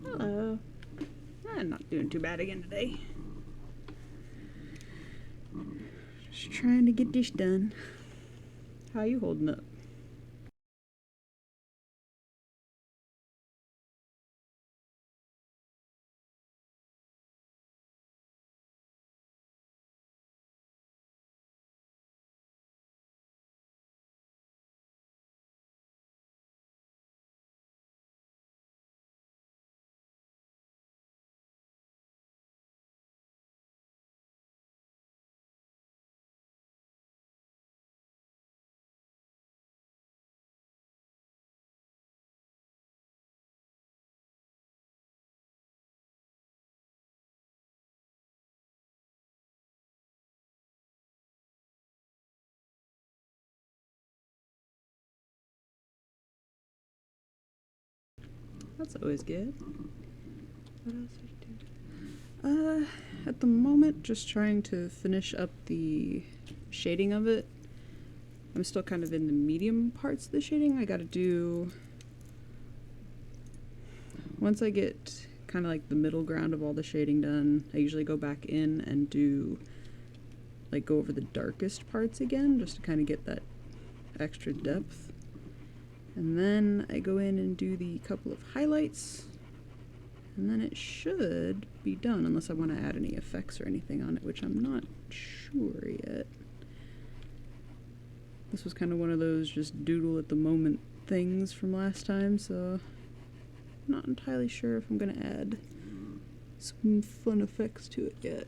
Hello. I'm not doing too bad again today. Just trying to get this done. How you holding up? That's always good. What else did I do? At the moment, just trying to finish up the shading of it. I'm still kind of in the medium parts of the shading. I gotta do... Once I get kind of like the middle ground of all the shading done, I usually go back in and do... like go over the darkest parts again, just to kind of get that extra depth. And then I go in and do the couple of highlights, and then it should be done, unless I want to add any effects or anything on it, which I'm not sure yet. This was kind of one of those just doodle at the moment things from last time, so I'm not entirely sure if I'm going to add some fun effects to it yet.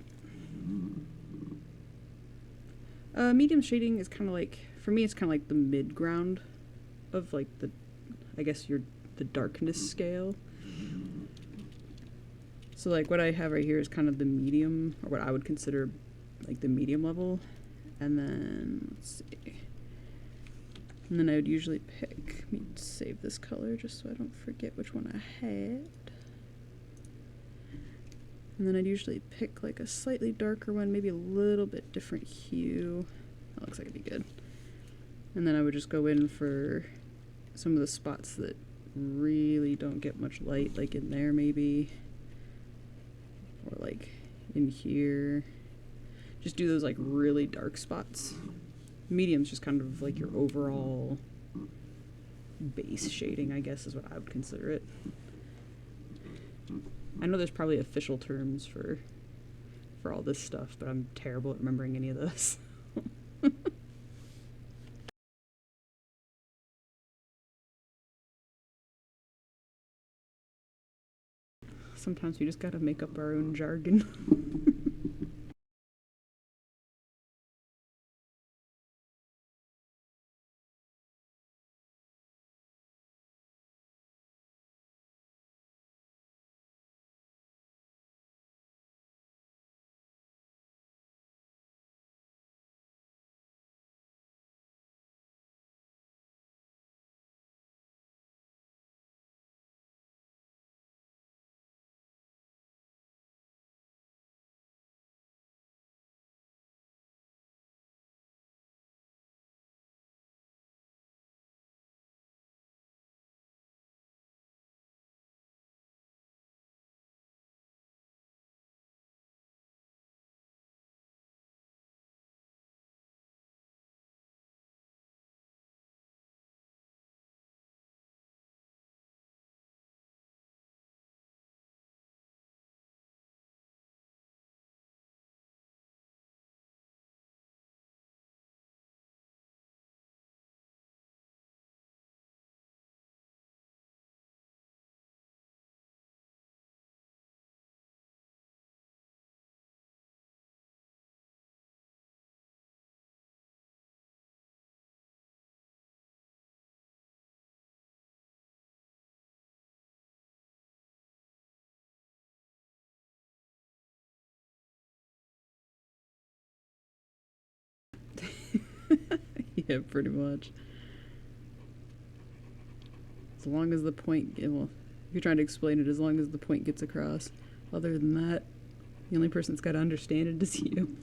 Medium shading is kind of like, for me it's kind of like the mid-ground of like the, I guess the darkness scale. So like what I have right here is kind of the medium, or what I would consider like the medium level. And then, let's see. And then I would usually pick, let me save this color just so I don't forget which one I had. And then I'd usually pick like a slightly darker one, maybe a little bit different hue. That looks like it'd be good. And then I would just go in for some of the spots that really don't get much light, like in there maybe. Or like in here. Just do those like really dark spots. Medium's just kind of like your overall base shading, I guess is what I would consider it. I know there's probably official terms for all this stuff, but I'm terrible at remembering any of those. Sometimes we just gotta make up our own jargon. Yeah, pretty much. As long as the point, well, if you're trying to explain it, as long as the point gets across. Other than that, the only person that's got to understand it is you.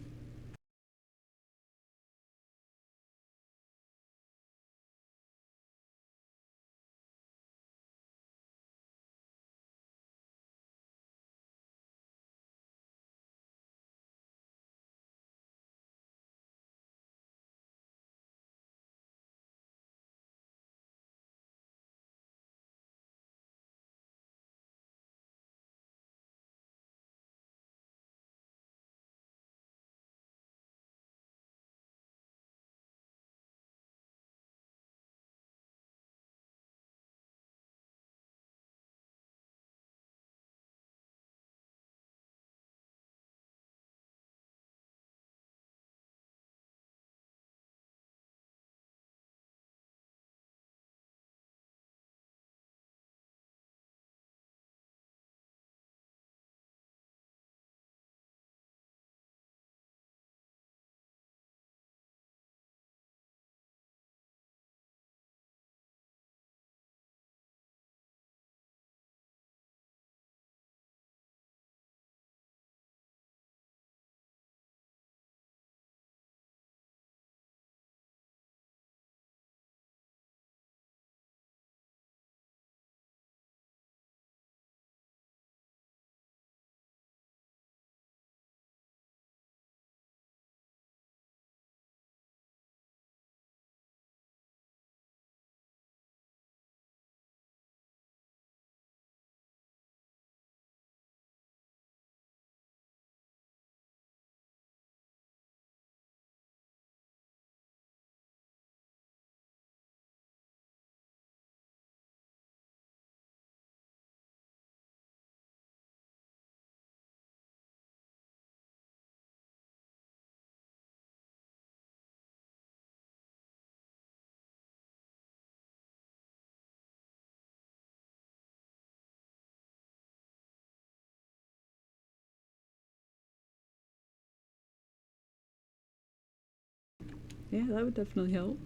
Yeah, that would definitely help.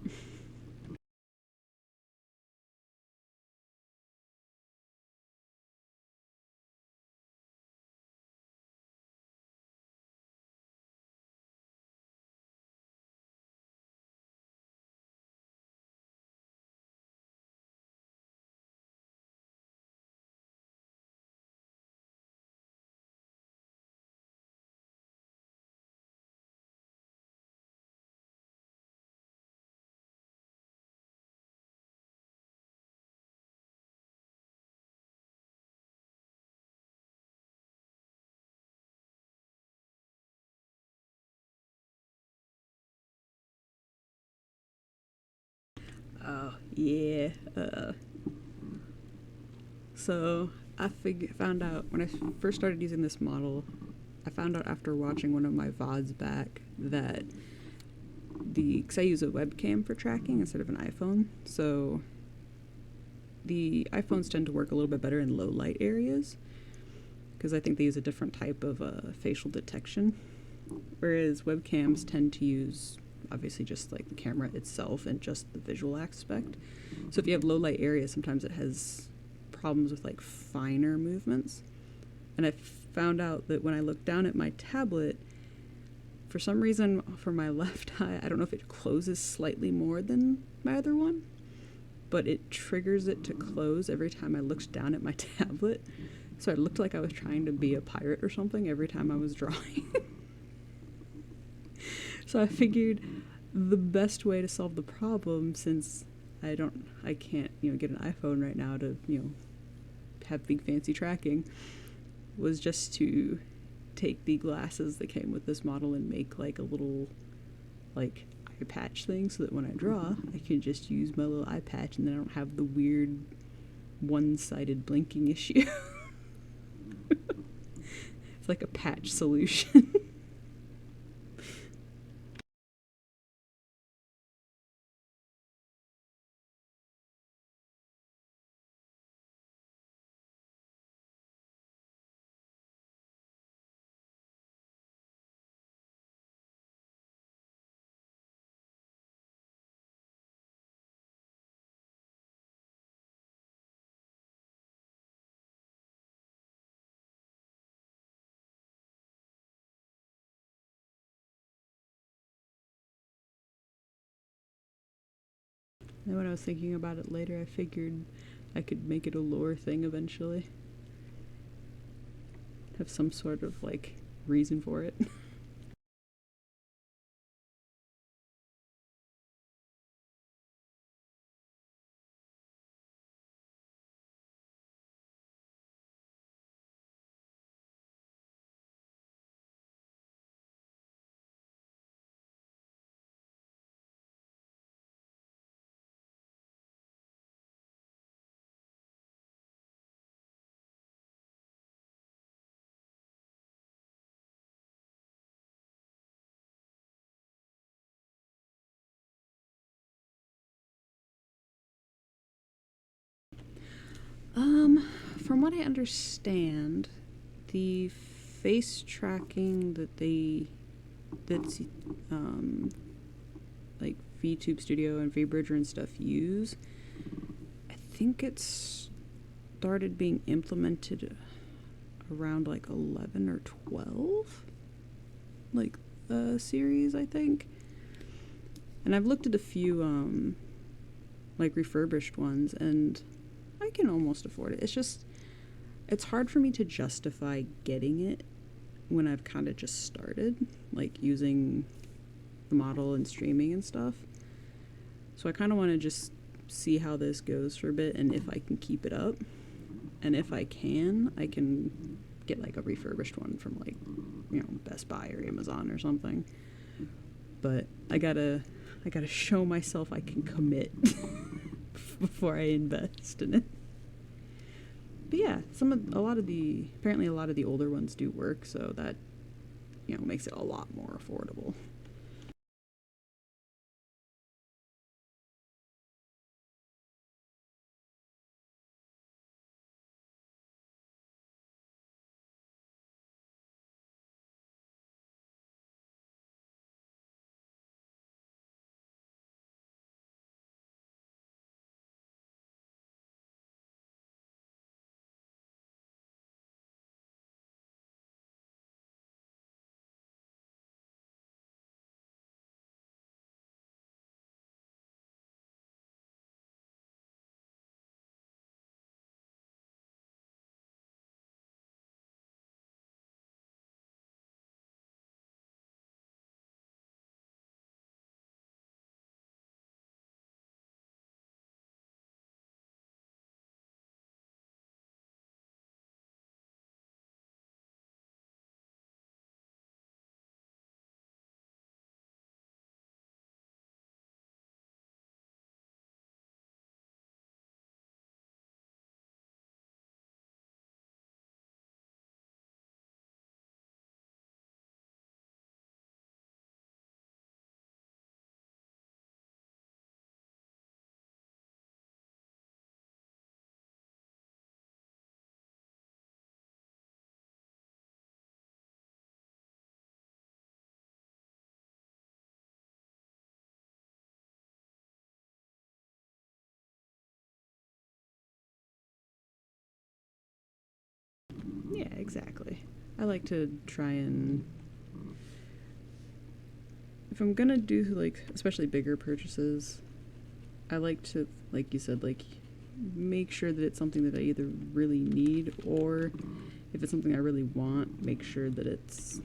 Oh, yeah. So found out when I first started using this model, I found out after watching one of my VODs back that because I use a webcam for tracking instead of an iPhone, so the iPhones tend to work a little bit better in low light areas because I think they use a different type of facial detection, whereas webcams tend to use obviously just like the camera itself and just the visual aspect. So if you have low light areas, sometimes it has problems with like finer movements. And I found out that when I look down at my tablet, for some reason for my left eye, I don't know if it closes slightly more than my other one, but it triggers it to close every time I looked down at my tablet. So it looked like I was trying to be a pirate or something every time I was drawing. So I figured the best way to solve the problem, since I can't, get an iPhone right now to, have big fancy tracking, was just to take the glasses that came with this model and make like a little like eye patch thing so that when I draw, I can just use my little eye patch and then I don't have the weird one-sided blinking issue. It's like a patch solution. And when I was thinking about it later, I figured I could make it a lore thing eventually. Have some sort of like reason for it. From what I understand, the face tracking that's like VTube Studio and VBridger and stuff use, I think it started being implemented around like 11 or 12, like series, I think. And I've looked at a few like refurbished ones, and I can almost afford it. It's just it's hard for me to justify getting it when I've kind of just started, like using the model and streaming and stuff. So I kind of want to just see how this goes for a bit and if I can keep it up. And if I can get like a refurbished one from like, Best Buy or Amazon or something. But I gotta show myself I can commit before I invest in it. But yeah, apparently a lot of the older ones do work, so that makes it a lot more affordable. Yeah, exactly. I like to try and, if I'm gonna do like especially bigger purchases, I like to, like you said, like make sure that it's something that I either really need, or if it's something I really want, make sure that it's,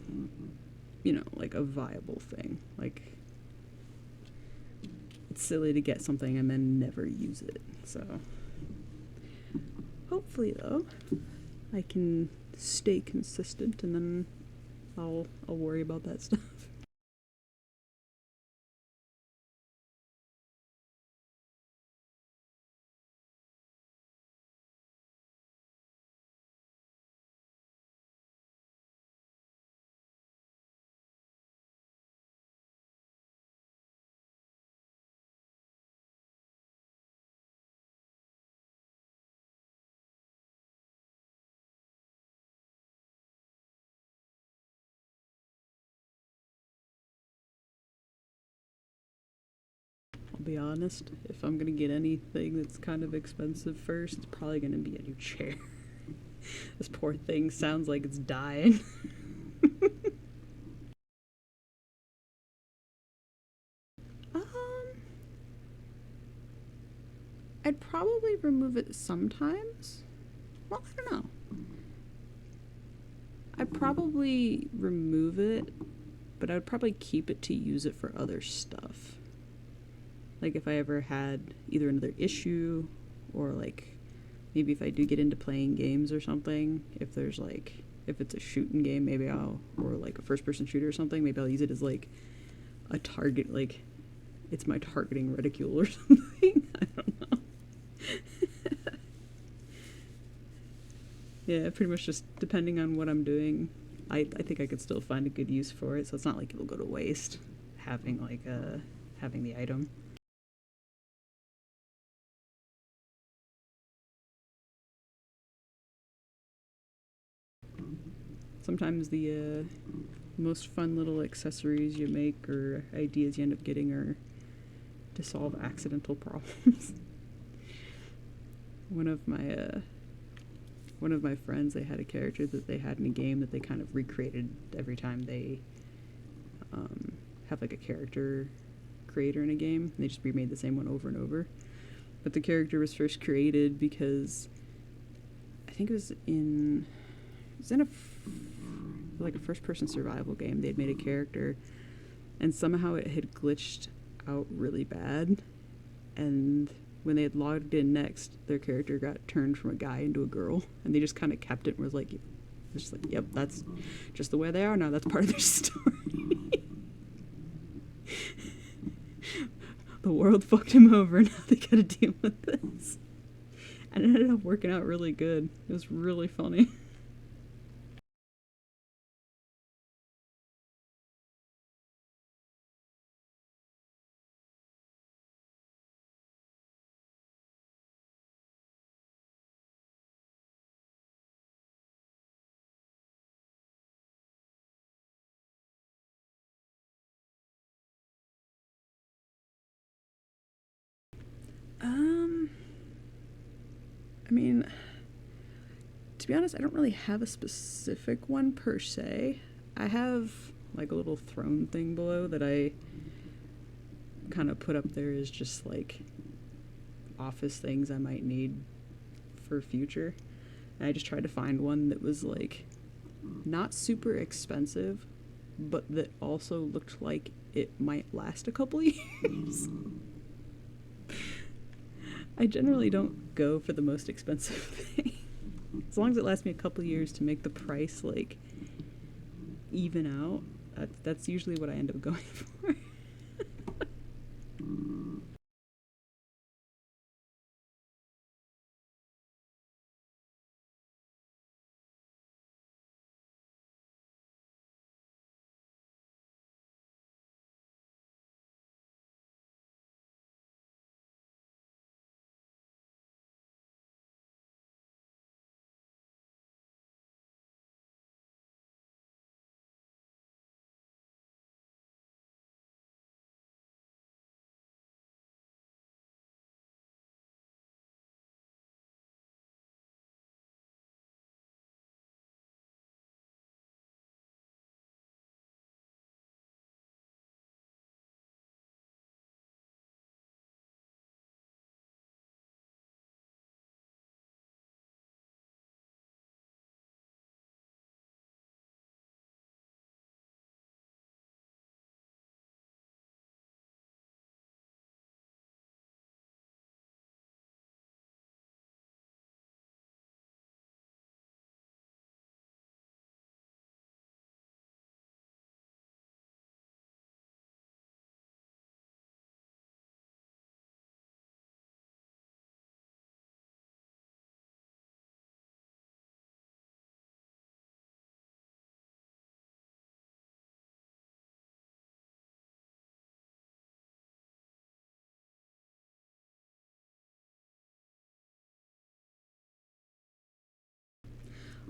you know, like a viable thing. Like, it's silly to get something and then never use it. So hopefully though, I can stay consistent, and then I'll worry about that stuff. I'll be honest, if I'm gonna get anything that's kind of expensive first, it's probably gonna be a new chair. This poor thing sounds like it's dying. um, I'd probably remove it sometimes. Well, I don't know. I'd probably remove it, but I would probably keep it to use it for other stuff. Like if I ever had either another issue, or like maybe if I do get into playing games or something, if there's like, if it's a shooting game, maybe I'll, or like a first person shooter or something, maybe I'll use it as like a target, like it's my targeting reticule or something. I don't know. Yeah, pretty much just depending on what I'm doing, I think I could still find a good use for it, so it's not like it'll go to waste having like having the item. Sometimes the most fun little accessories you make or ideas you end up getting are to solve accidental problems. one of my uh, one of my friends, they had a character that they had in a game that they kind of recreated every time they have like a character creator in a game. And they just remade the same one over and over. But the character was first created because I think it was in like a first person survival game. They'd made a character and somehow it had glitched out really bad, and when they had logged in next, their character got turned from a guy into a girl, and they just kind of kept it and was like, just like, yep, that's just the way they are now. That's part of their story. The world fucked him over, and now they gotta deal with this. And it ended up working out really good. It was really funny. Um, I mean, to be honest, I don't really have a specific one per se. I have like a little throne thing below that I kind of put up there as just like office things I might need for future. And I just tried to find one that was like not super expensive, but that also looked like it might last a couple years. I generally don't go for the most expensive thing. As long as it lasts me a couple years to make the price like even out, that's usually what I end up going for.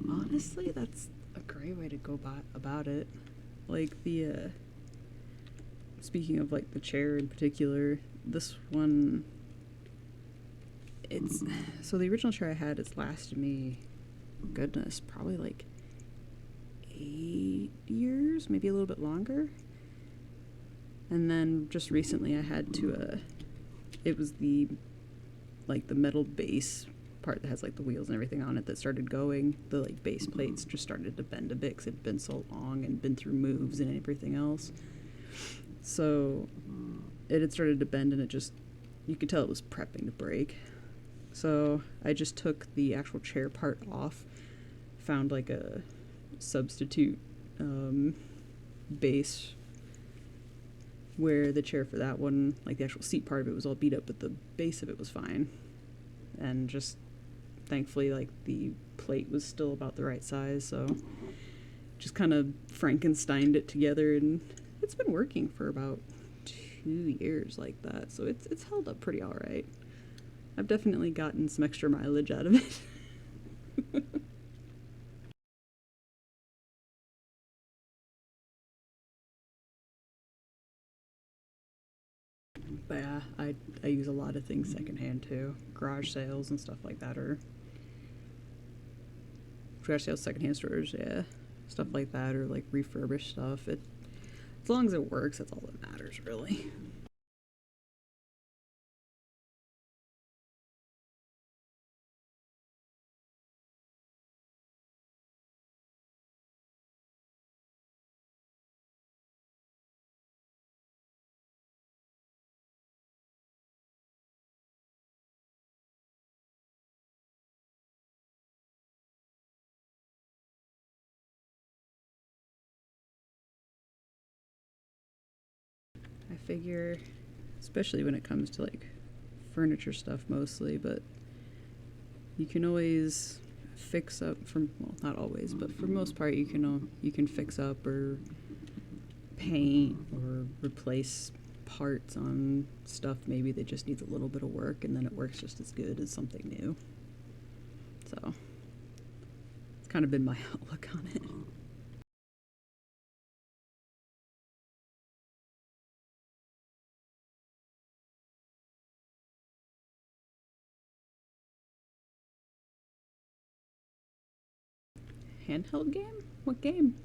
Honestly, that's a great way to go about it. Like speaking of like the chair in particular, this one, it's, so the original chair I had has lasted me, goodness, probably like 8 years, maybe a little bit longer. And then just recently I had to, it was the, like the metal base part that has like the wheels and everything on it that started going. The like base plates just started to bend a bit because it had been so long and been through moves and everything else. So it had started to bend and it just, you could tell it was prepping to break. So I just took the actual chair part off, found like a substitute base where the chair for that one, like the actual seat part of it was all beat up, but the base of it was fine. And just thankfully, like the plate was still about the right size, so just kind of Frankensteined it together, and it's been working for about 2 years like that, so it's held up pretty all right. I've definitely gotten some extra mileage out of it. But yeah, I use a lot of things secondhand too. Garage sales and stuff like that, or garage sales, secondhand stores, yeah, stuff like that, or like refurbished stuff. As long as it works, that's all that matters, really. I figure, especially when it comes to like furniture stuff mostly, but you can always fix up from, well, not always, but for the most part you can fix up or paint or replace parts on stuff maybe that just needs a little bit of work, and then it works just as good as something new. So it's kind of been my outlook on it. Handheld game? What game?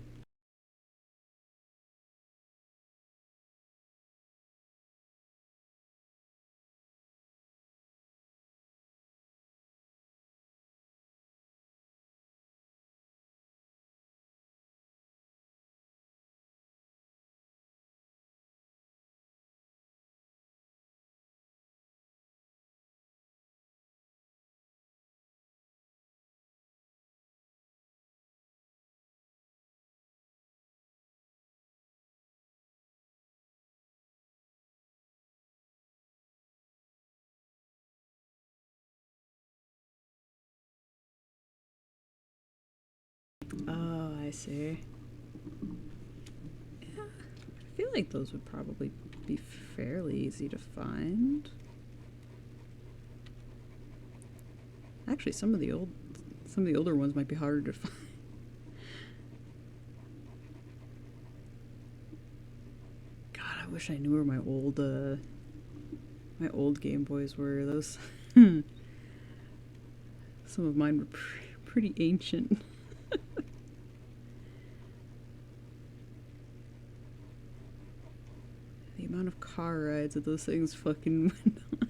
Oh, I see. Yeah, I feel like those would probably be fairly easy to find. Actually, some of the older ones might be harder to find. God, I wish I knew where my old Game Boys were. Those some of mine were pretty ancient. The amount of car rides that those things fucking went on.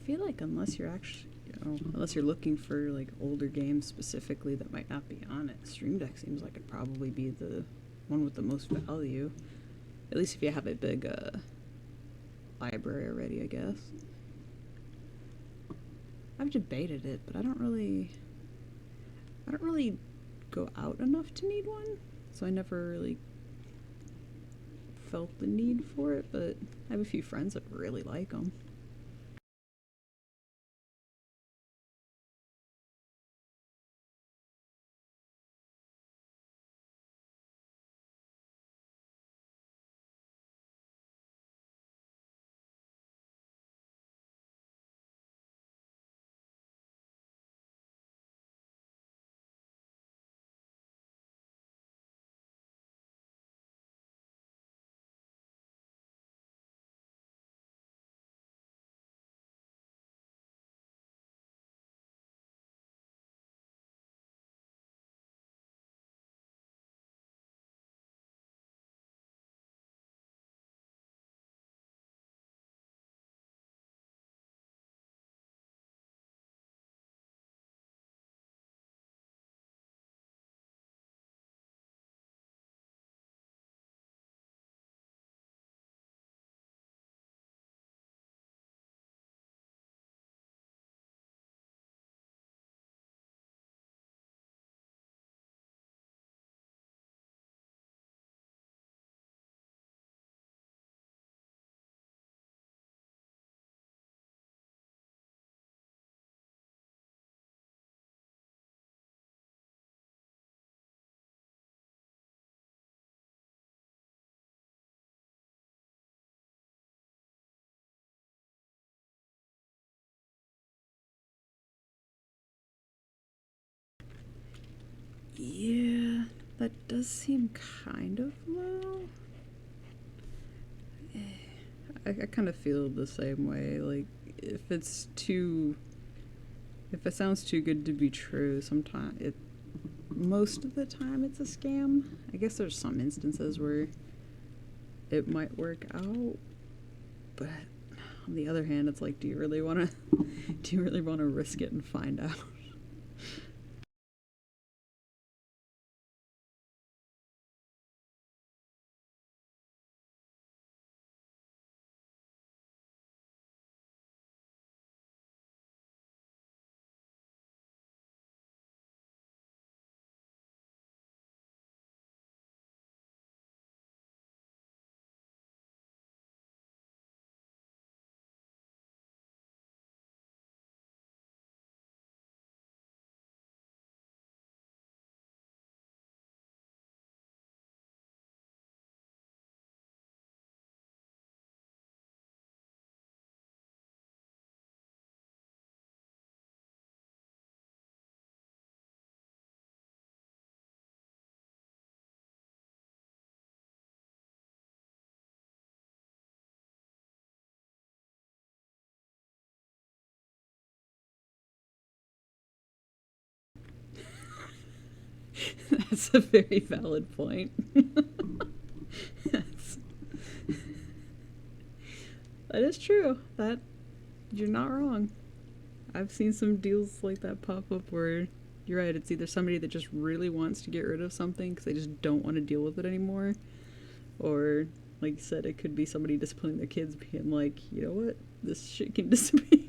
feel like unless you're actually, unless you're looking for like older games specifically that might not be on it, Stream Deck seems like it'd probably be the one with the most value. At least if you have a big library already, I guess. I've debated it, but I don't really go out enough to need one, so I never really felt the need for it, but I have a few friends that really like them. Yeah, that does seem kind of low. I kind of feel the same way. Like, if it sounds too good to be true, most of the time it's a scam. I guess there's some instances where it might work out, but on the other hand, it's like, do you really want to risk it and find out? That's a very valid point. That's, that is true. That you're not wrong. I've seen some deals like that pop up where you're right. It's either somebody that just really wants to get rid of something because they just don't want to deal with it anymore, or like you said, it could be somebody disciplining their kids, being like, you know what, this shit can disappear.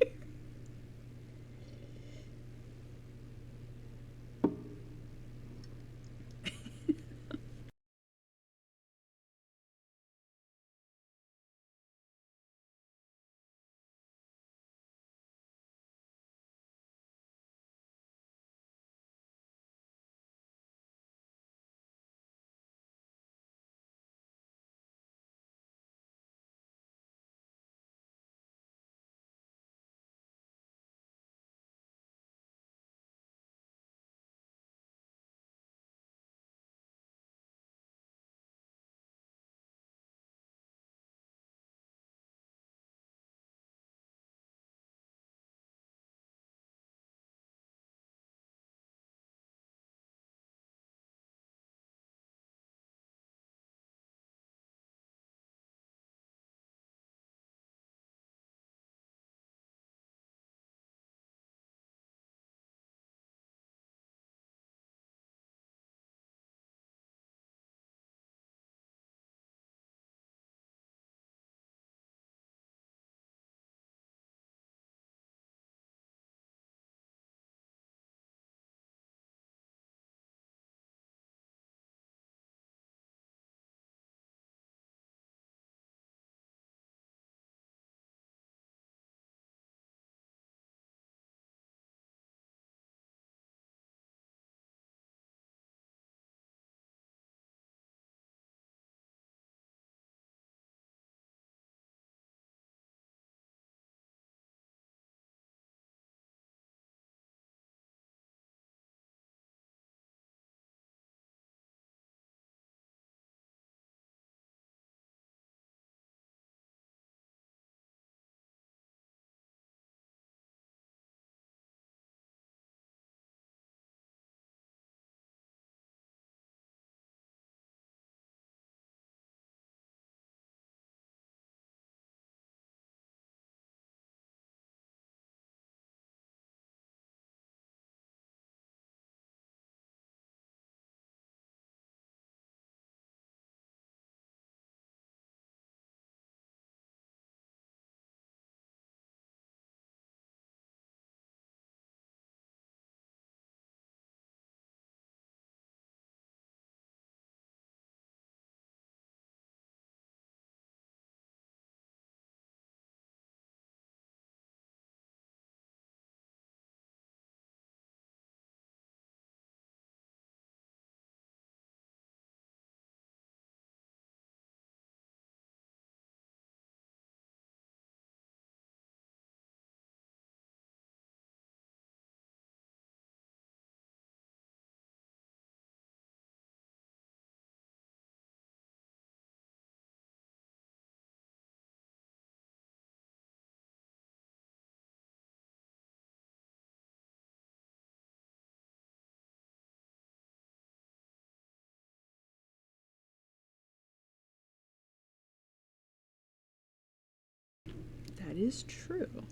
That is true.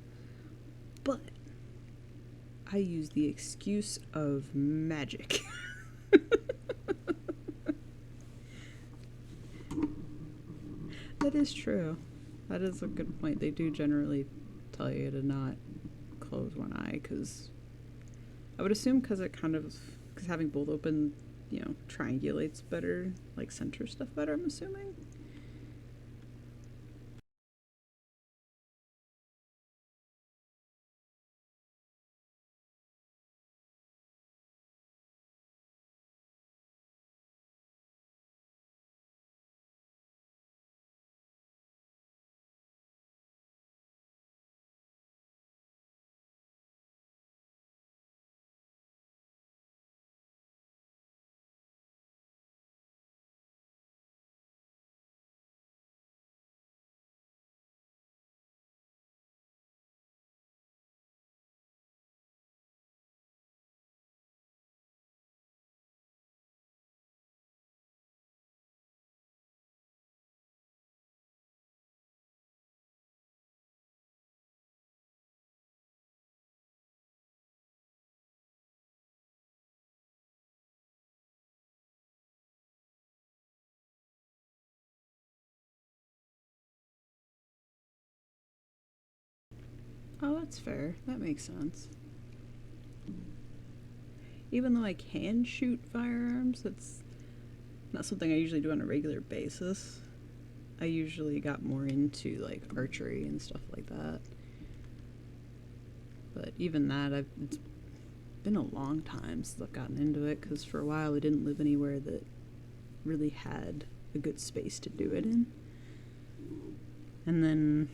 But I use the excuse of magic. That is true. That is a good point. They do generally tell you to not close one eye, because I would assume because it kind of, because having both open, you know, triangulates better, like center stuff better, I'm assuming. Oh, that's fair. That makes sense. Even though I can shoot firearms, that's not something I usually do on a regular basis. I usually got more into like archery and stuff like that. But even that, it's been a long time since I've gotten into it, because for a while I didn't live anywhere that really had a good space to do it in. And then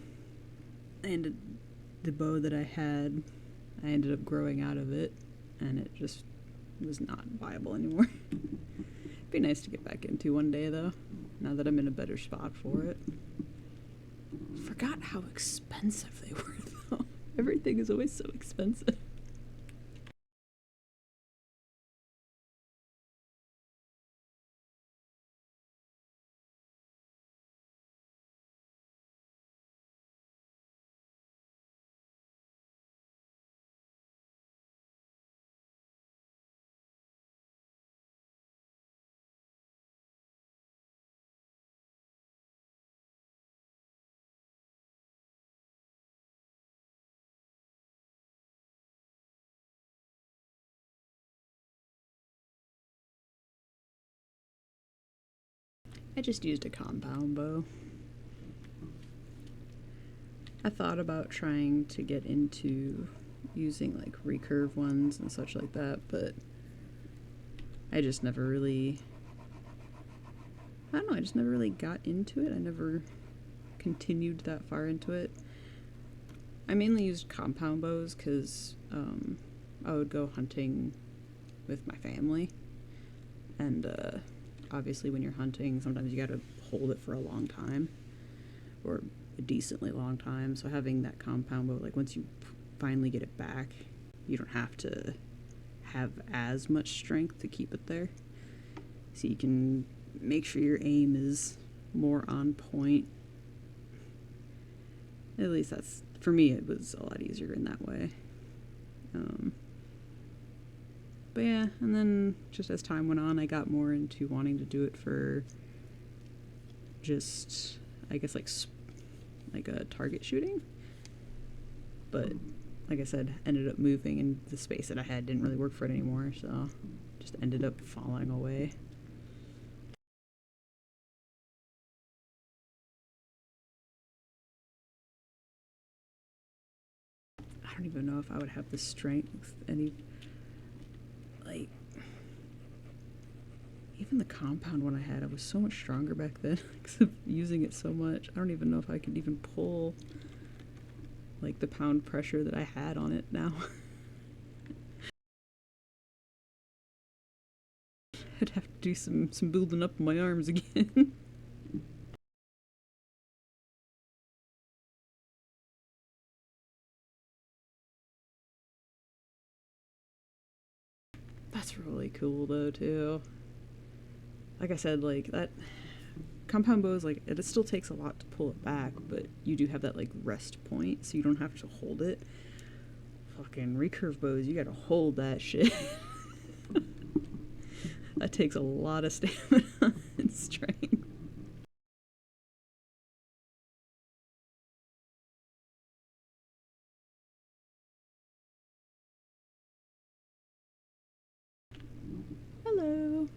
the bow that I had, I ended up growing out of it, and it just was not viable anymore. It'd be nice to get back into one day, though, now that I'm in a better spot for it. Forgot how expensive they were, though. Everything is always so expensive. I just used a compound bow. I thought about trying to get into using like recurve ones and such like that, but I just never really, I don't know, I just never really got into it. I never continued that far into it. I mainly used compound bows because I would go hunting with my family, and obviously when you're hunting, sometimes you gotta hold it for a long time, or a decently long time, so having that compound bow, like once you finally get it back, you don't have to have as much strength to keep it there, so you can make sure your aim is more on point. At least that's, for me, it was a lot easier in that way. But yeah, and then just as time went on, I got more into wanting to do it for just, I guess, like a target shooting. But like I said, ended up moving, and the space that I had didn't really work for it anymore, so just ended up falling away. I don't even know if I would have the strength any, like, even the compound one I had, I was so much stronger back then because of using it so much. I don't even know if I could even pull like the pound pressure that I had on it now. I'd have to do some building up in my arms again. That's really cool though too. Like I said, like that, compound bows, like, it still takes a lot to pull it back, but you do have that, like, rest point, so you don't have to hold it. Fucking recurve bows, you gotta hold that shit. That takes a lot of stamina and strength. Hello.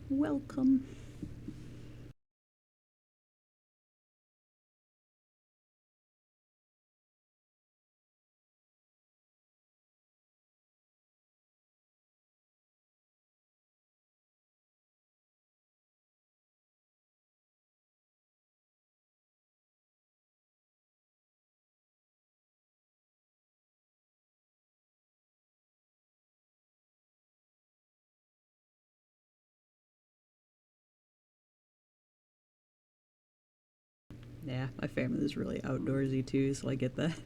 Welcome. Yeah, my family's really outdoorsy too, so I get that.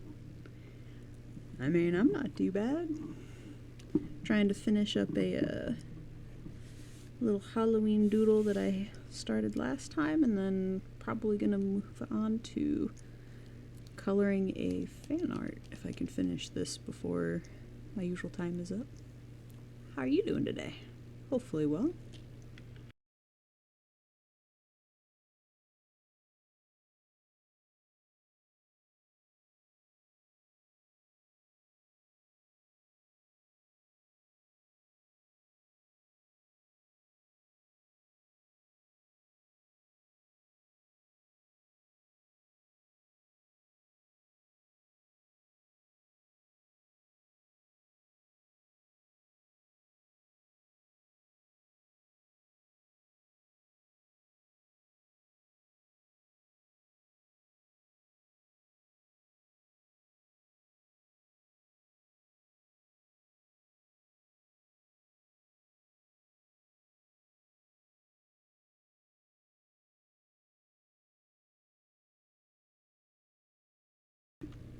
I mean, I'm not too bad. Trying to finish up a little Halloween doodle that I started last time, and then probably gonna move on to coloring a fan art if I can finish this before my usual time is up. How are you doing today? Hopefully well.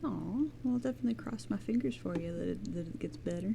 Aw, well, I'll definitely cross my fingers for you that it gets better.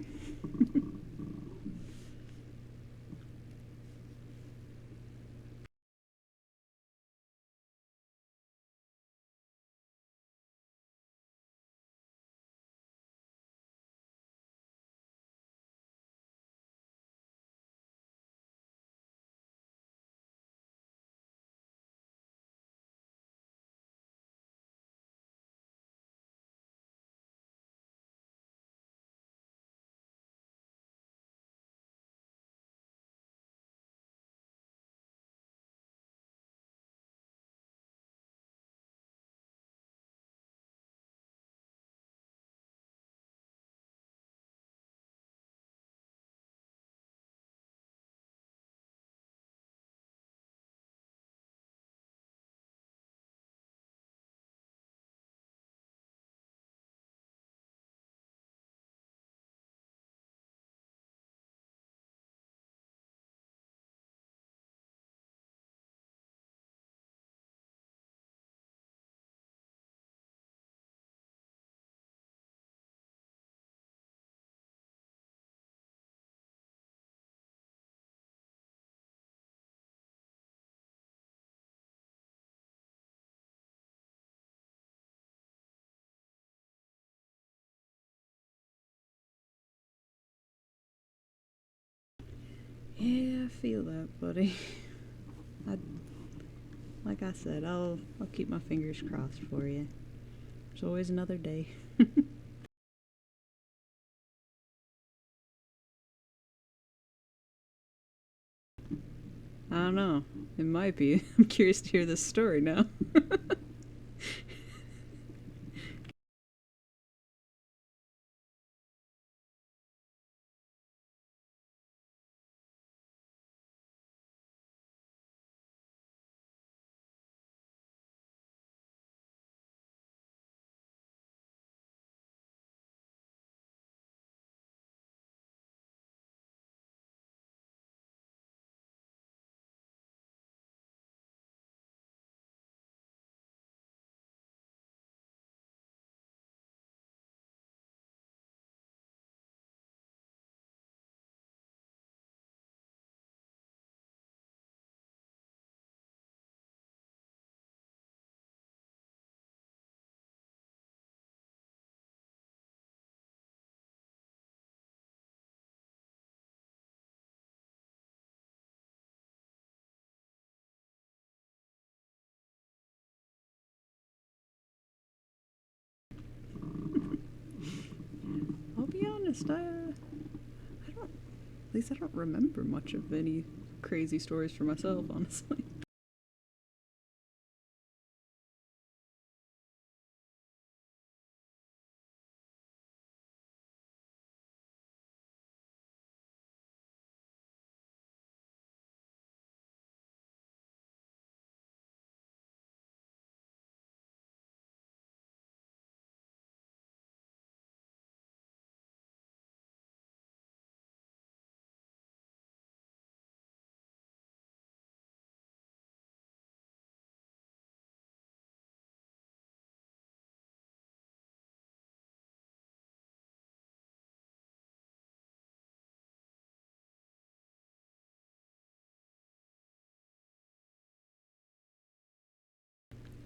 Yeah, I feel that, buddy. I, like I said, I'll keep my fingers crossed for you. There's always another day. I don't know. It might be. I'm curious to hear this story now. honest, I don't, at least I don't remember much of any crazy stories for myself, honestly.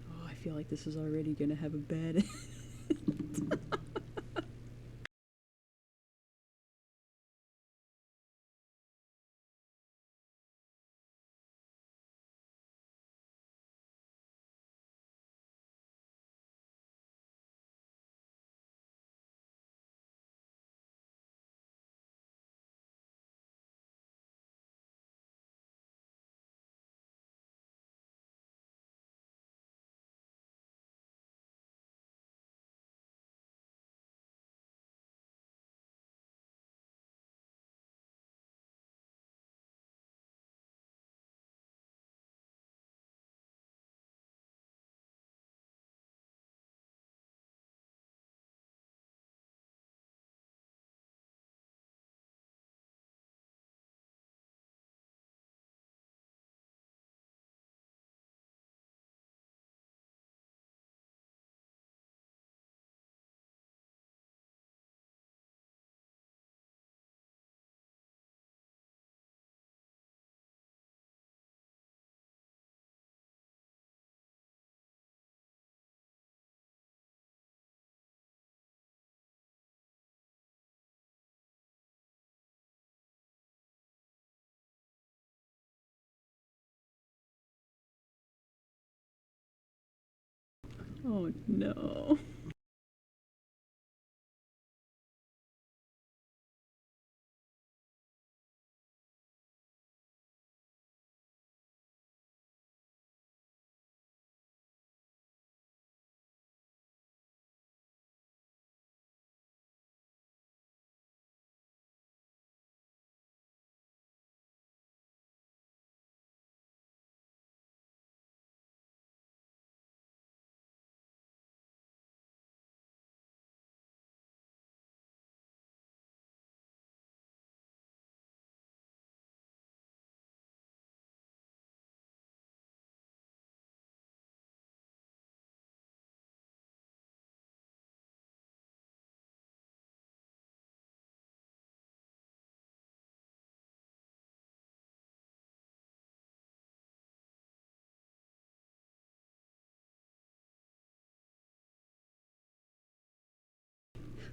Oh, I feel like this is already gonna have a bad Oh no.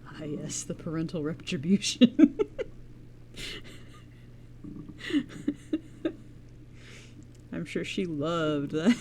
Ah, yes, the parental retribution. I'm sure she loved that.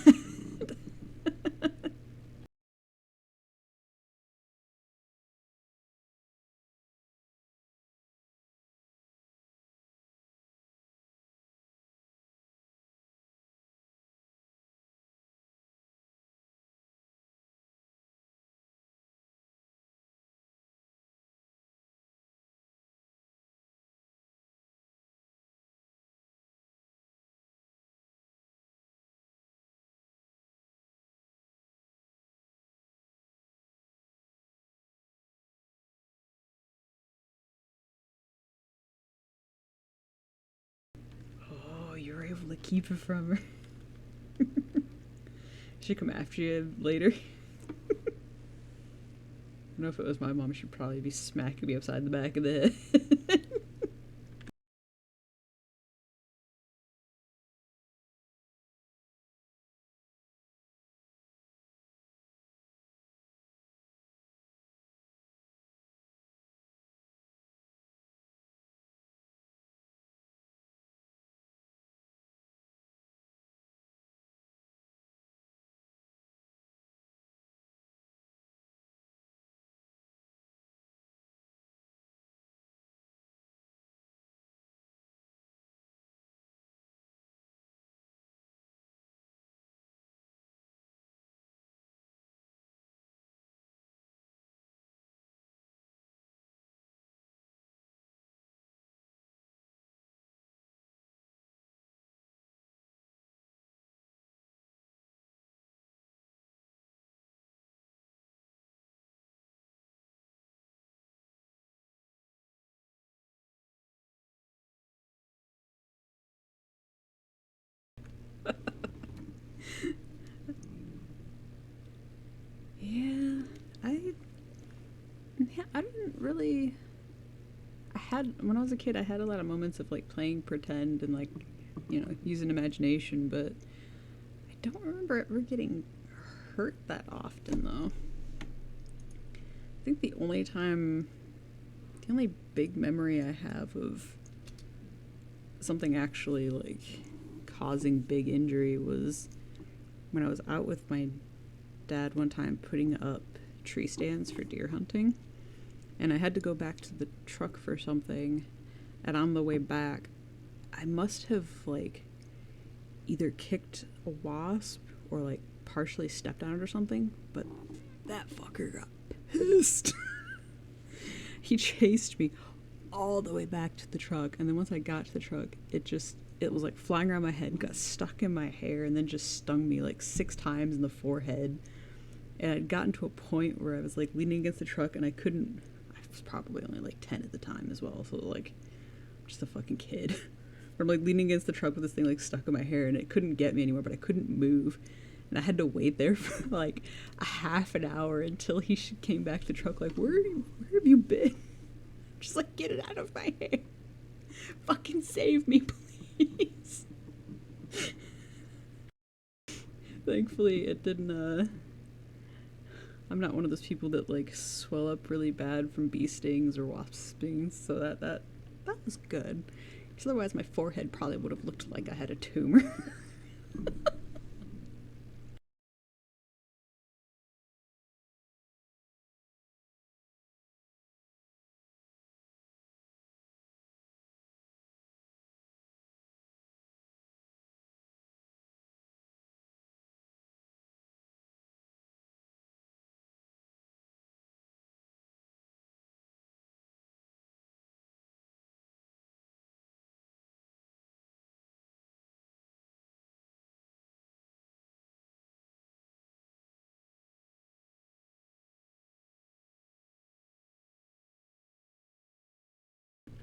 Oh, you were able to keep it from her. She'd come after you later. I know if it was my mom, she'd probably be smacking me upside the back of the head. really... when I was a kid, I had a lot of moments of, like, playing pretend and, like, you know, using imagination, but I don't remember ever getting hurt that often, though. I think the only big memory I have of something actually, like, causing big injury was when I was out with my dad one time putting up tree stands for deer hunting, and I had to go back to the truck for something, and on the way back, I must have, like, either kicked a wasp or, like, partially stepped on it or something, but that fucker got pissed. He chased me all the way back to the truck, and then once I got to the truck, it was like flying around my head, got stuck in my hair, and then just stung me like 6 times in the forehead. And I'd gotten to a point where I was like leaning against the truck, and I was probably only like 10 at the time as well, so like just a fucking kid. I'm like leaning against the truck with this thing like stuck in my hair, and it couldn't get me anymore, but I couldn't move. And I had to wait there for like a half an hour until he came back to the truck like, where have you been? Just like, get it out of my hair. Fucking save me, please. Thankfully, it didn't, I'm not one of those people that like swell up really bad from bee stings or wasp stings, so that was good. Because otherwise my forehead probably would have looked like I had a tumor.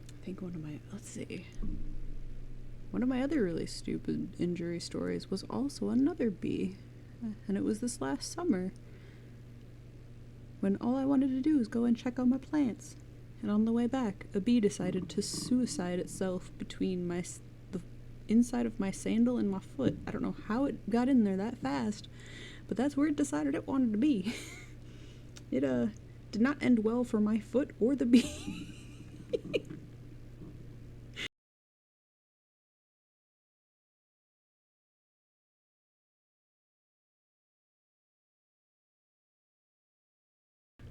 I think one of my other really stupid injury stories was also another bee. And it was this last summer, when all I wanted to do was go and check on my plants. And on the way back, a bee decided to suicide itself between the inside of my sandal and my foot. I don't know how it got in there that fast, but that's where it decided it wanted to be. It did not end well for my foot or the bee.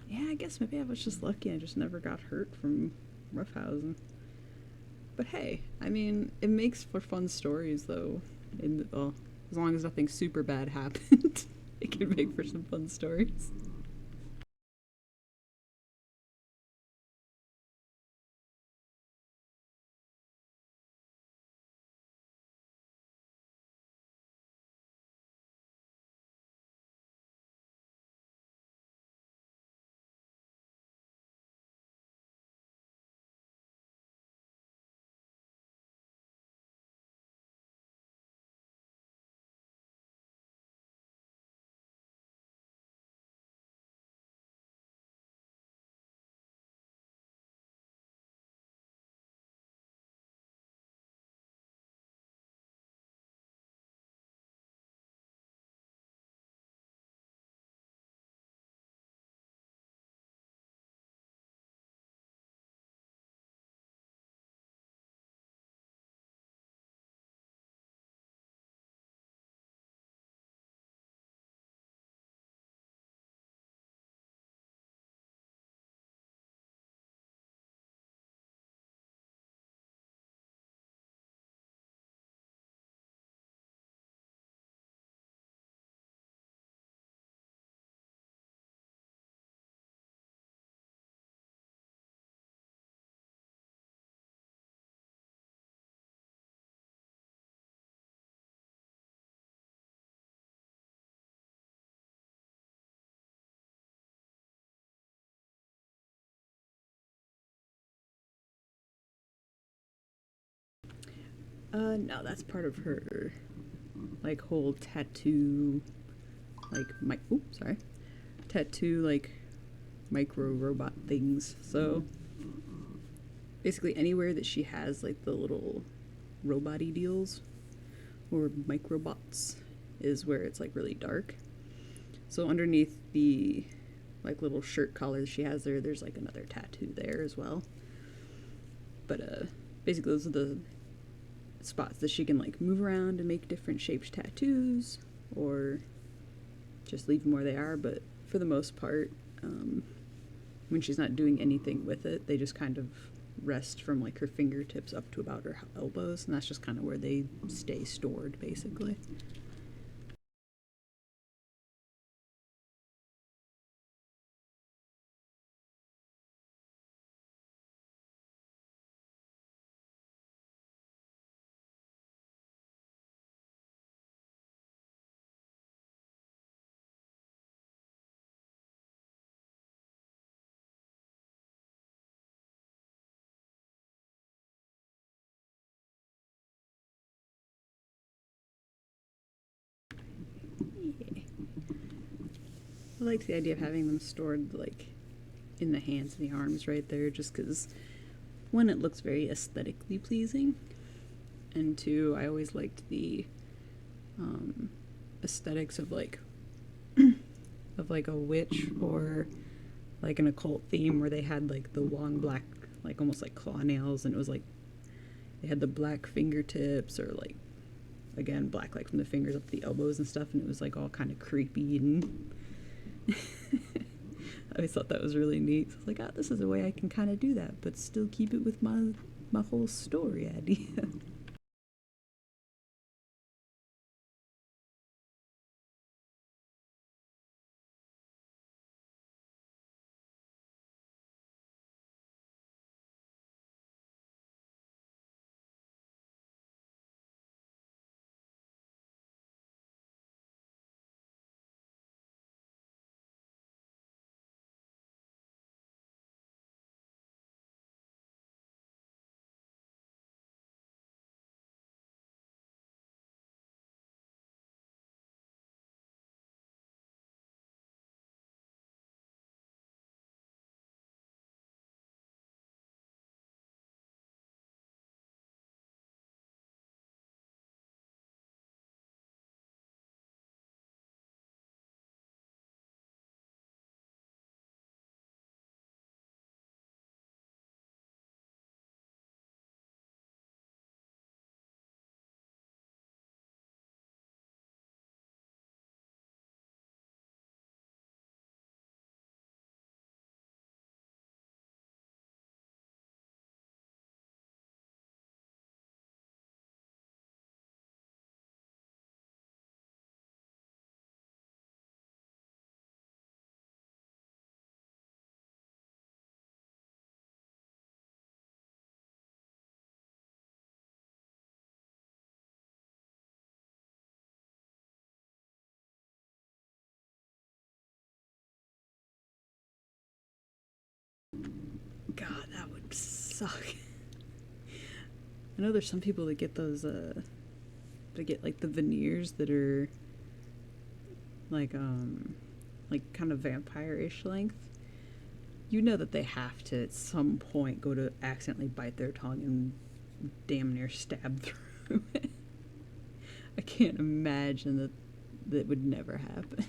Yeah, I guess maybe I was just lucky. I just never got hurt from roughhousing. But hey, I mean, it makes for fun stories, though. As long as nothing super bad happened, it can make for some fun stories. No, that's part of her, like, whole tattoo, like, tattoo, like, micro robot things. So basically anywhere that she has like the little robot-y deals or microbots is where it's like really dark. So underneath the like little shirt collar she has there, there's like another tattoo there as well. But basically those are the spots that she can like move around and make different shaped tattoos or just leave them where they are. But for the most part, when she's not doing anything with it, they just kind of rest from like her fingertips up to about her elbows, and that's just kind of where they stay stored basically. Yeah. I like the idea of having them stored like in the hands and the arms right there, just because one, it looks very aesthetically pleasing, and two, I always liked the aesthetics of like a witch or like an occult theme where they had like the long black, like almost like claw nails, and it was like they had the black fingertips or like again black like from the fingers up to the elbows and stuff, and it was like all kind of creepy and I always thought that was really neat. So I was like, this is a way I can kind of do that, but still keep it with my whole story idea. God, that would suck. I know there's some people that get those they get like the veneers that are like kind of vampire-ish length. You know that they have to at some point go to accidentally bite their tongue and damn near stab through it. I can't imagine that would never happen.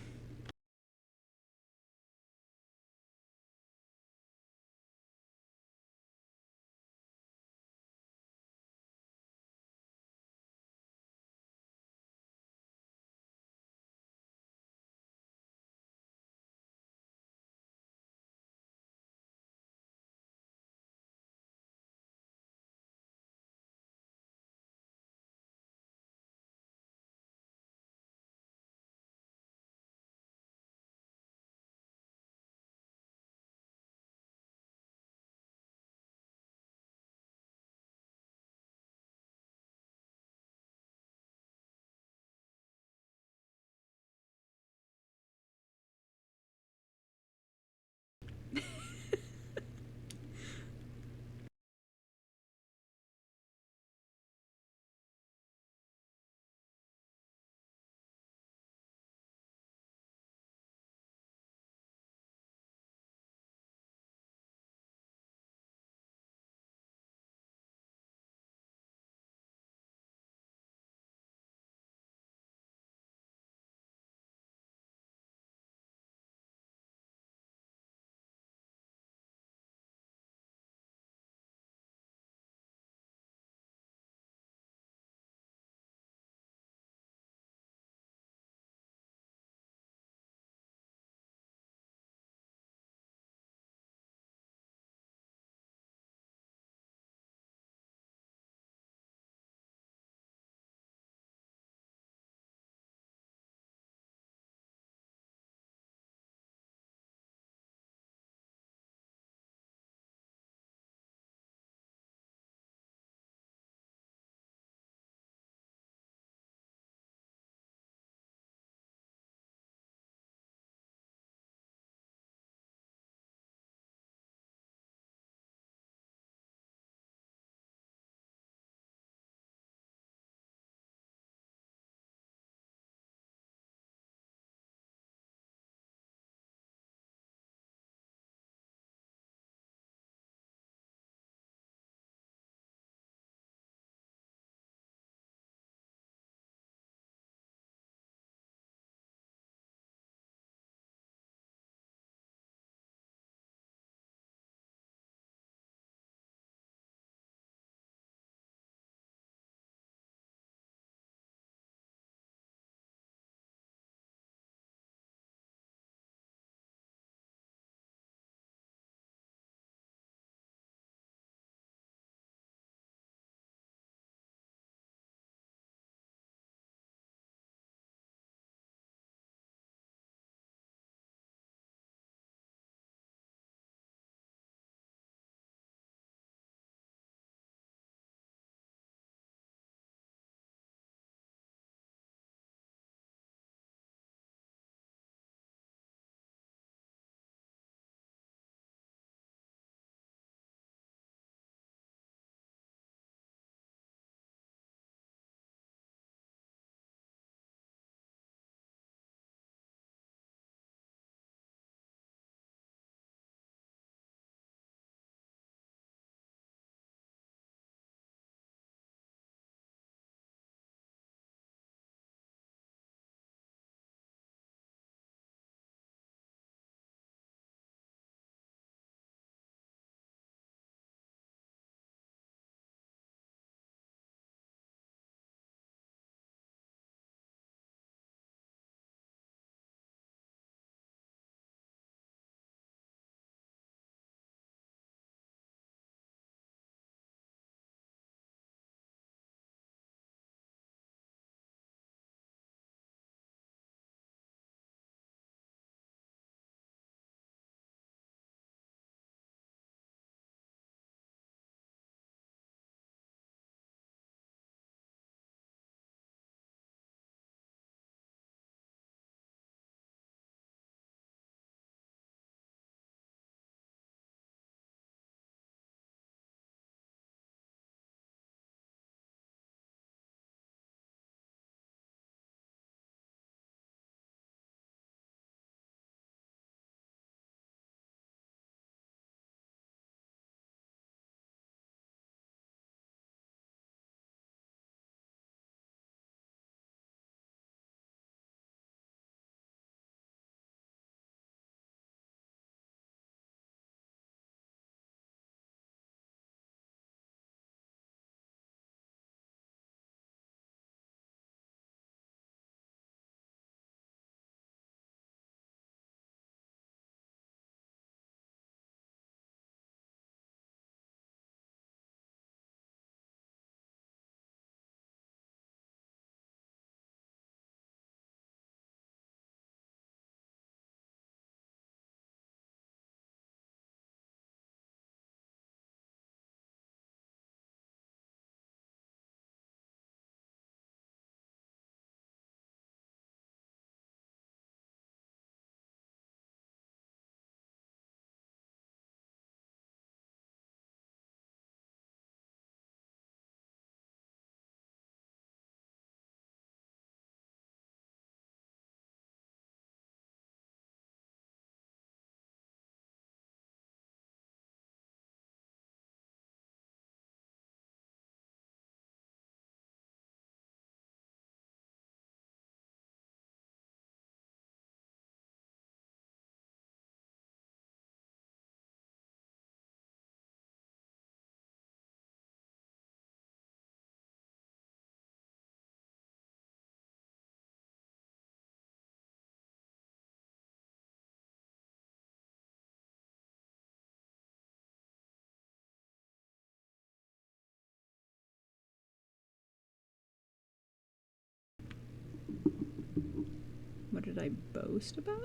did I boast about?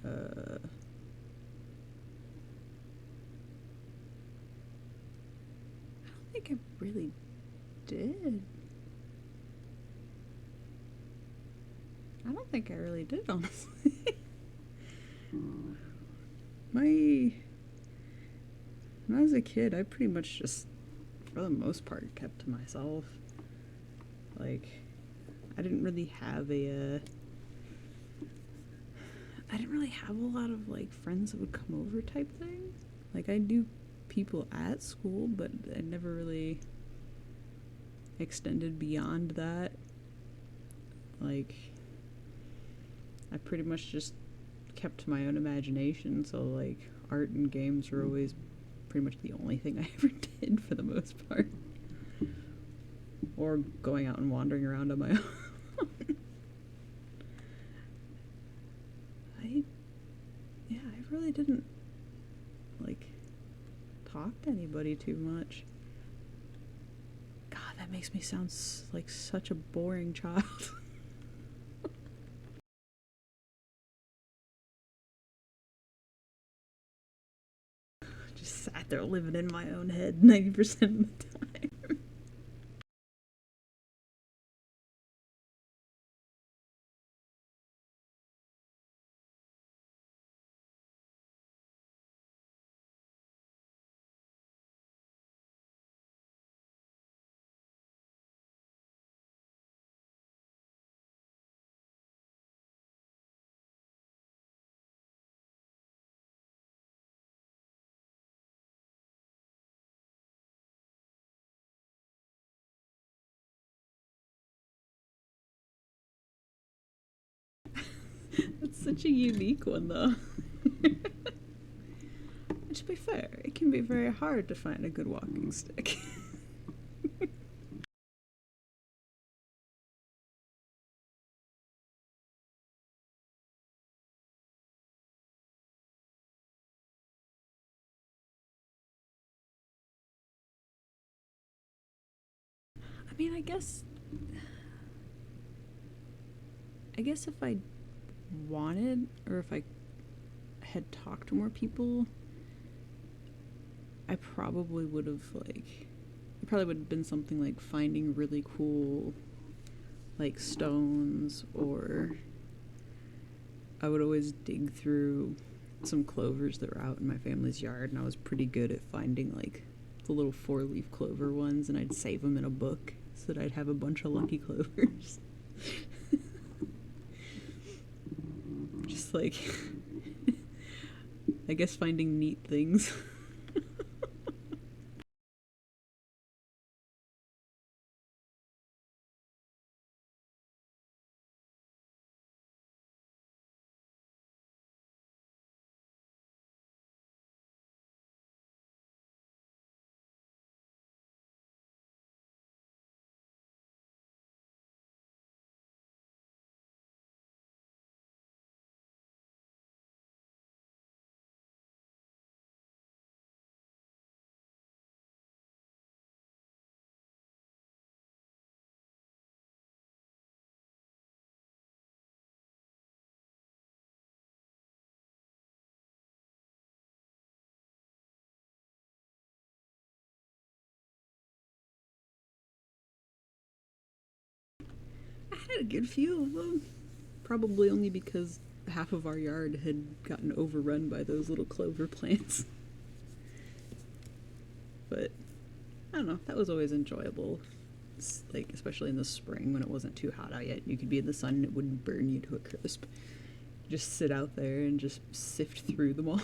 I don't think I really did. I don't think I really did, honestly. When I was a kid, I pretty much just, for the most part, kept to myself. Like, I didn't really have a lot of, like, friends that would come over type thing. Like, I knew people at school, but I never really extended beyond that. Like, I pretty much just kept to my own imagination, so, like, art and games were always pretty much the only thing I ever did for the most part. Or going out and wandering around on my own. I really didn't, like, talk to anybody too much. God, that makes me sound like such a boring child. Just sat there living in my own head 90% of the time. That's such a unique one, though. To be fair, it can be very hard to find a good walking stick. I mean, I guess if I wanted, or if I had talked to more people, I probably would have, like, it probably would have been something like finding really cool, like, stones, or I would always dig through some clovers that were out in my family's yard, and I was pretty good at finding, like, the little 4-leaf clover ones, and I'd save them in a book so that I'd have a bunch of lucky clovers. Just, like, I guess finding neat things. I had a good few of them. Probably only because half of our yard had gotten overrun by those little clover plants. But I don't know, that was always enjoyable. Like, especially in the spring when it wasn't too hot out yet. You could be in the sun and it wouldn't burn you to a crisp. Just sit out there and just sift through them all.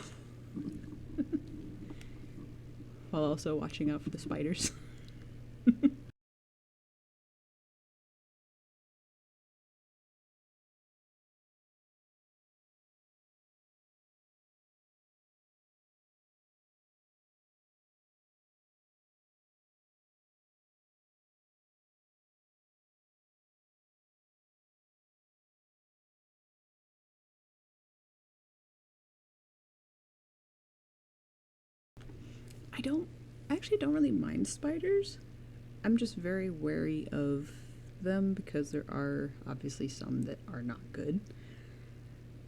While also watching out for the spiders. I actually don't really mind spiders. I'm just very wary of them because there are obviously some that are not good.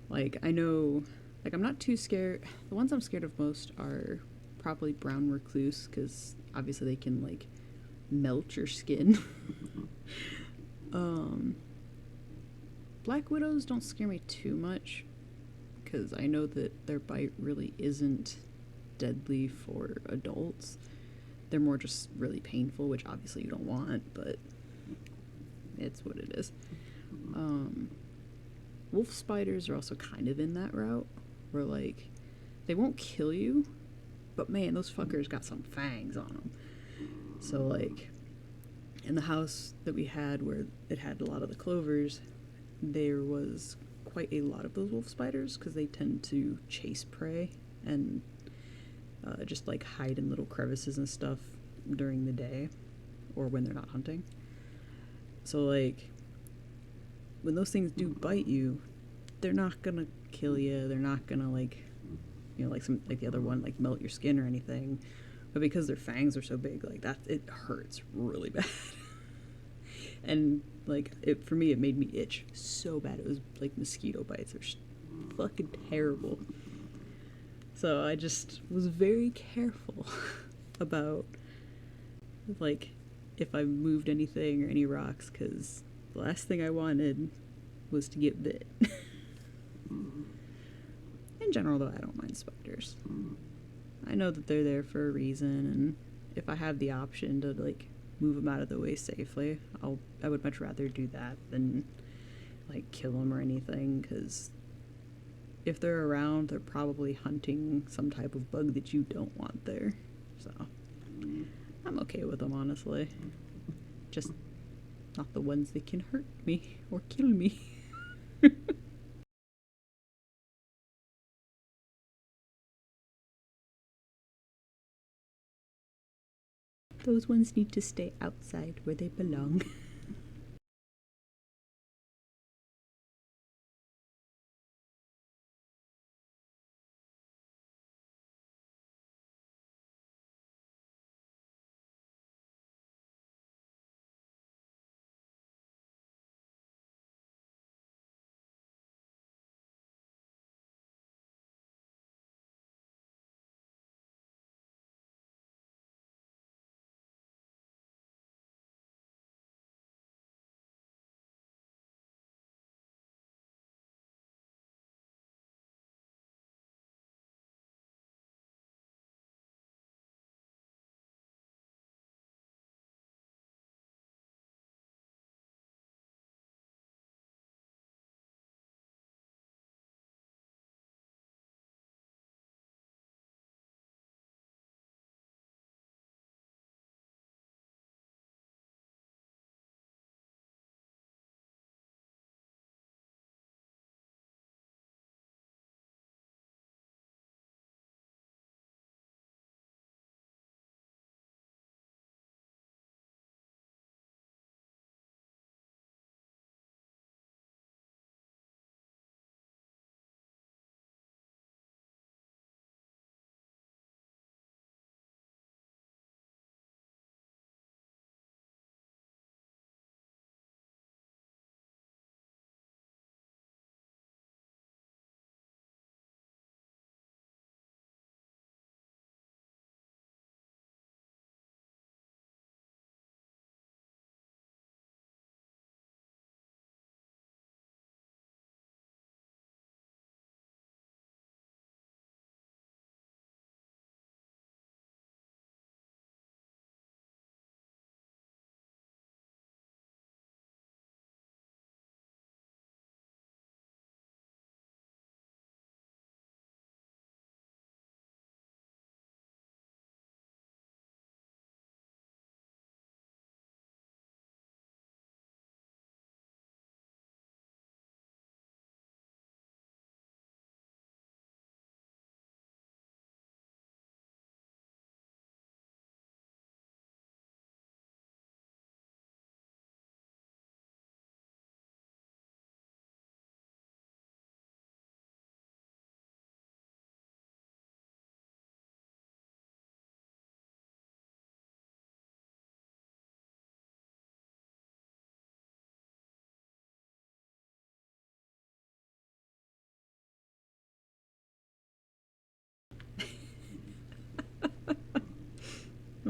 Like, I know, like, I'm not too scared. The ones I'm scared of most are probably brown recluse because obviously they can, like, melt your skin. Black widows don't scare me too much because I know that their bite really isn't deadly for adults. They're more just really painful, which obviously you don't want, but it's what it is. Wolf spiders are also kind of in that route, where, like, they won't kill you, but man, those fuckers got some fangs on them. So, like, in the house that we had where it had a lot of the clovers, there was quite a lot of those wolf spiders because they tend to chase prey and just, like, hide in little crevices and stuff during the day or when they're not hunting. So, like, when those things do bite you, they're not gonna kill you. They're not gonna, like, you know, like some, like the other one, like, melt your skin or anything. But because their fangs are so big, like, that, it hurts really bad. And, like, it, for me, it made me itch so bad. It was like mosquito bites. They're fucking terrible. So I just was very careful about, like, if I moved anything or any rocks, because the last thing I wanted was to get bit. In general, though, I don't mind spiders. I know that they're there for a reason, and if I have the option to, like, move them out of the way safely, I would much rather do that than, like, kill them or anything, because if they're around, they're probably hunting some type of bug that you don't want there. So I'm okay with them, honestly. Just not the ones that can hurt me or kill me. Those ones need to stay outside where they belong.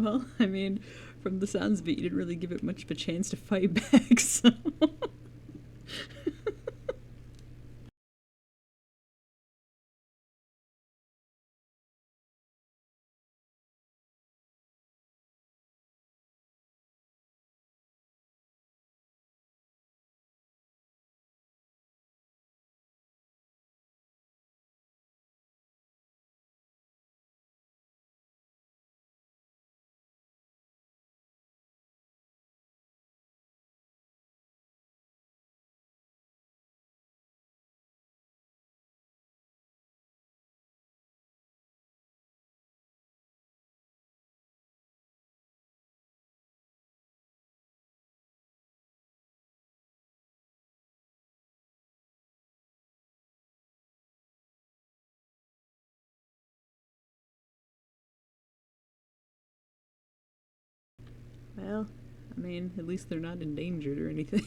Well, I mean, from the sounds of it, you didn't really give it much of a chance to fight back, so... Well, I mean, at least they're not endangered or anything.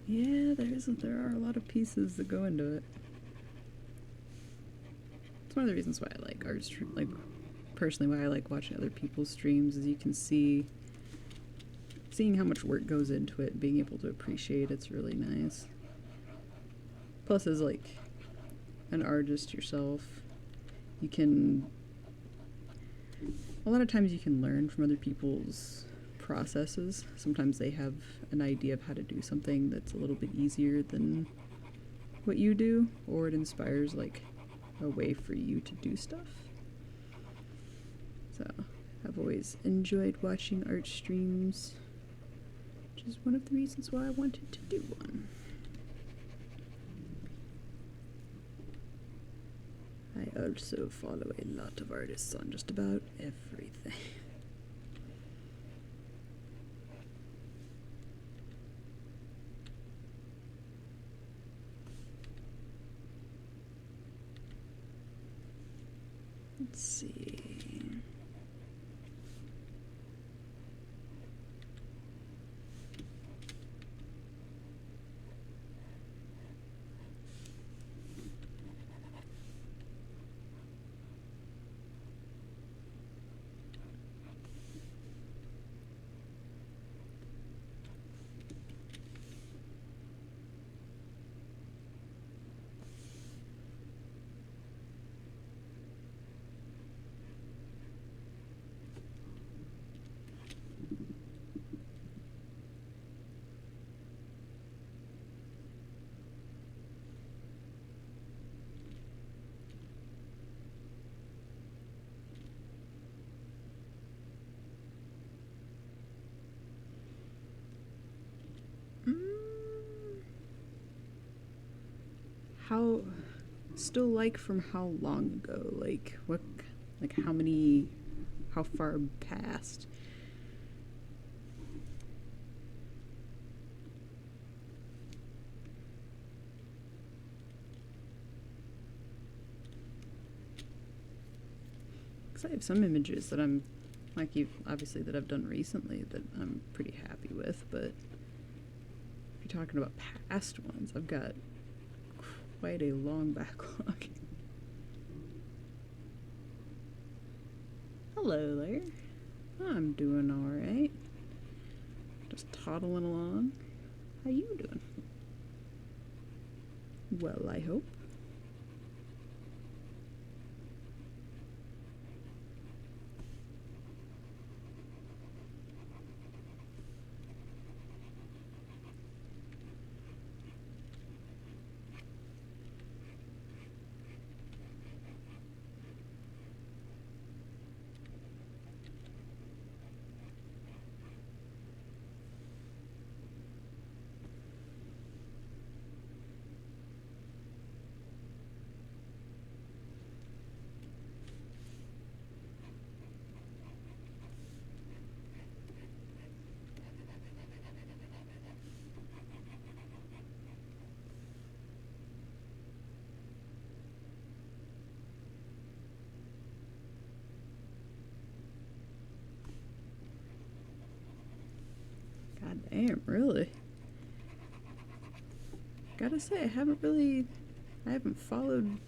Yeah, there are a lot of pieces that go into it. It's one of the reasons why I like art stream, like personally why I like watching other people's streams, is you can seeing how much work goes into it, being able to appreciate it's really nice. Plus, as like an artist yourself, you can, a lot of times you can learn from other people's processes. Sometimes they have an idea of how to do something that's a little bit easier than what you do, or it inspires like a way for you to do stuff. So I've always enjoyed watching art streams, which is one of the reasons why I wanted to do one. I also follow a lot of artists on just about everything. Let's see. how, still like from how long ago? Like, what, like how far past? Because I have some images that I'm, like, obviously that I've done recently that I'm pretty happy with, but if you're talking about past ones, I've got quite a long backlog. Hello there. I'm doing alright. Just toddling along. How you doing? Well, I hope. God damn, really? Gotta say, I haven't followed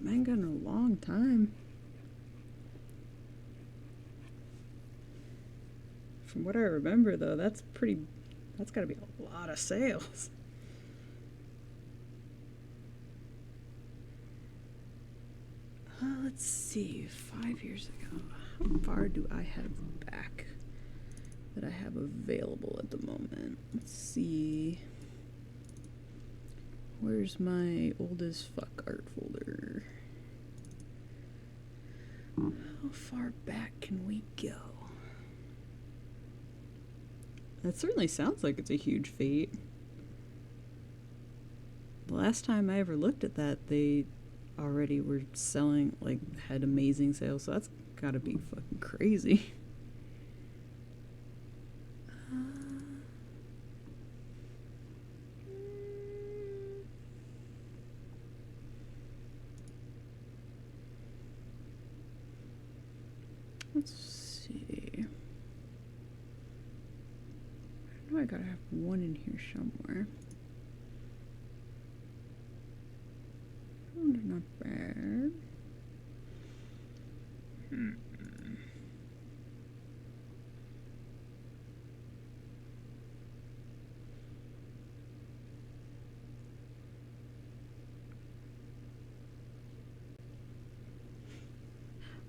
manga in a long time. From what I remember, though, that's gotta be a lot of sales. Let's see, 5 years ago. How far do I have back that I have available at the moment? Let's see. Where's my old as fuck art folder? How far back can we go? That certainly sounds like it's a huge feat. The last time I ever looked at that, they already were selling, like, had amazing sales, so that's gotta be fucking crazy. Let's see. I know I gotta have one in here somewhere. Oh, not bad.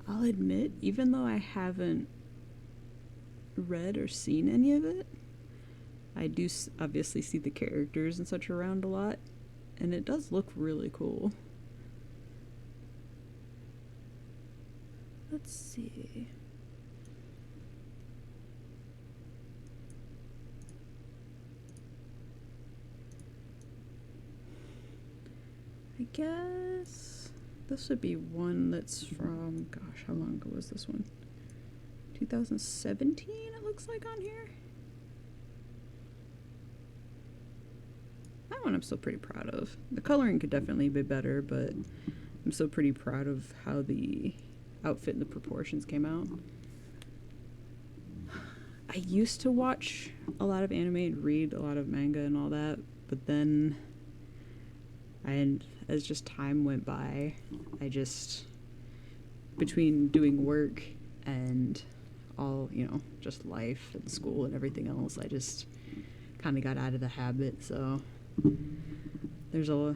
I'll admit, even though I haven't read or seen any of it, I do obviously see the characters and such around a lot, and it does look really cool. Let's see. I guess this would be one that's from, gosh, how long ago was this one? 2017, it looks like on here. That one I'm still pretty proud of. The coloring could definitely be better, but I'm still pretty proud of how the outfit and the proportions came out. I used to watch a lot of anime and read a lot of manga and all that, but then as just time went by, I just, between doing work and all, you know, just life and school and everything else, I just kind of got out of the habit, so there's a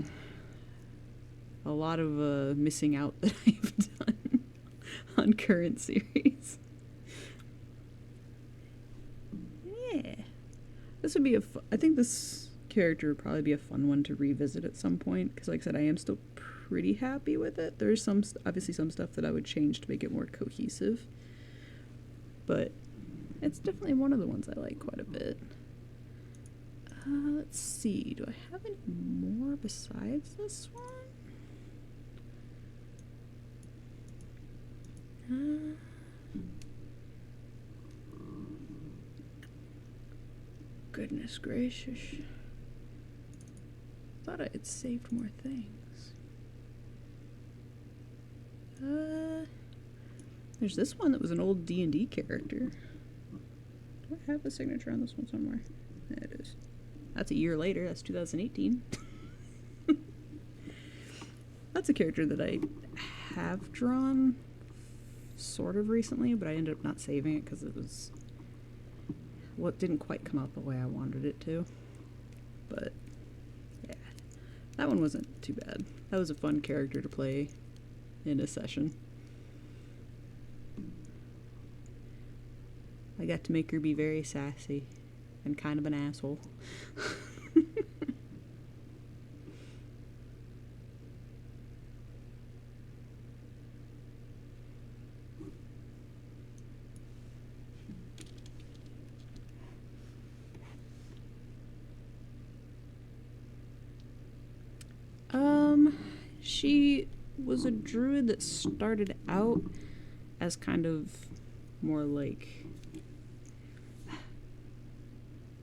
lot of missing out that I've done on current series. Yeah. This would be I think this character would probably be a fun one to revisit at some point, because like I said, I am still pretty happy with it. There's obviously some stuff that I would change to make it more cohesive, but it's definitely one of the ones I like quite a bit. Let's see. Do I have any more besides this one? Goodness gracious. Thought I had saved more things. There's this one that was an old D&D character. Do I have a signature on this one somewhere? There it is. That's a year later. That's 2018. That's a character that I have drawn sort of recently, but I ended up not saving it because it was... well, it didn't quite come out the way I wanted it to. But, yeah. That one wasn't too bad. That was a fun character to play in a session. I got to make her be very sassy and kind of an asshole. She was a druid that started out as kind of more like...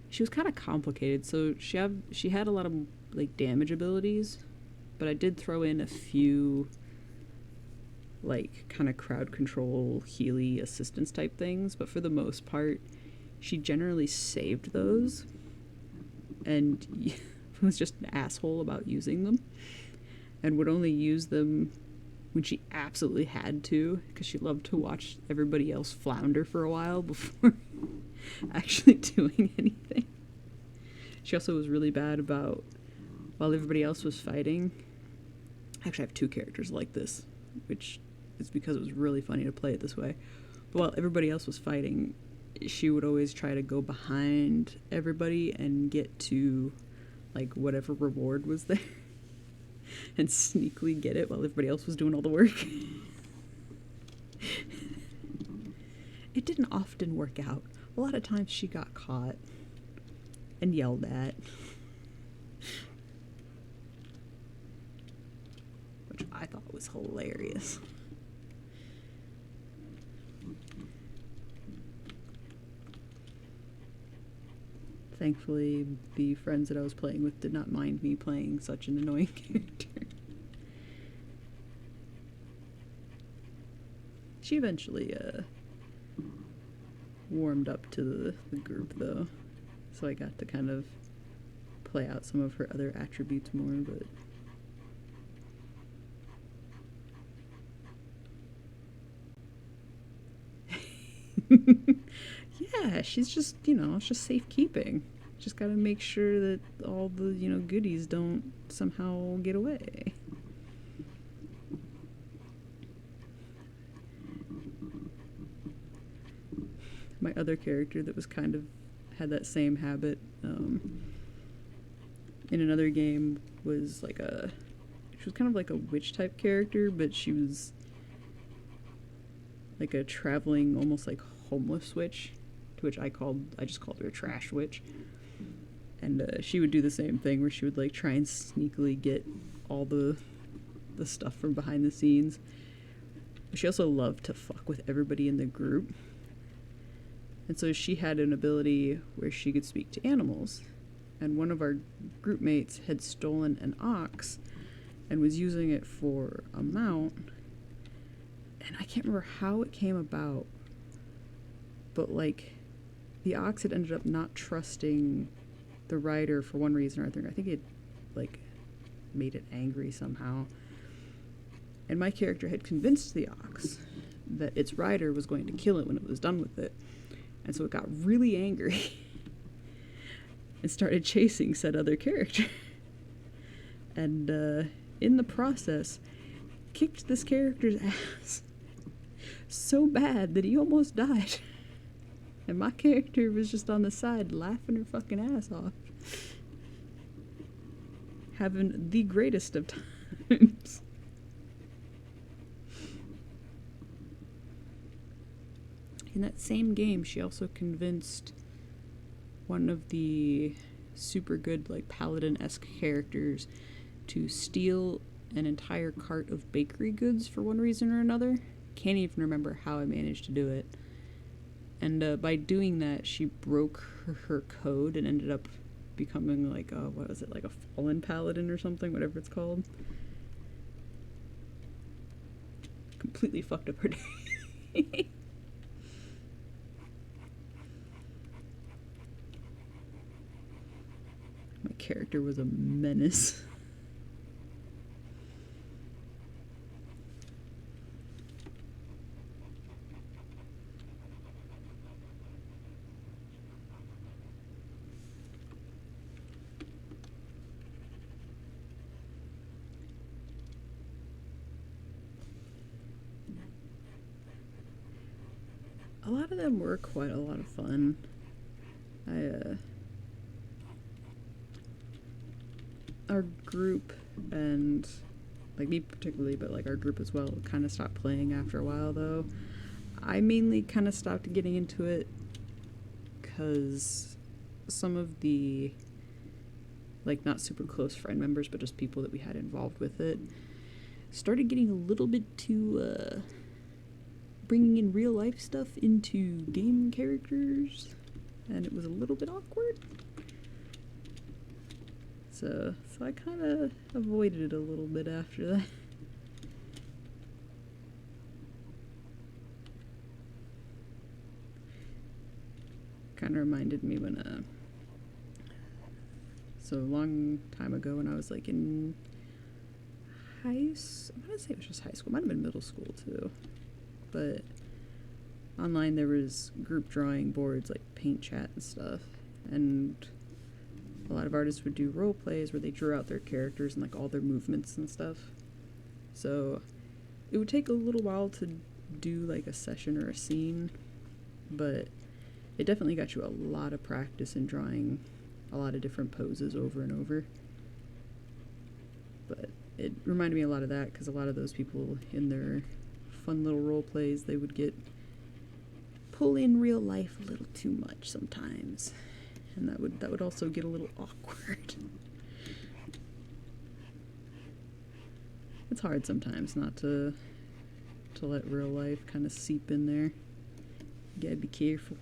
she was kind of complicated, so she had a lot of like damage abilities, but I did throw in a few like kind of crowd control, healy assistance type things, but for the most part, she generally saved those and was just an asshole about using them, and would only use them when she absolutely had to, because she loved to watch everybody else flounder for a while before actually doing anything. She also was really bad about, while everybody else was fighting, actually I have two characters like this, which is because it was really funny to play it this way, but while everybody else was fighting, she would always try to go behind everybody and get to like whatever reward was there and sneakily get it while everybody else was doing all the work. It didn't often work out. A lot of times she got caught and yelled at, which I thought was hilarious. Thankfully, the friends that I was playing with did not mind me playing such an annoying character. She eventually warmed up to the group, though, so I got to kind of play out some of her other attributes more, but... yeah, she's just, you know, it's just safekeeping. Just gotta make sure that all the, you know, goodies don't somehow get away. My other character that was kind of had that same habit in another game was like she was kind of like a witch type character, but she was like a traveling, almost like homeless witch, to which I just called her a trash witch. And she would do the same thing where she would like try and sneakily get all the stuff from behind the scenes. She also loved to fuck with everybody in the group. And so she had an ability where she could speak to animals. And one of our group mates had stolen an ox and was using it for a mount. And I can't remember how it came about, but like the ox had ended up not trusting the rider for one reason or other. I think it like made it angry somehow. And my character had convinced the ox that its rider was going to kill it when it was done with it. And so it got really angry and started chasing said other character. And in the process, kicked this character's ass so bad that he almost died. And my character was just on the side laughing her fucking ass off. Having the greatest of times. In that same game, she also convinced one of the super good, like, paladin-esque characters to steal an entire cart of bakery goods for one reason or another. Can't even remember how I managed to do it. And by doing that, she broke her code and ended up becoming like a, what was it, like a fallen paladin or something, whatever it's called. Completely fucked up her day. My character was a menace. A lot of them were quite a lot of fun. Our group, and like me particularly, but like our group as well, kind of stopped playing after a while though. I mainly kind of stopped getting into it because some of the, like, not super close friend members, but just people that we had involved with it, started getting a little bit too, bringing in real life stuff into game characters, and it was a little bit awkward. So I kind of avoided it a little bit after that. Kind of reminded me when, so a long time ago when I was like in I want to say it was just high school, might have been middle school too, but online there was group drawing boards like Paint Chat and stuff, and a lot of artists would do role plays where they drew out their characters and like all their movements and stuff. So it would take a little while to do like a session or a scene, but it definitely got you a lot of practice in drawing a lot of different poses over and over. But it reminded me a lot of that because a lot of those people in their fun little role plays, they would pull in real life a little too much sometimes, and that would also get a little awkward. It's hard sometimes not to let real life kind of seep in there. You gotta be careful.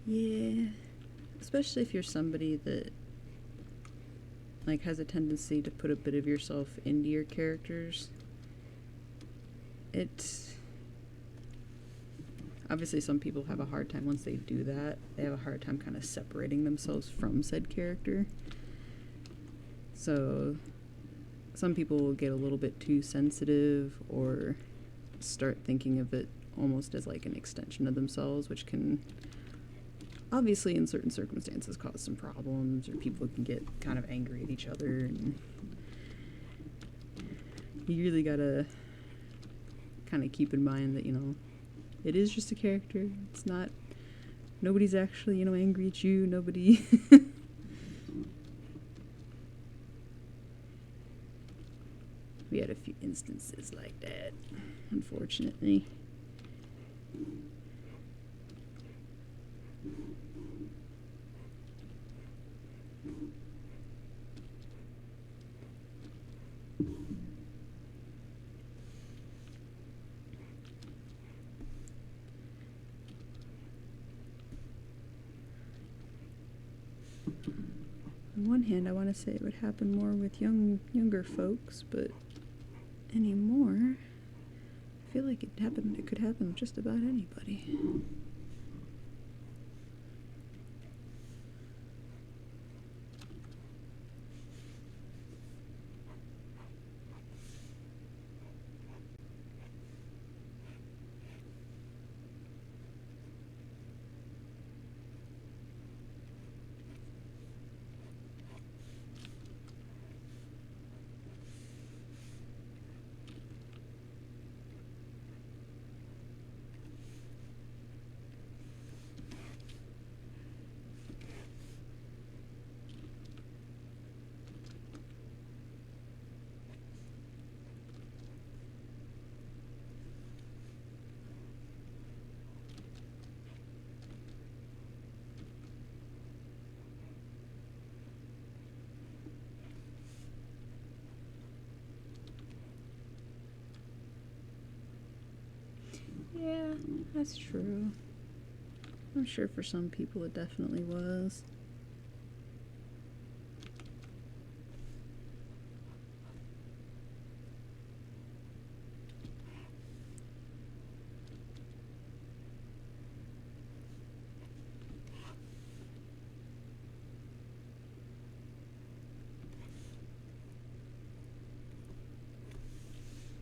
Yeah, especially if you're somebody that like has a tendency to put a bit of yourself into your characters. It's obviously some people have a hard time once they do that. They have a hard time kind of separating themselves from said character. So some people will get a little bit too sensitive or start thinking of it almost as like an extension of themselves, which can obviously in certain circumstances cause some problems, or people can get kind of angry at each other, and you really gotta kind of keep in mind that, you know, it is just a character. It's not, nobody's actually, you know, angry at you, nobody. We had a few instances like that, unfortunately. On one hand, I want to say it would happen more with younger folks, but anymore, I feel like it could happen with just about anybody. Yeah, that's true. I'm sure for some people it definitely was.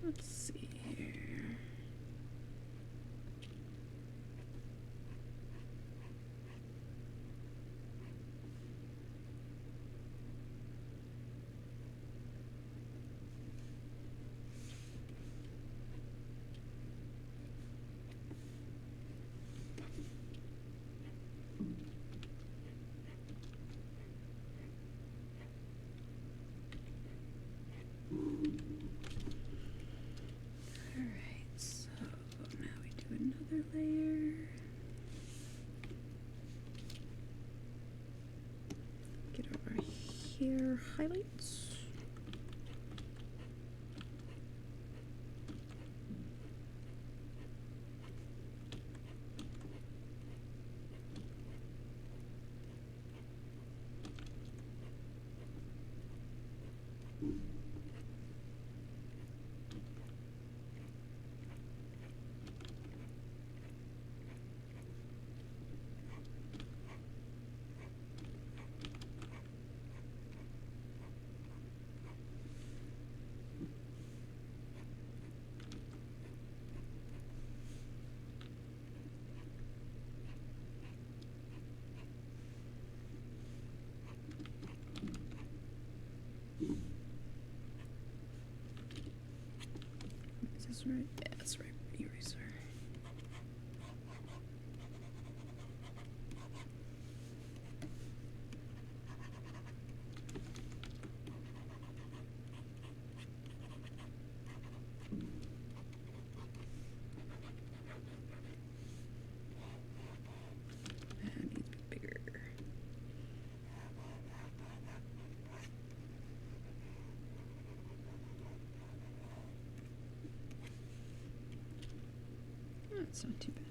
Let's see here. Alright, so now we do another layer. Get our hair highlights. Is this right? Yeah, that's right. Eraser. That needs to be bigger. That's not too bad.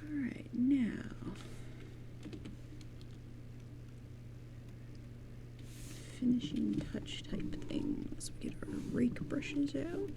Alright, now finishing touch type things. We get our rake brushes out.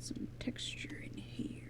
some texture in here.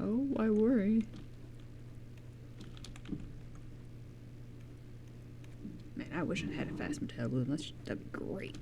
Oh, why worry? Man, I wish I had a fast metabolism. That'd be great.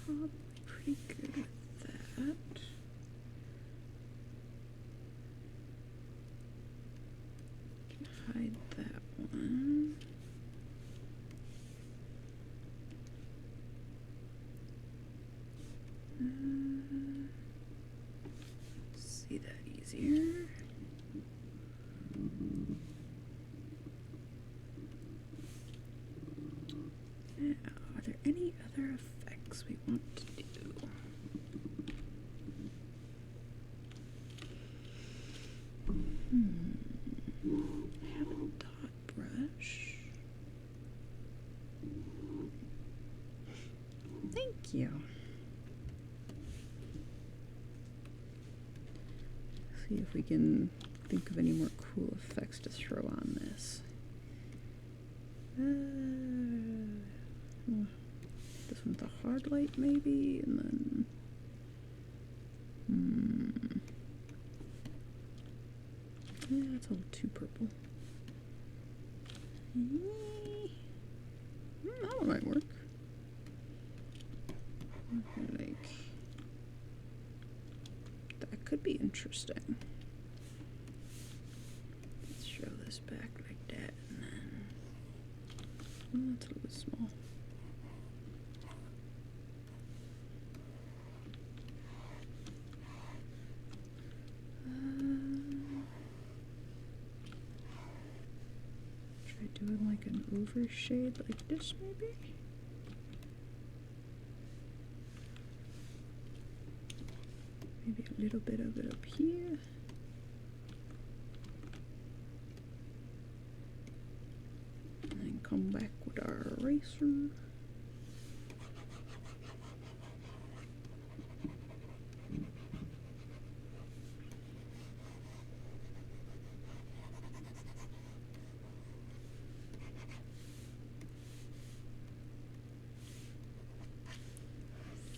Probably pretty good with that. Can hide that one. See that easier. Now, are there any other effects we want to do? I have a dot brush. Thank you. See if we can think of any more cool effects to throw on this. This one with a hard light maybe, and then yeah, that's a little too purple. That one might work. Like, that could be interesting. Let's show this back like that, and then that's a little bit small. Try doing like an overshade like this, maybe? Maybe a little bit of it up here. And then come back with our eraser.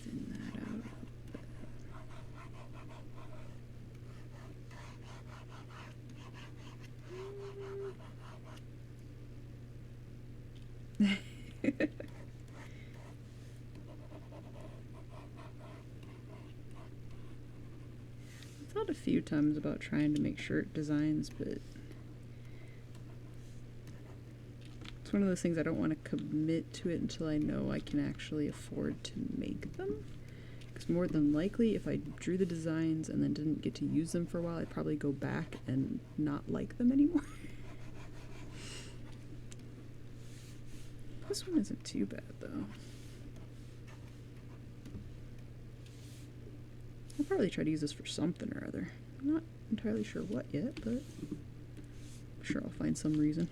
Thin that out a bit. I thought a few times about trying to make shirt designs, but it's one of those things I don't want to commit to it until I know I can actually afford to make them. Because more than likely, if I drew the designs and then didn't get to use them for a while, I'd probably go back and not like them anymore. This one isn't too bad, though. I'll probably try to use this for something or other. I'm not entirely sure what yet, but I'm sure I'll find some reason.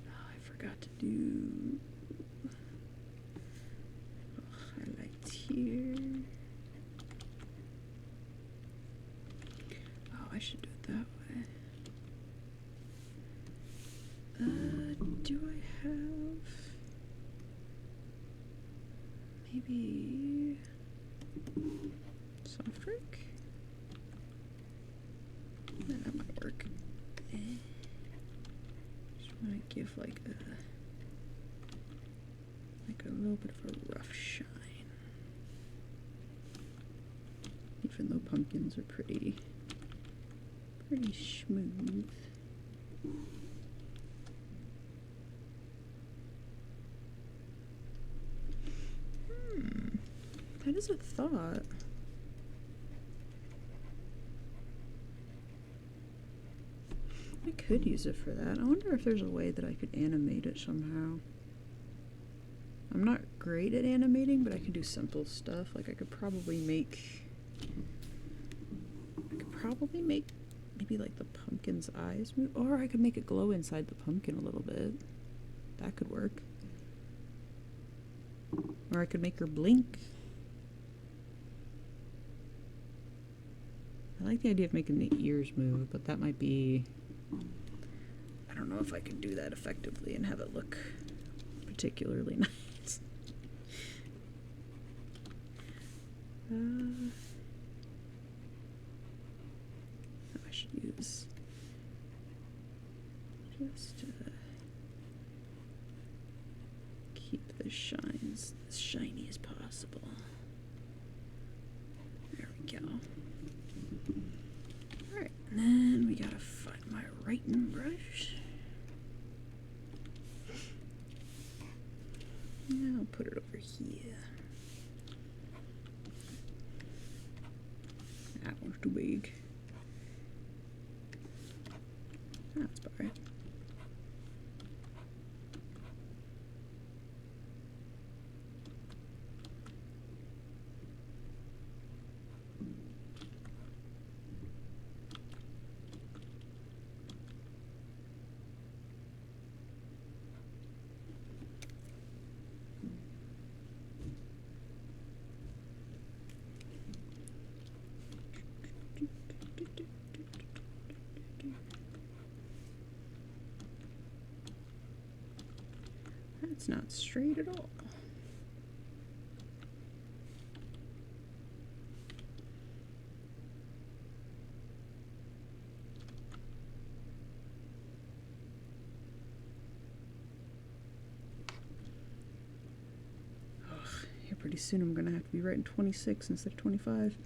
Oh, I forgot to do highlight here. Oh, I should do it that way. Do I have maybe soft drink? Yeah, that might work. Just want to give like a little bit of a rough shine, even though pumpkins are pretty smooth. That is a thought. I could use it for that. I wonder if there's a way that I could animate it somehow. I'm not great at animating, but I can do simple stuff. Like I could probably make maybe like the pumpkin's eyes move, or I could make it glow inside the pumpkin a little bit. That could work. Or I could make her blink. I like the idea of making the ears move, but that might be... I don't know if I can do that effectively and have it look particularly nice. I should use just keep the shines as shiny as possible. There we go. Alright, and then we gotta find my writing brush. Now I'll put it over here. That one's too big. That's about right. That's not straight at all. Here pretty soon I'm gonna have to be writing 26 instead of 25.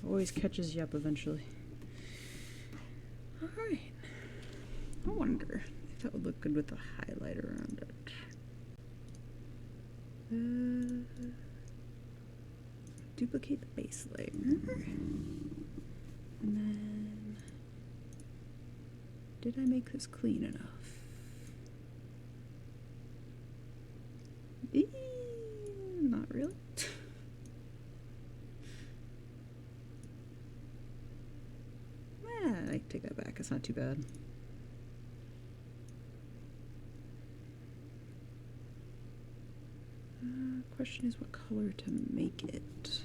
Always catches you up eventually. Alright. I wonder if that would look good with a highlight around it. Duplicate the base layer. And then... did I make this clean enough? Not really. I take that back. It's not too bad. Question is what color to make it.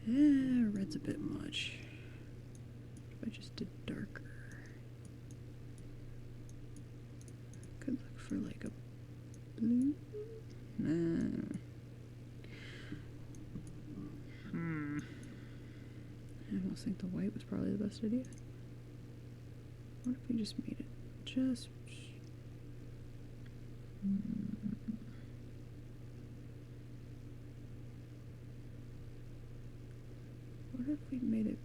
Yeah, red's a bit much. If I just did darker. Could look for like a blue. No. almost think the white was probably the best idea. What if we just made it just... What if we made it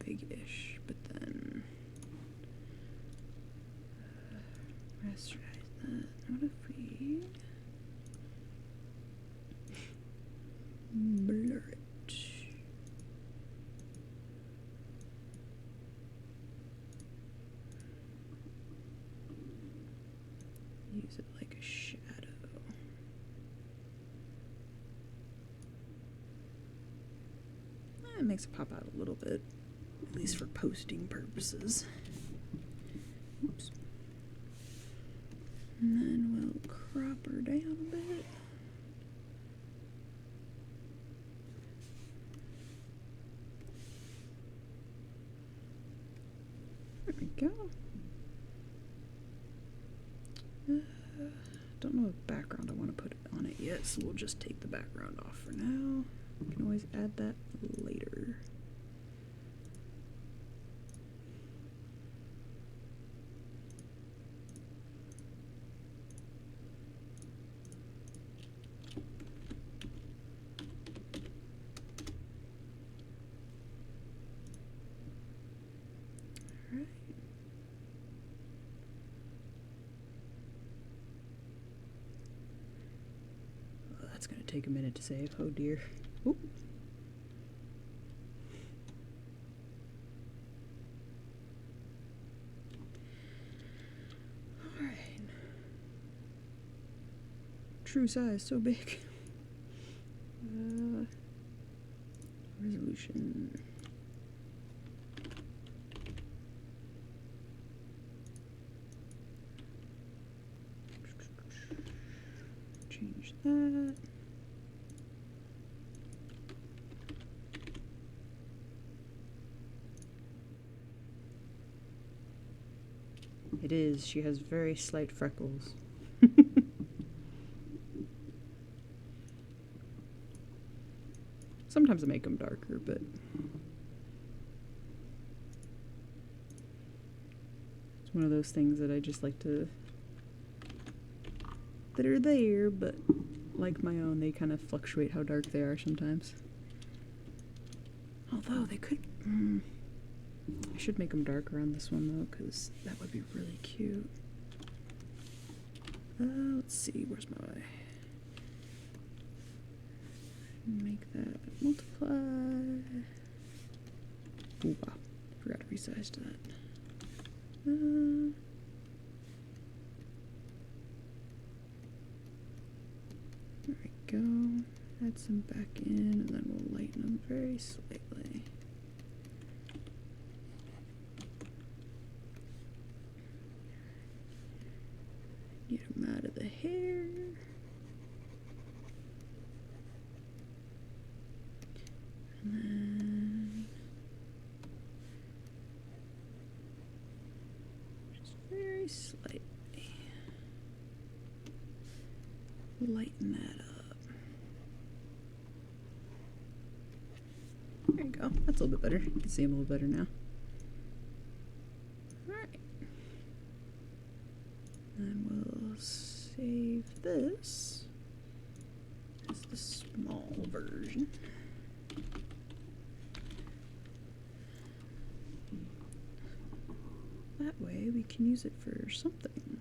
big-ish, but then rasterize that? What if we blur it? Use it like a shadow. It makes it pop out a little bit, at least for posting purposes. Oops. And then we'll crop her down a bit. There we go. Don't know what background I want to put on it yet, so we'll just take the background off for now. We can always add that later. Alright. Well, that's going to take a minute to save. Oh dear. Oop. Alright. True size, so big. Resolution. Change that. It is. She has very slight freckles. Sometimes I make them darker, but it's one of those things that I just like to, that are there, but like my own, they kind of fluctuate how dark they are sometimes. Although they could, I should make them darker on this one though, because that would be really cute. Let's see, where's my... Make that multiply. Oh wow, forgot to resize that. There we go. Add some back in, and then we'll lighten them very slightly. Get them out of the hair. And then just very slightly lighten that up. There you go. That's a little bit better. You can see him a little better now. Alright. And we'll save this as the small version. That way we can use it for something.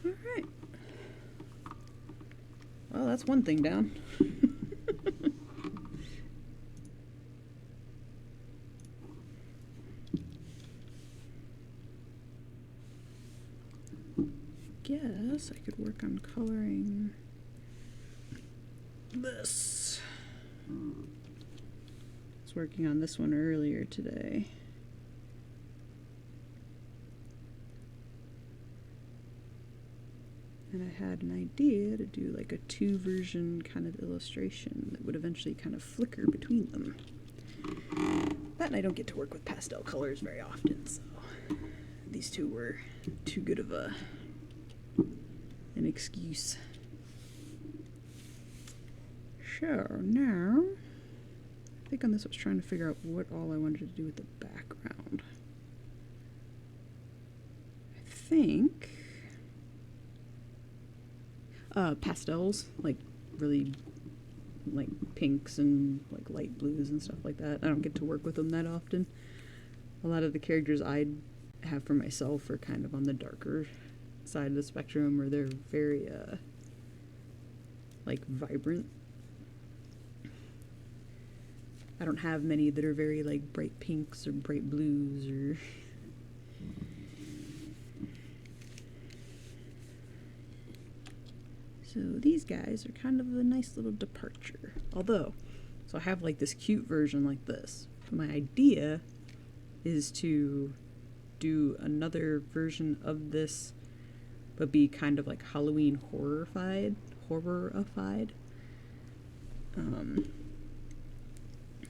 Alright. Well, that's one thing down. Guess I could work on coloring this. I was working on this one earlier today. And I had an idea to do like a 2-version kind of illustration that would eventually kind of flicker between them. That, and I don't get to work with pastel colors very often, so these two were too good of an excuse. So now, I think on this I was trying to figure out what all I wanted to do with the background. I think pastels, like really like pinks and like light blues and stuff like that. I don't get to work with them that often. A lot of the characters I have for myself are kind of on the darker side of the spectrum, or they're very like vibrant. I don't have many that are very like bright pinks or bright blues or so these guys are kind of a nice little departure. Although, so I have like this cute version like this. My idea is to do another version of this, but be kind of like Halloween horrorified.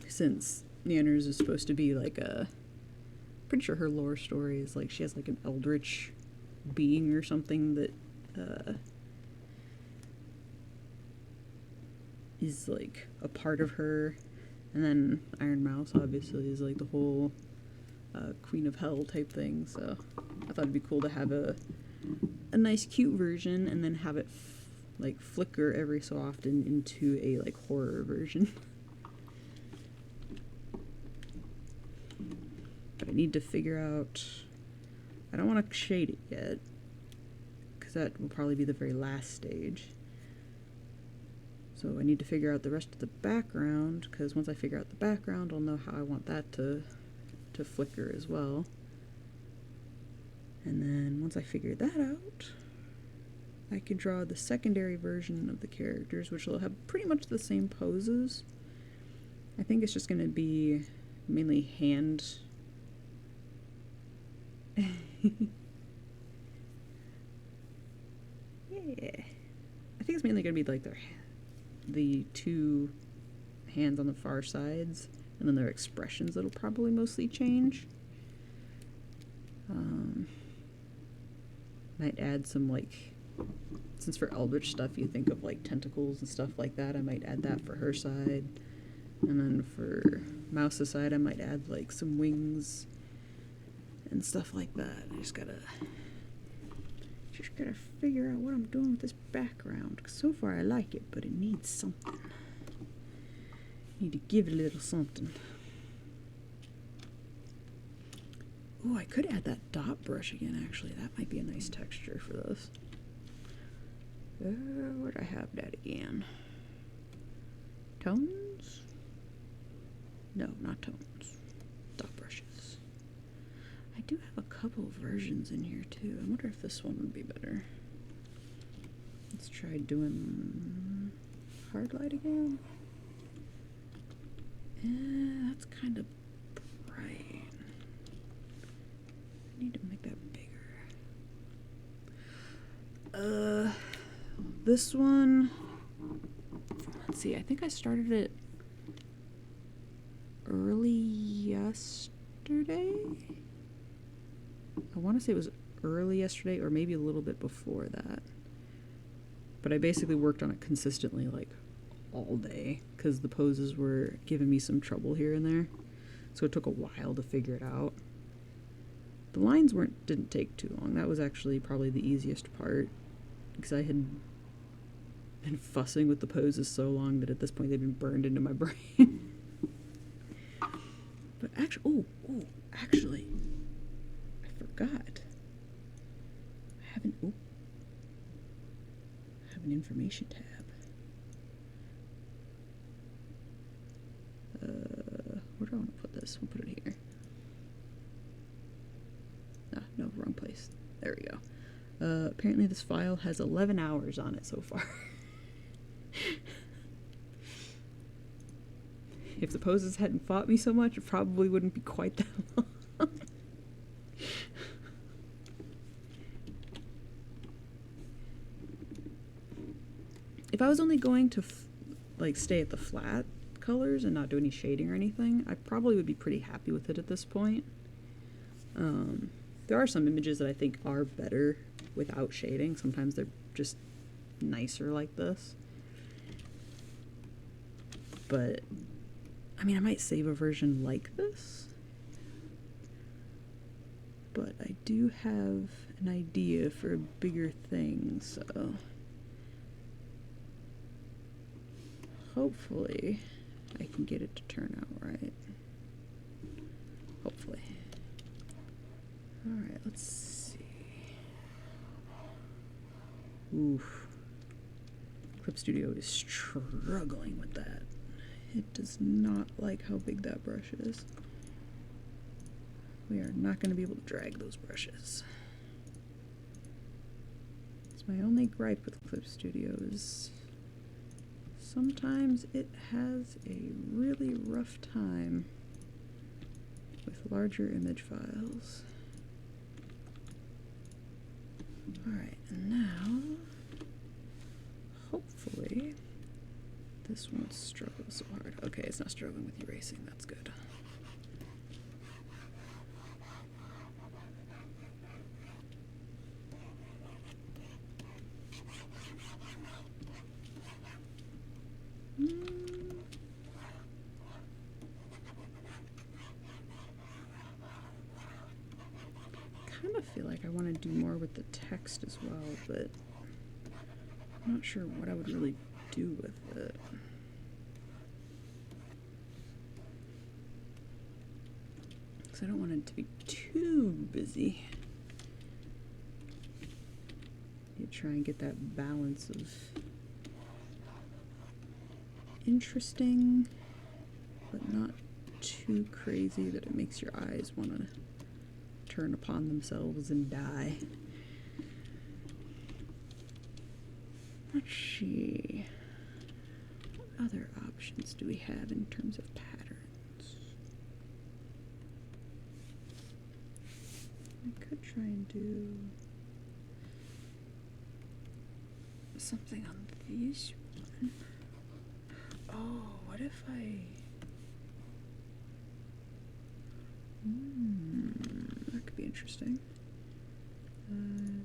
Since Nanners is supposed to be like pretty sure her lore story is like she has like an eldritch being or something that is like a part of her, and then Iron Mouse obviously is like the whole Queen of Hell type thing. So I thought it'd be cool to have a nice cute version and then have it like flicker every so often into a like horror version. But I need to figure out, I don't want to shade it yet because that will probably be the very last stage. So I need to figure out the rest of the background, because once I figure out the background I'll know how I want that to flicker as well. And then once I figure that out, I can draw the secondary version of the characters, which will have pretty much the same poses. I think it's just going to be mainly hand. Yeah. I think it's mainly going to be like the two hands on the far sides, and then their expressions that'll probably mostly change. Might add some like, since for eldritch stuff you think of like tentacles and stuff like that, I might add that for her side. And then for Mouse's side I might add like some wings and stuff like that. I just gotta figure out what I'm doing with this background, because so far I like it, but it needs something. Need to give it a little something. Oh, I could add that dot brush again, actually. That might be a nice texture for this. Where'd I have that again? Tones? No, not tones. Dot brushes. I do have a couple of versions in here, too. I wonder if this one would be better. Let's try doing hard light again. Yeah, that's kind of bright. I need to make that bigger. This one, let's see, I think I started it early yesterday. I want to say it was early yesterday or maybe a little bit before that. But I basically worked on it consistently like all day because the poses were giving me some trouble here and there. So it took a while to figure it out. The lines didn't take too long. That was actually probably the easiest part because I had been fussing with the poses so long that at this point they'd been burned into my brain. But actually, actually, I forgot. I have an information tab. Where do I want to put this? We'll put it here. Ah, no, wrong place. There we go. Apparently this file has 11 hours on it so far. If the poses hadn't fought me so much, it probably wouldn't be quite that long. If I was only going to like stay at the flat colors and not do any shading or anything, I probably would be pretty happy with it at this point. There are some images that I think are better without shading. Sometimes they're just nicer like this. but I mean, I might save a version like this, but I do have an idea for a bigger thing, so hopefully I can get it to turn out right. Hopefully. Alright, let's see. Oof. Clip Studio is struggling with that. It does not like how big that brush is. We are not going to be able to drag those brushes. It's my only gripe with Clip Studio is sometimes it has a really rough time with larger image files. Alright, and now hopefully this won't struggle so hard. Okay, it's not struggling with erasing, that's good. Kind of feel like I want to do more with the text as well, but I'm not sure what I would really do with it. Because I don't want it to be too busy. You try and get that balance of interesting, but not too crazy that it makes your eyes want to turn upon themselves and die. Let's see. What other options do we have in terms of patterns? I could try and do something on this one. Oh, what if I... that could be interesting.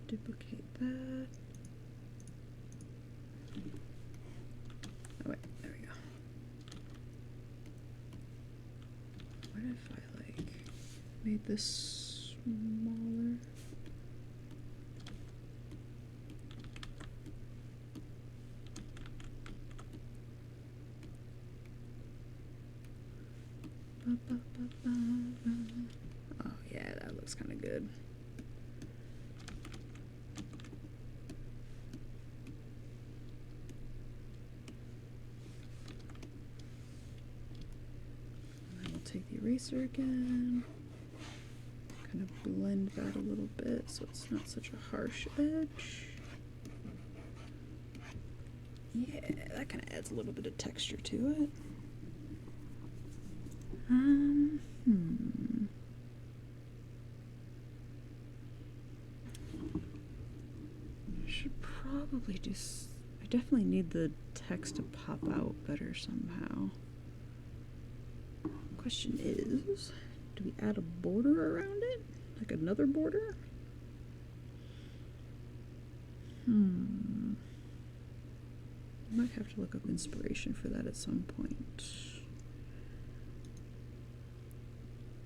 Duplicate that. Oh wait, there we go. What if I like made this smaller? Oh yeah, that looks kind of good. And we'll take the eraser again, kind of blend that a little bit so it's not such a harsh edge. Yeah, that kind of adds a little bit of texture to it. I should probably do... I definitely need the text to pop out better somehow. Question is, do we add a border around it? Like another border? I might have to look up inspiration for that at some point.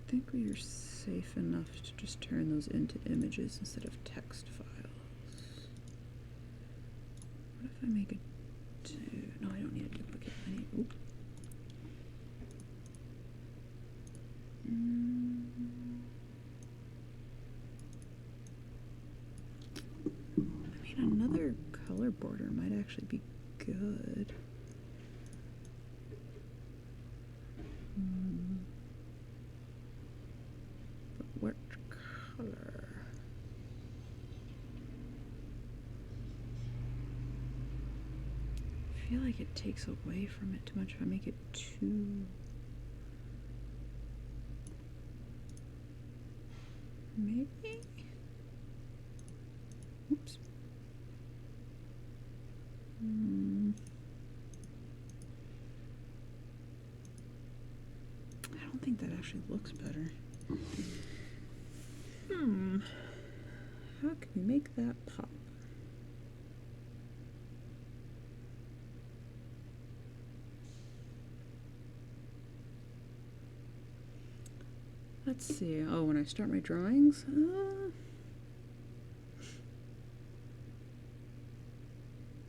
I think we are safe enough to just turn those into images instead of text files. What if I make it no, I don't need a duplicate. I need, oop. I mean, another color border might actually be good. But what color? I feel like it takes away from it too much if I make it too... Maybe? Oops. I don't think that actually looks better. How can we make that pop? let's see. Oh, when I start my drawings?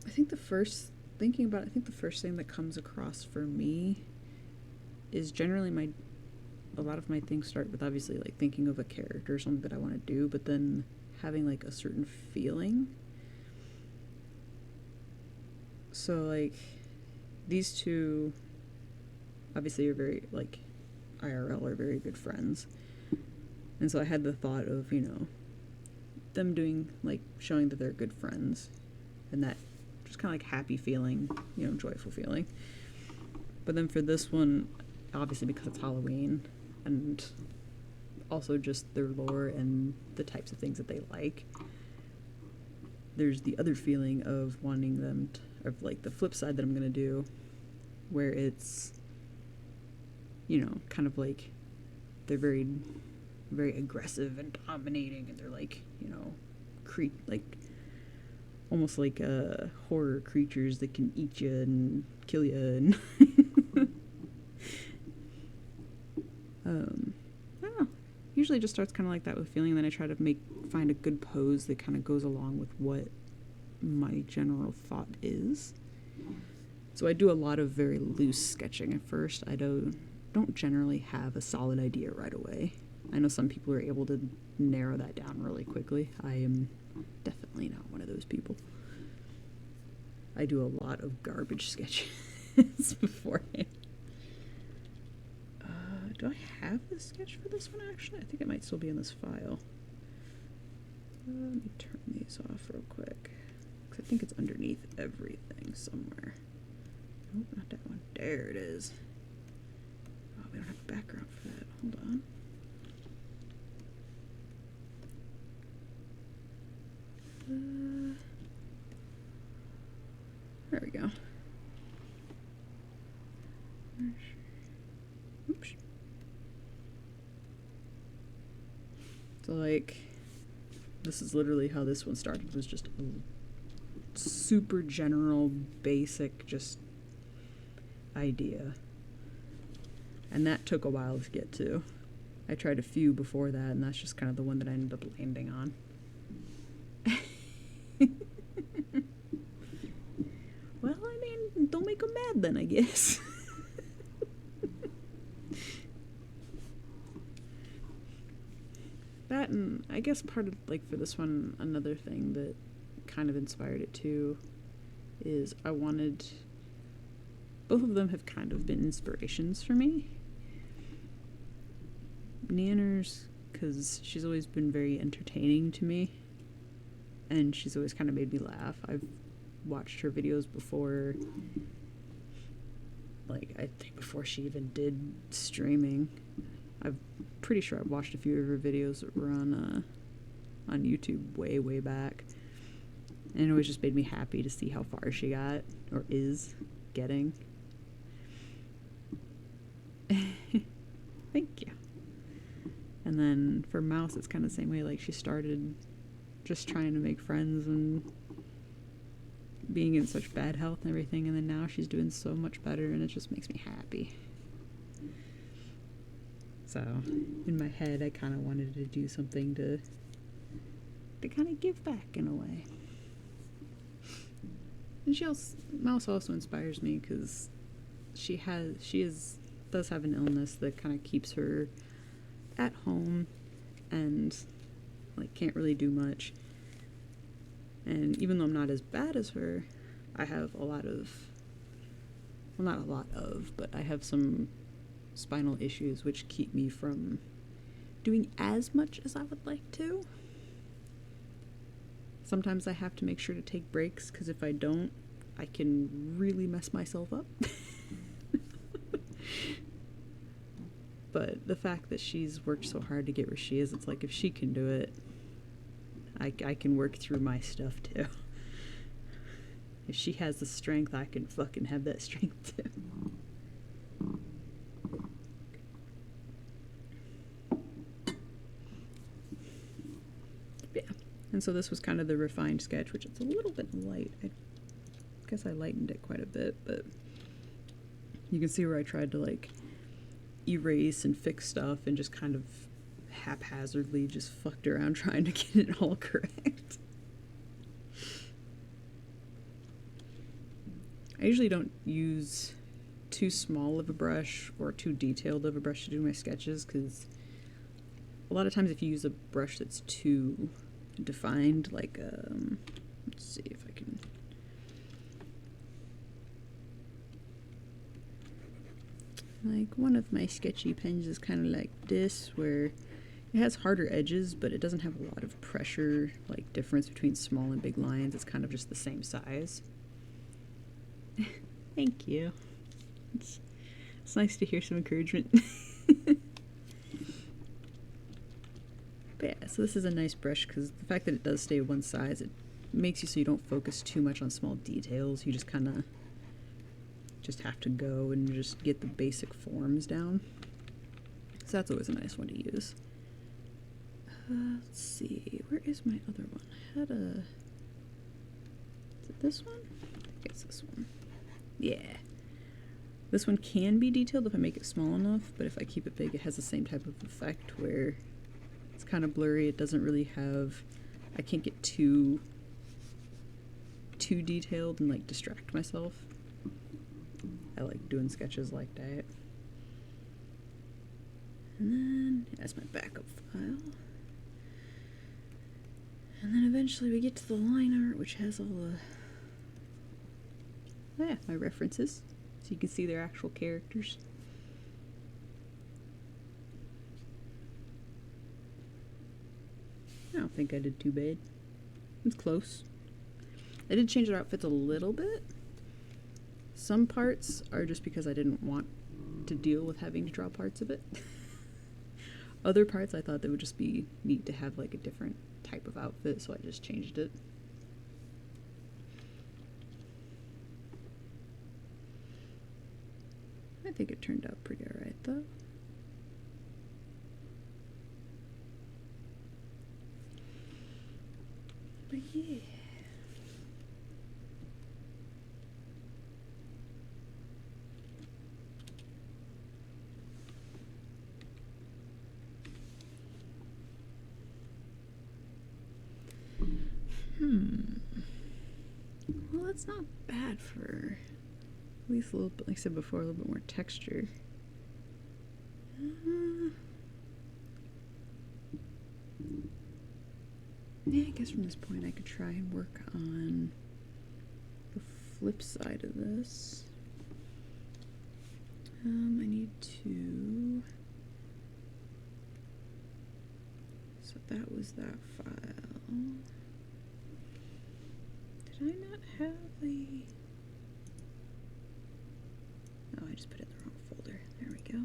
I think the first thing that comes across for me is generally a lot of my things start with obviously like thinking of a character or something that I want to do, but then having like a certain feeling. So like these two obviously are very like IRL are very good friends. And so I had the thought of, you know, them doing like showing that they're good friends and that just kind of like happy feeling, you know, joyful feeling. But then for this one, obviously because it's Halloween and also just their lore and the types of things that they like, there's the other feeling of wanting them of like the flip side that I'm gonna do, where it's, you know, kind of like they're very, very aggressive and dominating, and they're like, you know, like almost like horror creatures that can eat you and kill you and I don't know. Usually it just starts kind of like that with feeling, and then I try to find a good pose that kind of goes along with what my general thought is. So I do a lot of very loose sketching at first. I don't generally have a solid idea right away. I know some people are able to narrow that down really quickly. I am definitely not one of those people. I do a lot of garbage sketches beforehand. Do I have the sketch for this one actually? I think it might still be in this file. Let me turn these off real quick, because I think it's underneath everything somewhere. Nope, not that one. There it is. Oh, we don't have a background for that. Hold on. There we go. Oops. So like, this is literally how this one started. It was just a super general, basic, just idea. And that took a while to get to. I tried a few before that, and that's just kind of the one that I ended up landing on. Well, I mean, don't make them mad then, I guess. That, and I guess part of, like, for this one, another thing that kind of inspired it too is I wanted, both of them have kind of been inspirations for me. Nanners, because she's always been very entertaining to me, and she's always kind of made me laugh. I've watched her videos before, like, I think before she even did streaming. I'm pretty sure I've watched a few of her videos that were on YouTube way back, and it always just made me happy to see how far she got, or is getting. Thank you. And then for Mouse, it's kind of the same way. Like, she started just trying to make friends and being in such bad health and everything, and then now she's doing so much better, and it just makes me happy. So in my head, I kind of wanted to do something to kind of give back in a way. And Mouse also inspires me because she does have an illness that kind of keeps her at home and like can't really do much. And even though I'm not as bad as her, I have a lot of, well, not a lot of, but I have some spinal issues which keep me from doing as much as I would like to. Sometimes I have to make sure to take breaks, because if I don't, I can really mess myself up. But the fact that she's worked so hard to get where she is, it's like if she can do it, I can work through my stuff too. If she has the strength, I can fucking have that strength too. Yeah. And so this was kind of the refined sketch, which it's a little bit light. I guess I lightened it quite a bit, but you can see where I tried to like erase and fix stuff and just kind of haphazardly just fucked around trying to get it all correct. I usually don't use too small of a brush or too detailed of a brush to do my sketches, because a lot of times if you use a brush that's too defined, like, let's see if I can... Like, one of my sketchy pens is kind of like this, where it has harder edges, but it doesn't have a lot of pressure, like, difference between small and big lines. It's kind of just the same size. Thank you. It's nice to hear some encouragement. But yeah, so this is a nice brush because the fact that it does stay one size, it makes you so you don't focus too much on small details. You just kind of just have to go and just get the basic forms down. So that's always a nice one to use. Let's see, where is my other one? I had a... Is it this one? I think it's this one. Yeah. This one can be detailed if I make it small enough, but if I keep it big, it has the same type of effect where it's kind of blurry. It doesn't really have... I can't get too detailed and, like, distract myself. I like doing sketches like that. And then, yeah, that's my backup file. And then eventually we get to the line art, which has all the... Oh yeah, my references, so you can see their actual characters. I don't think I did too bad. It's close. I did change their outfits a little bit. Some parts are just because I didn't want to deal with having to draw parts of it. Other parts I thought they would just be neat to have like a different type of outfit, so I just changed it. I think it turned out pretty alright though. But yeah. Well, that's not bad for at least a little bit, like I said before, a little bit more texture. Yeah, I guess from this point I could try and work on the flip side of this. I need to... So that was that file. Did I not have a... Oh, I just put it in the wrong folder. There we go.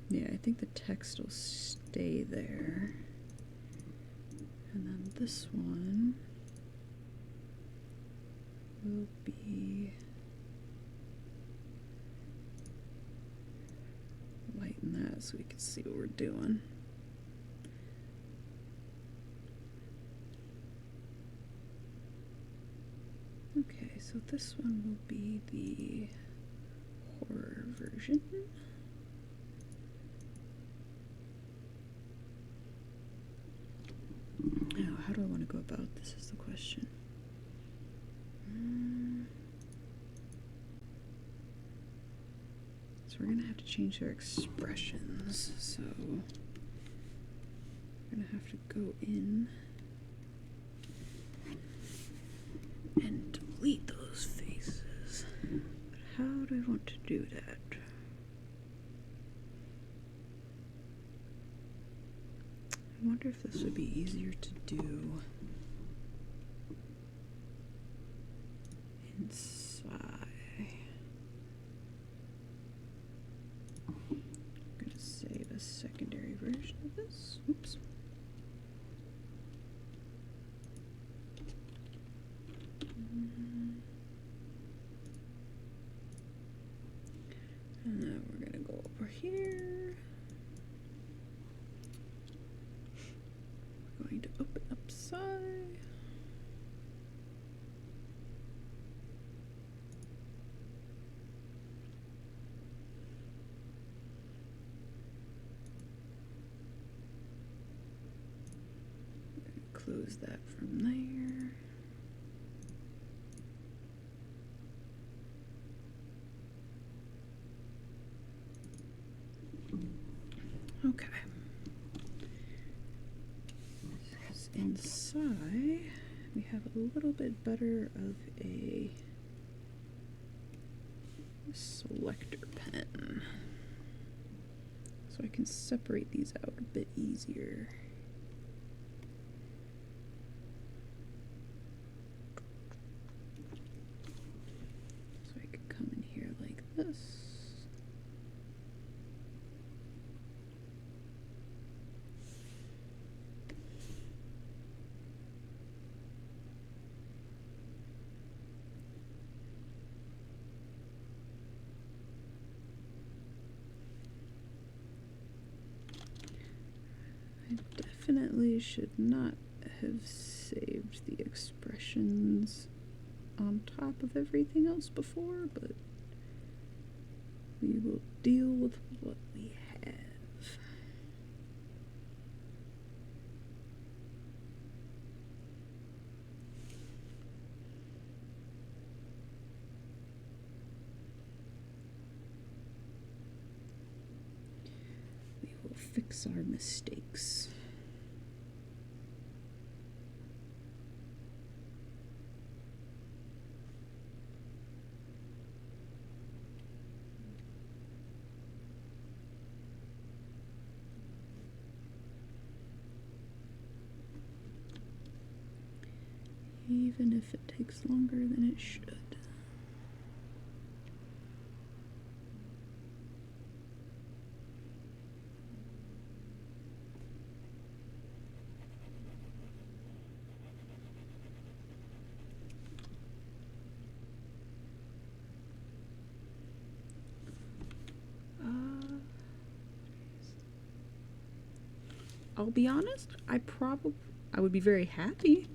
Yeah, I think the text will stay there. And then this one will be... lighten that so we can see what we're doing. Okay, so this one will be the horror version. Oh, how do I want to go about this is the question. So we're going to have to change their expressions. So we're going to have to go in and delete those faces. But how do I want to do that? I wonder if this would be easier to do inside. I'm going to save a secondary version of this. Oops. And then we're going to go over here. We're going to open up Sai. close that from there. Okay. Inside, we have a little bit better of a selector pen, so I can separate these out a bit easier. So I could come in here like this. I definitely should not have saved the expressions on top of everything else before, but we will deal with what we have. We will fix our mistakes. Even if it takes longer than it should. I'll be honest, I would be very happy,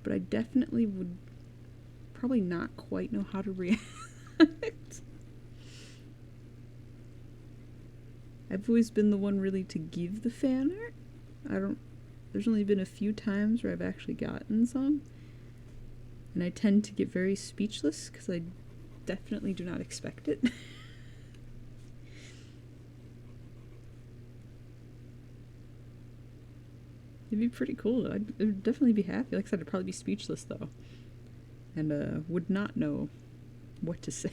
but I definitely would probably not quite know how to react. I've always been the one really to give the fan art. There's only been a few times where I've actually gotten some, and I tend to get very speechless because I definitely do not expect it. It'd be pretty cool. I'd definitely be happy. Like I said, I'd probably be speechless though, and would not know what to say.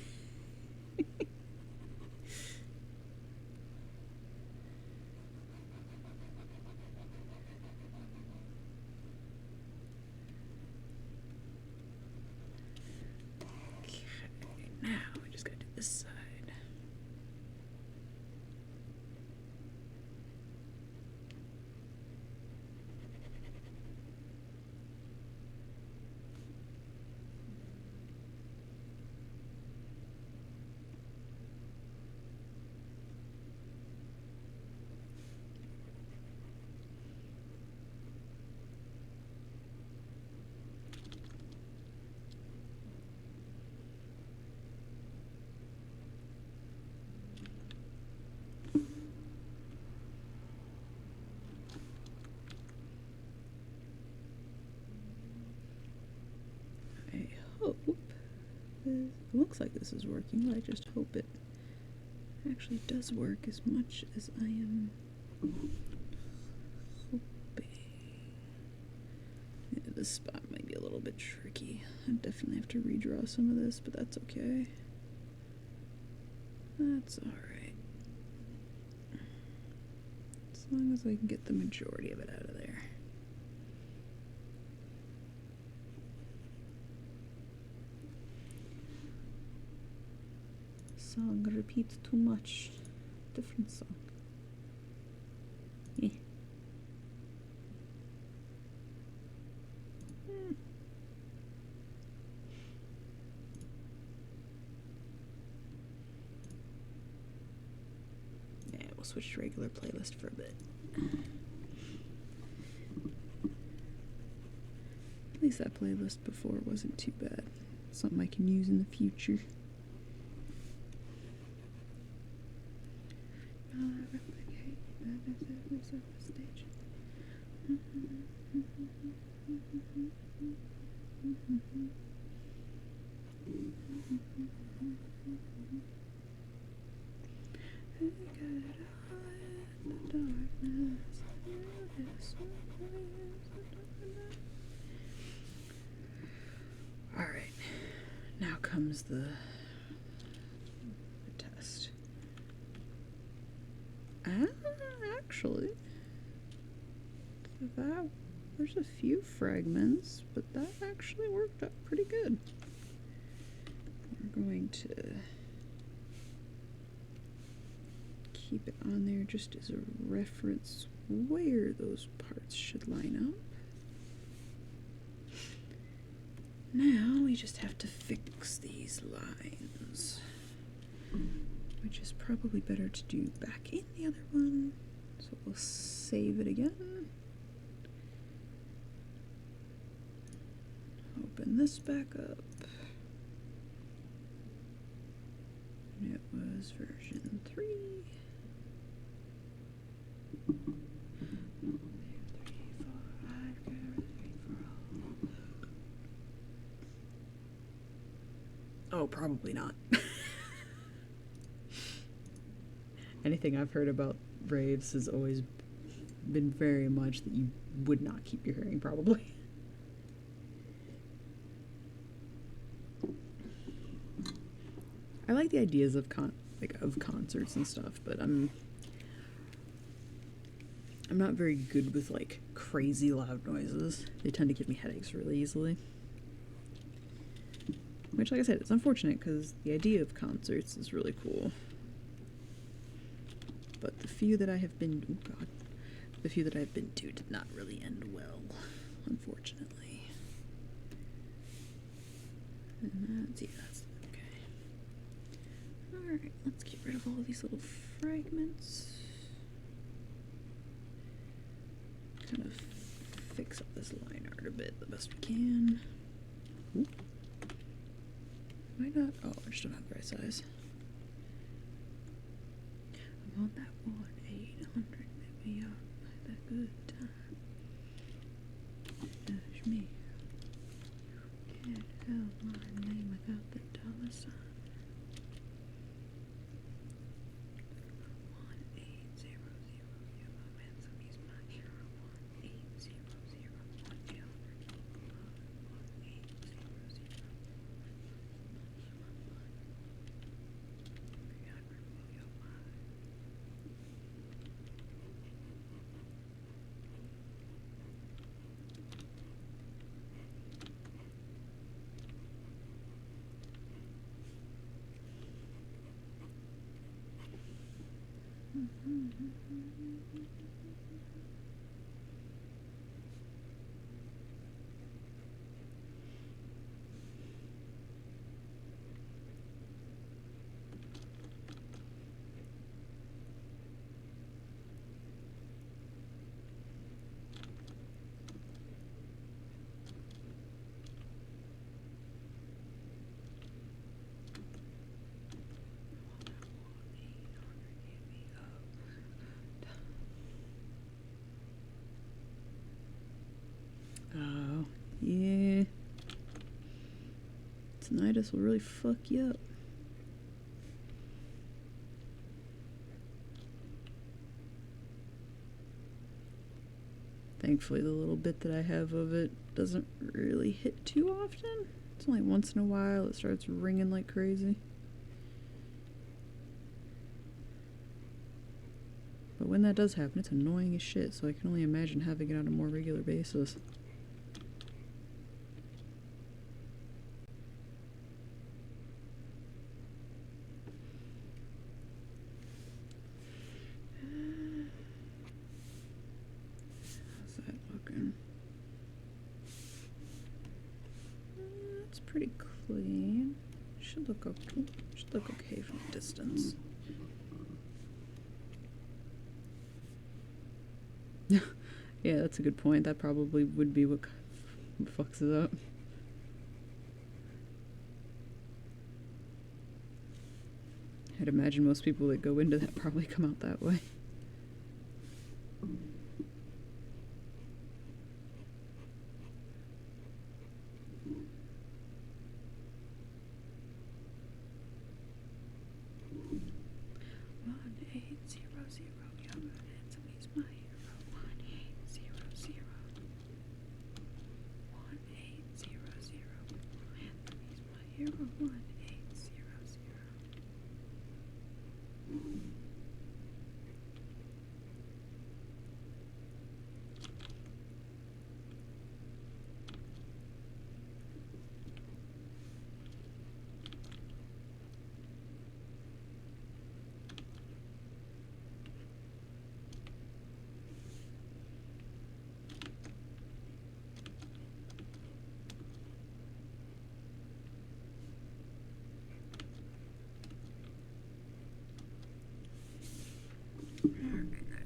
Okay, now we just gotta do this side. It looks like this is working, but I just hope it actually does work as much as I am hoping. Yeah, this spot might be a little bit tricky. I definitely have to redraw some of this, but that's okay. That's alright. As long as I can get the majority of it out of there. Song repeats too much. Different song. Yeah. Yeah, we'll switch to regular playlist for a bit. At least that playlist before wasn't too bad. Something I can use in the future. Alright, now comes the test. Actually, there's a few fragments, but that actually worked out pretty good. We're going to keep it on there just as a reference where those parts should line up. Now we just have to fix these lines, which is probably better to do back in the other one. So we'll save it again. Open this back up. And it was version 3. Oh, probably not. Anything I've heard about raves has always been very much that you would not keep your hearing, probably. I like the ideas of concerts and stuff, but I'm not very good with like crazy loud noises. They tend to give me headaches really easily. Which, like I said, it's unfortunate because the idea of concerts is really cool. But the few that I have been, the few that I've been to did not really end well, unfortunately. And that's okay. Alright, let's get rid of all of these little fragments. Kind of fix up this line art a bit the best we can. Ooh. Why not? Oh, I just don't have the right size. I'm on that 1-800, make me up like that good time. Touch me. Can't help my name without the dollar sign. 1800, you're my ransom, he's my hero. 1800, 1800. Oh, yeah. Tinnitus will really fuck you up. Thankfully, the little bit that I have of it doesn't really hit too often. It's only once in a while it starts ringing like crazy. But when that does happen, it's annoying as shit, so I can only imagine having it on a more regular basis. How's that looking? That's pretty clean. Should look okay from a distance. Yeah, that's a good point. That probably would be what fucks it up. I'd imagine most people that go into that probably come out that way.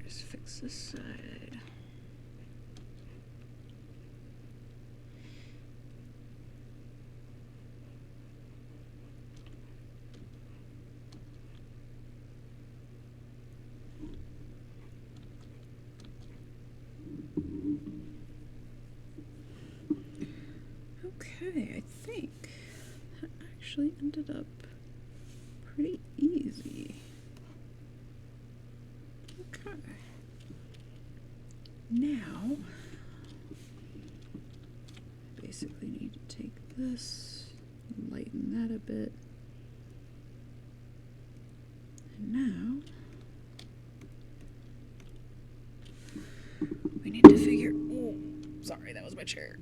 Fix this side. Okay, I think that actually ended up pretty easy. Okay. Now, I basically need to take this, lighten that a bit. And now, we need to figure, oh, sorry, that was my chair.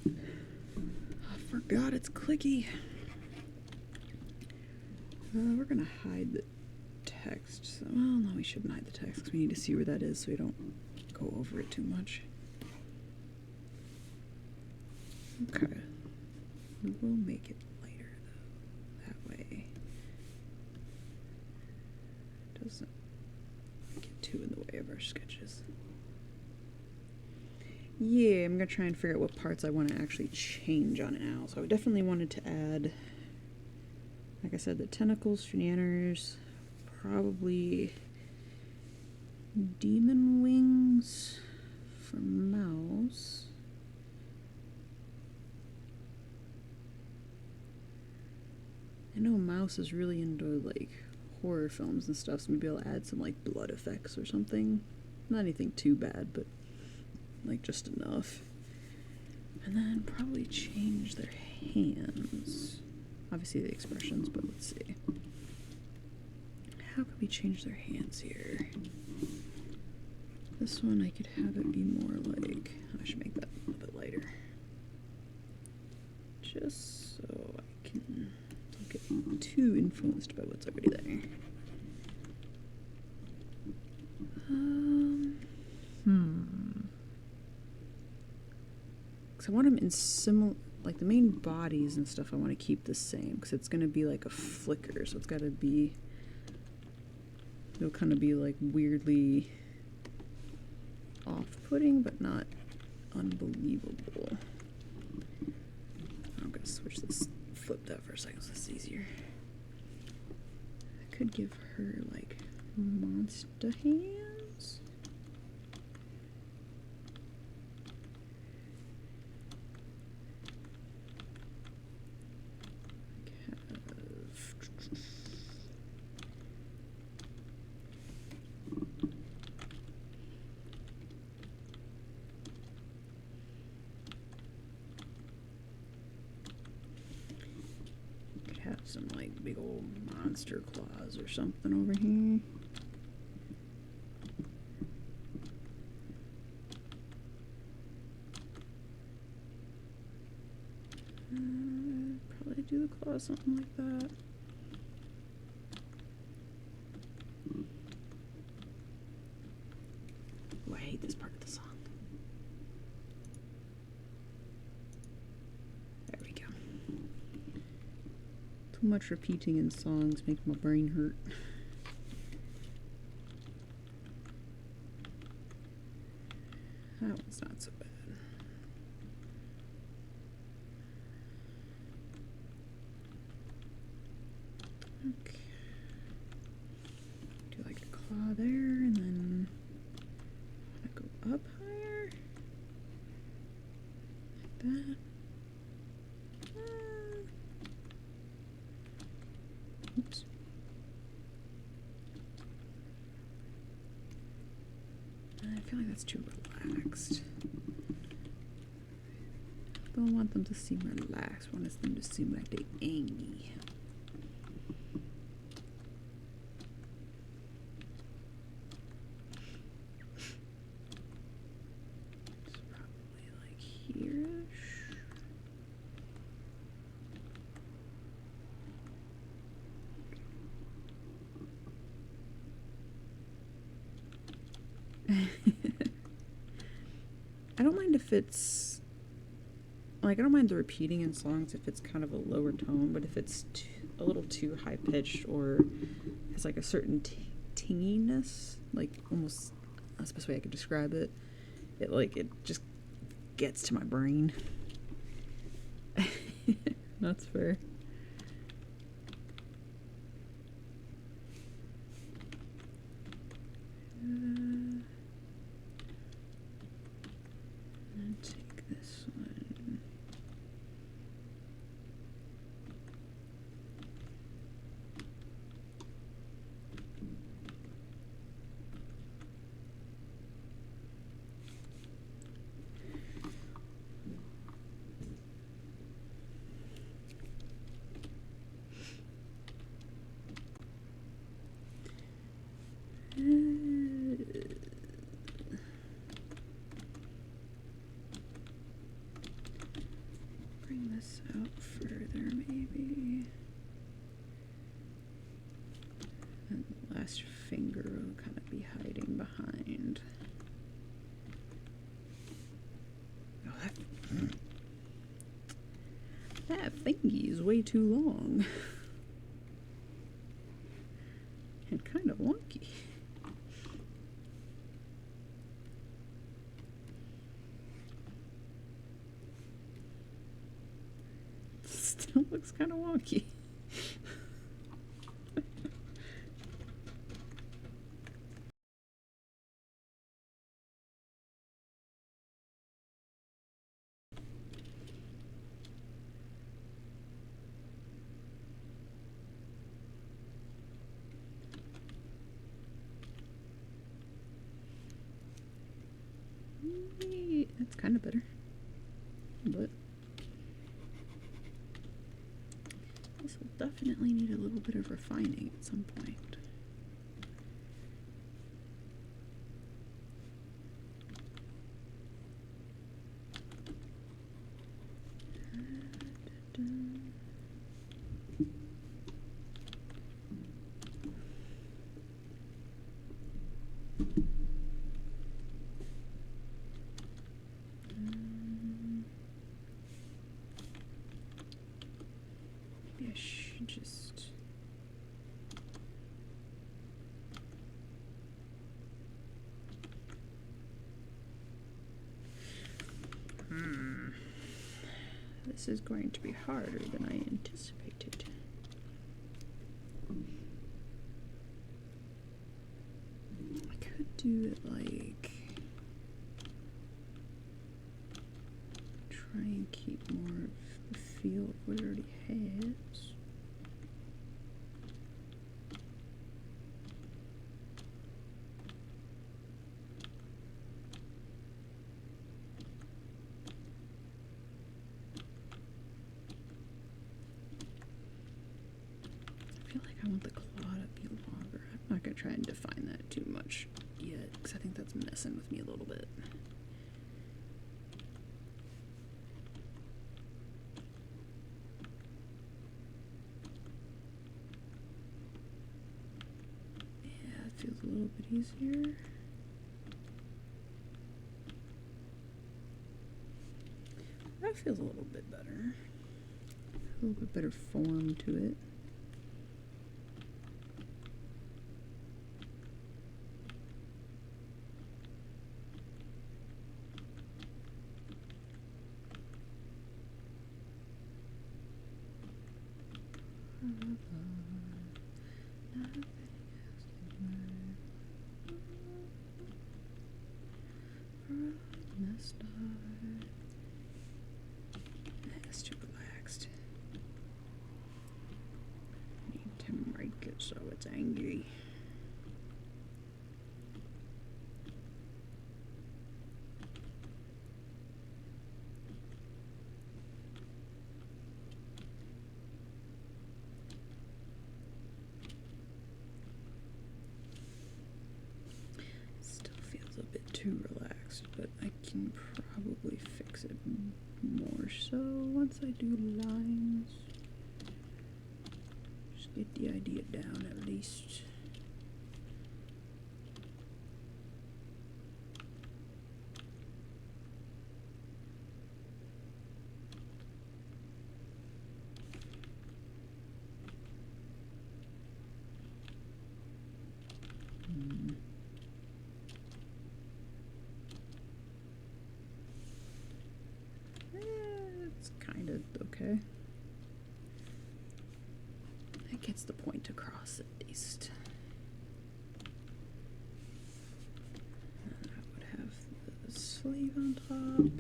I forgot it's clicky. We're gonna hide the text. So, well, no, we shouldn't hide the text because we need to see where that is so we don't go over it too much. Okay. We will make it lighter though. That way it doesn't get too in the way of our sketches. Yeah, I'm gonna try and figure out what parts I want to actually change on it now. So I definitely wanted to add, like I said, the tentacles, finianners, probably demon wings for Mouse. I know Mouse is really into like horror films and stuff, so maybe I'll add some like blood effects or something. Not anything too bad, but like just enough. And then probably change their hands. Obviously the expressions, but let's see. How could we change their hands here? This one I could have it be more like, I should make that a little bit lighter. Just so I can don't get too influenced by what's already there. Because I want them in similar, like the main bodies and stuff I want to keep the same because it's going to be like a flicker, so it's got to be, it'll kind of be like weirdly off-putting but not unbelievable. I'm going to switch this, flip that for a second so it's easier. I could give her like monster hands. Have some like big old monster claws or something over here. Probably do the claws something like that. Oh, I hate this part of the song. There we go. Too much repeating in songs makes my brain hurt. That one's not so bad. Okay. Do like a claw there, and then I go up higher. Like that. Oops. I feel like that's too relaxed. Don't want them to seem relaxed. I want them to seem like they angry. It's probably like here-ish. I don't mind if it's like, I don't mind the repeating in songs if it's kind of a lower tone, but if it's a little too high pitched or has like a certain tinginess, like almost, that's the best way I could describe it. It just gets to my brain. That's fair. Take this one. Bring this out further, maybe. And the last finger will kind of be hiding behind. Oh, that thingy is way too long. And kind of wonky. Still looks kind of wonky. That's kind of better, but this will definitely need a little bit of refining at some point. Maybe I should just... This is going to be harder than I anticipated. I could do it like... try and keep more of the feel of what it already has. I feel like I want the claw to be longer. I'm not going to try and define that too much yet, because I think that's messing with me a little bit. Yeah, it feels a little bit easier. That feels a little bit better. A little bit better form to it. That's too relaxed. Need to make it so it's angry. can probably fix it more so once I do lines. Just get the idea down at least. It's kind of okay. It gets the point across at least. And I would have the sleeve on top.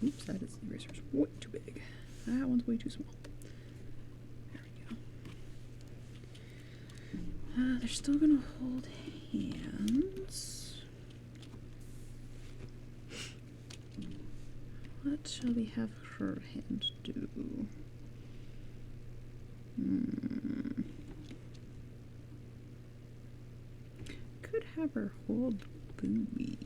Oops, that is the eraser's way too big. That one's way too small. There we go. They're still gonna hold hands. What shall we have her hand do? Could have her hold buoy.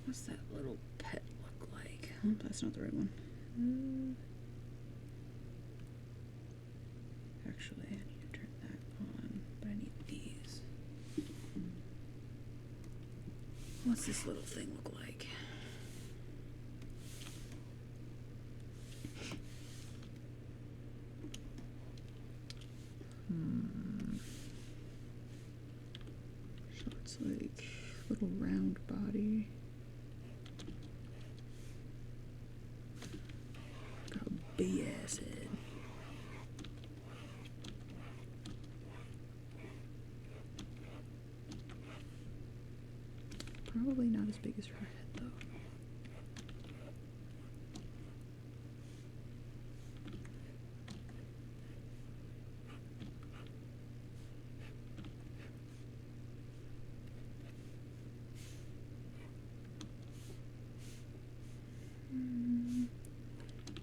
What's that little pet look like? Oh, that's not the right one. Actually, I need to turn that on, but I need these. What's this little thing look like? So it's like a little round body. Got a big ass head. Probably not as big as her head though.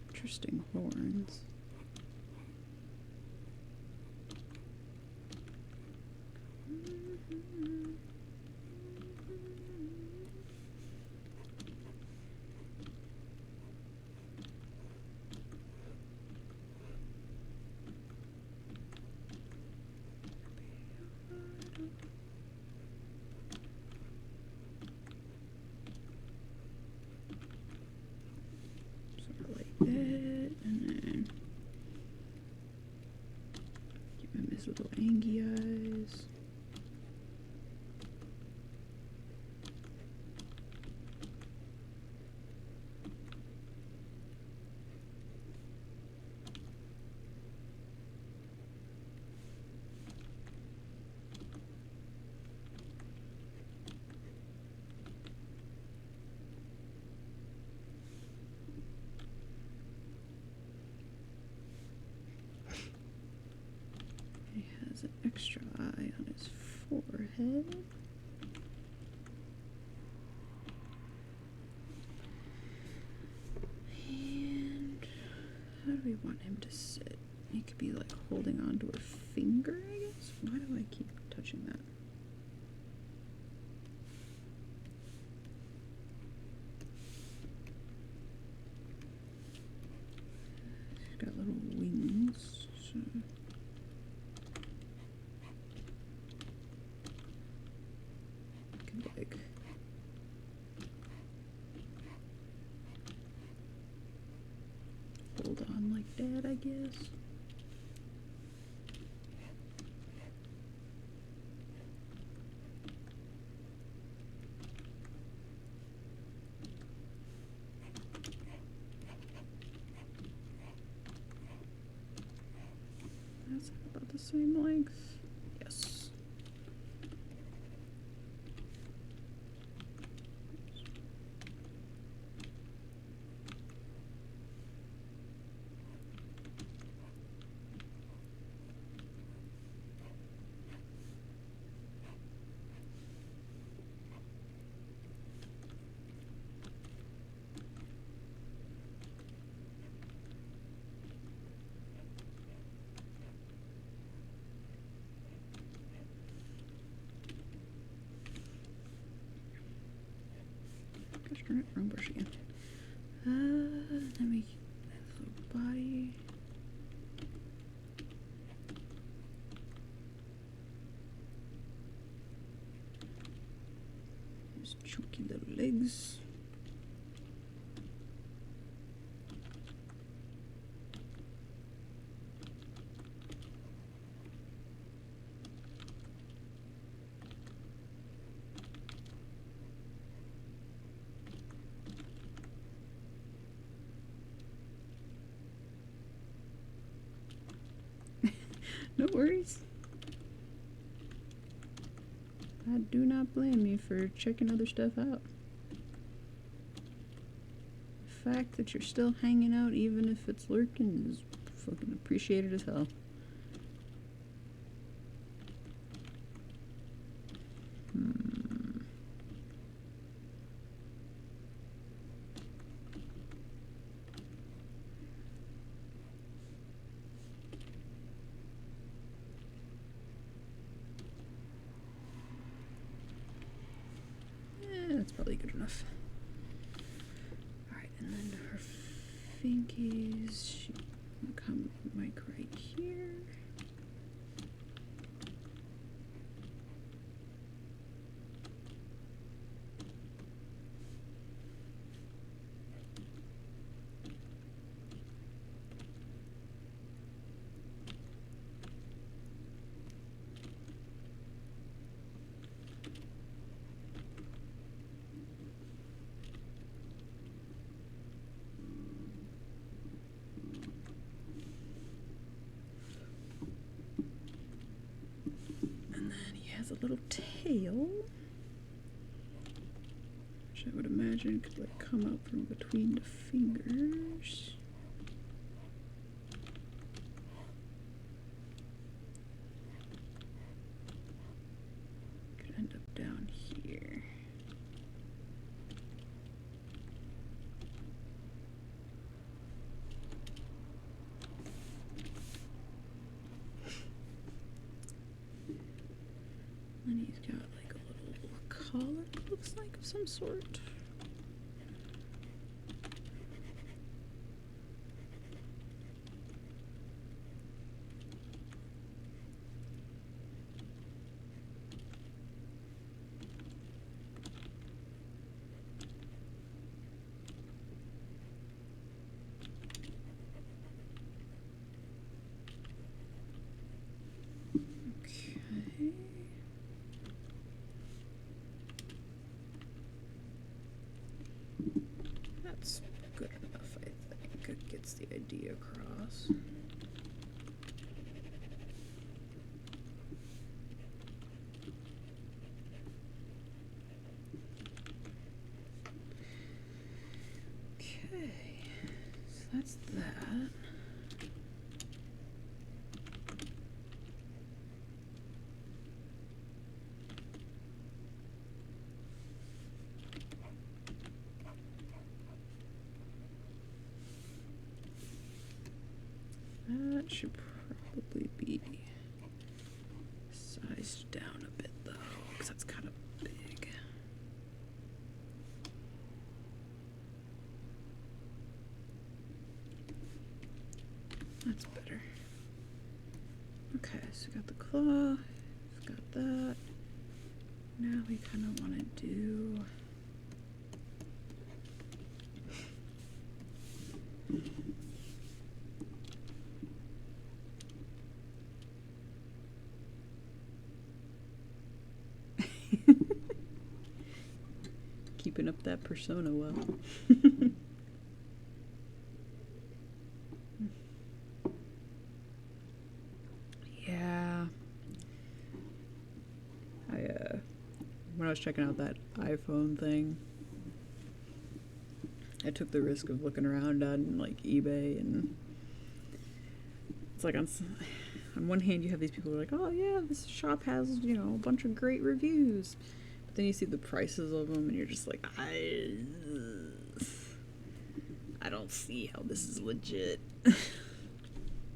Interesting horns. Sort of like that, and then give him his little angy eyes. He has an extra eye on his forehead. And how do we want him to sit? He could be like holding on to her finger, I guess. Why do I keep touching that? He's got little wings. So could like hold on like that, I guess. same length? Yes. Gosh darn it, wrong brush again. Let me body. His chunky little legs. No worries. I do not blame you for checking other stuff out. The fact that you're still hanging out, even if it's lurking, is fucking appreciated as hell. That's probably good enough. Alright, and then her finkies, she will come mic right here. A little tail, which I would imagine could like come out from between the fingers. Could end up down here. And he's got like a little collar, it looks like, of some sort. That's good enough, I think. It gets the idea across. Okay, so that's that. That should probably be sized down a bit though, because that's kind of big. That's better. Okay, so we got the claw, we've got that. Now we kind of want to do keeping up that persona well. Yeah, when I was checking out that iPhone thing, I took the risk of looking around on like eBay, and it's like on one hand you have these people who are like, oh yeah, this shop has, you know, a bunch of great reviews, but then you see the prices of them and you're just like, I don't see how this is legit.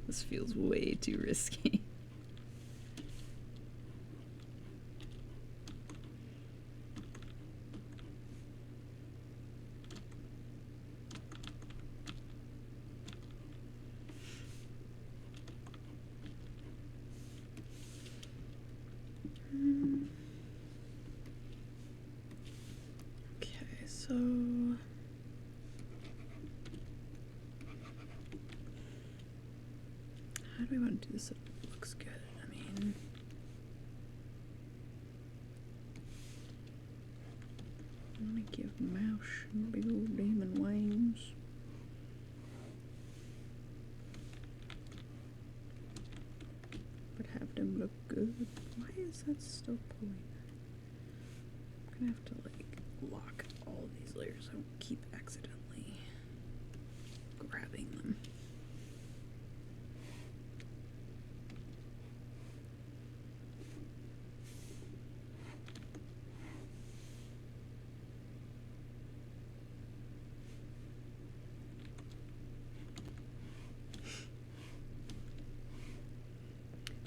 This feels way too risky. Okay, so how do we want to do this so it looks good? I mean, I want to give Mouse big old demon wings. But have them look good. Why is that still pulling? I'm gonna have to like lock all of these layers so I don't keep accidentally grabbing them.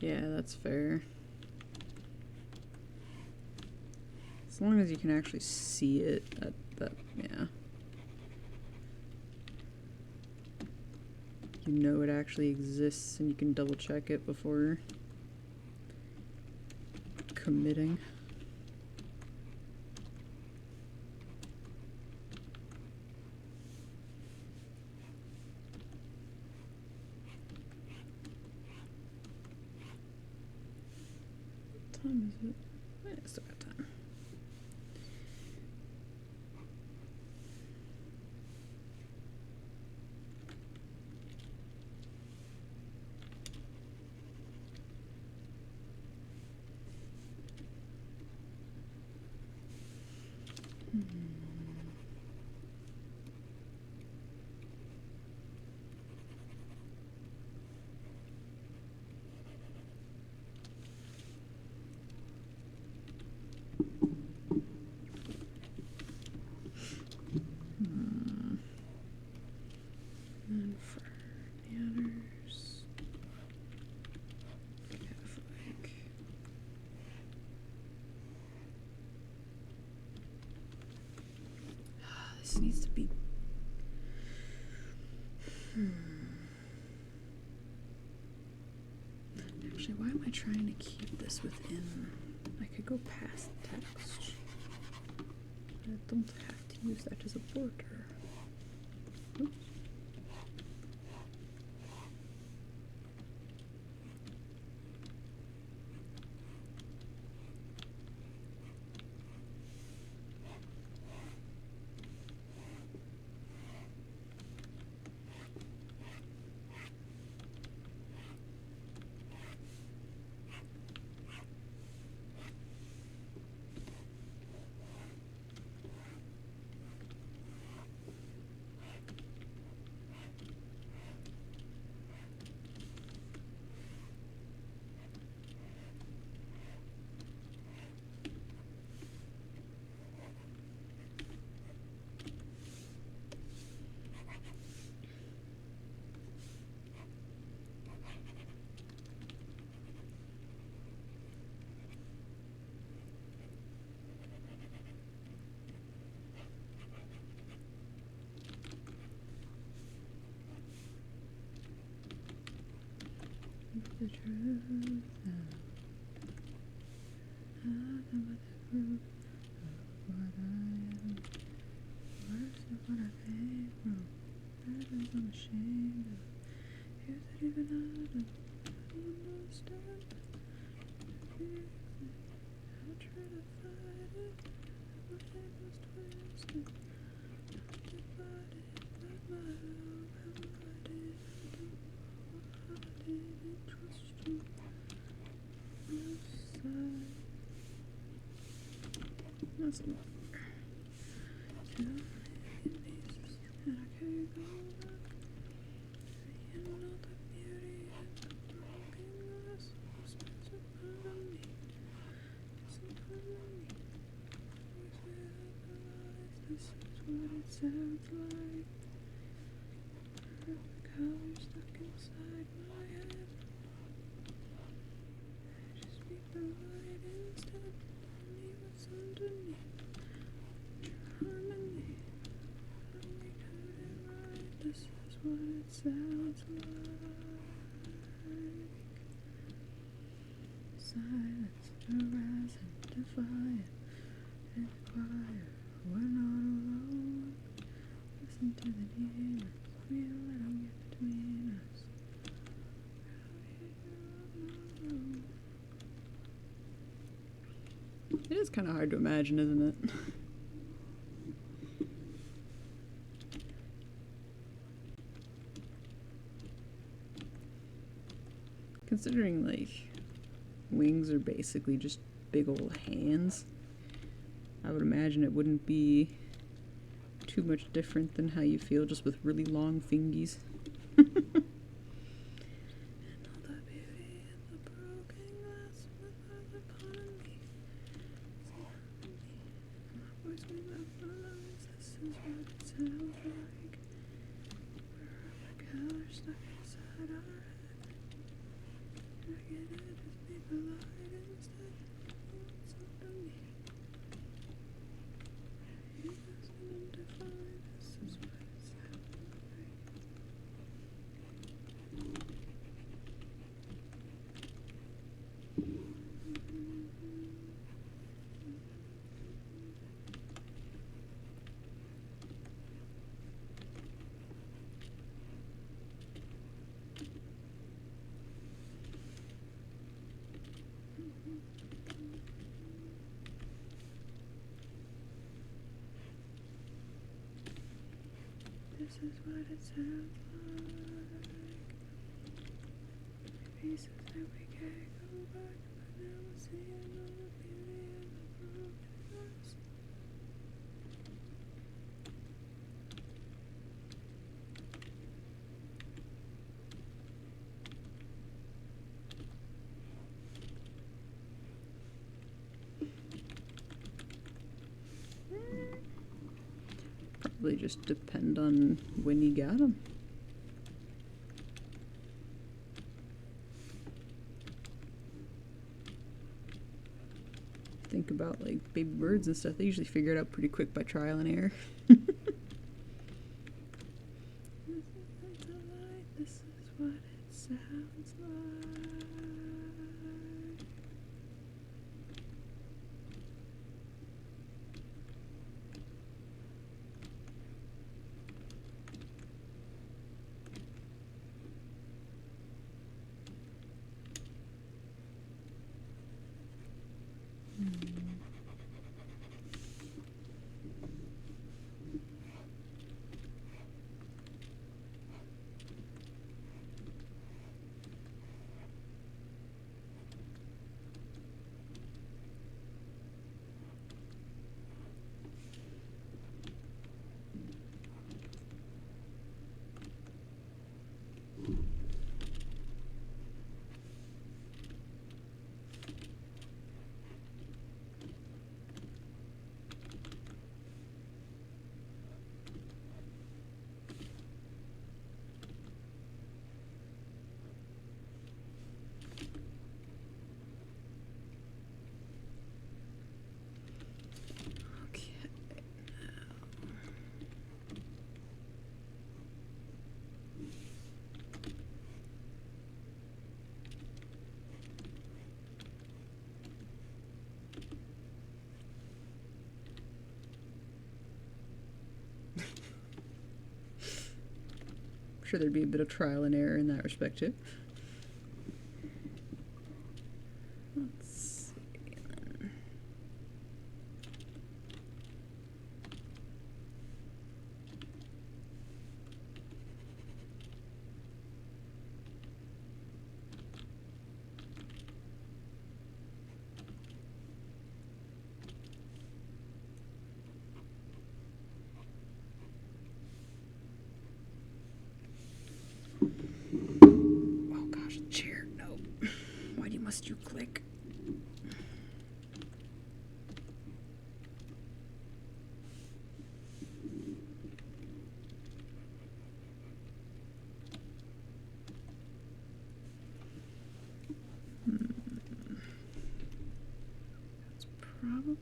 Yeah, that's fair. As long as you can actually see it, yeah. You know it actually exists and you can double check it before committing. What time is it? I still got time. And for the others, we have like this needs to be. Actually, why am I trying to keep this within? I could go past text. I don't have to use that as a border. Oops. The truth what I am, worse than what I came from, better than I'm ashamed of. Here's it even out of, I understand. I'll try to fight it, my head was twisted. I did fight it, but my love hasn't fight it. I didn't trust you. Side. That's a lot. Too many pieces, and I can't go back. You know the beauty and the broken glass. It's a part of me. It's a part of me. Always without the lies. This is what it sounds like. The colors stuck inside my head. Just speak the light instead. Only what's underneath. Harmony. Only cut it right. This is what it sounds like. Silence, harassing, defiant, and quiet. We're not alone. Listen to the demons. Feel let them get between us. It is kind of hard to imagine, isn't it? Considering, like, wings are basically just big old hands, I would imagine it wouldn't be too much different than how you feel just with really long fingies. This is what it sounds like. Pieces that we can't go back, but now we're seeing all the beauty and the brokenness. Probably just depend on when you got them. Think about like baby birds and stuff, they usually figure it out pretty quick by trial and error. This is what it sounds like. I'm sure there'd be a bit of trial and error in that respect too. Let's see then.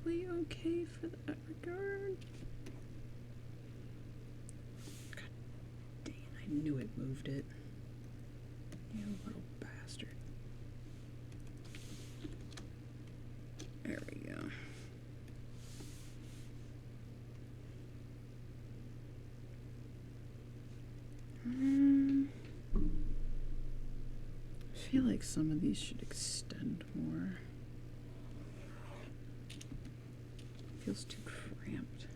probably okay for that regard. God dang it, I knew it moved it. You little bastard. There we go. I feel like some of these should extend more. Feels too cramped.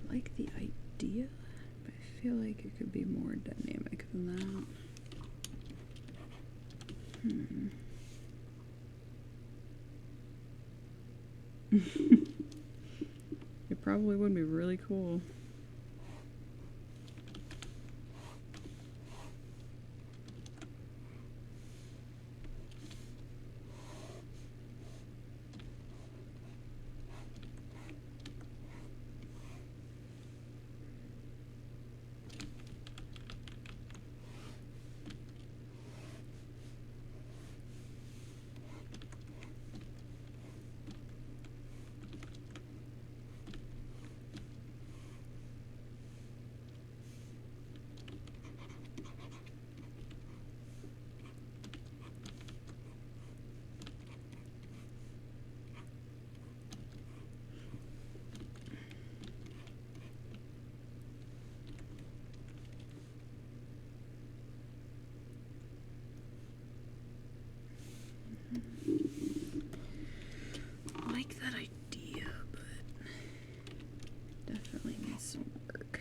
I like the idea, but I feel like it could be more dynamic than that. It probably would be really cool. I like that idea, but definitely needs some work.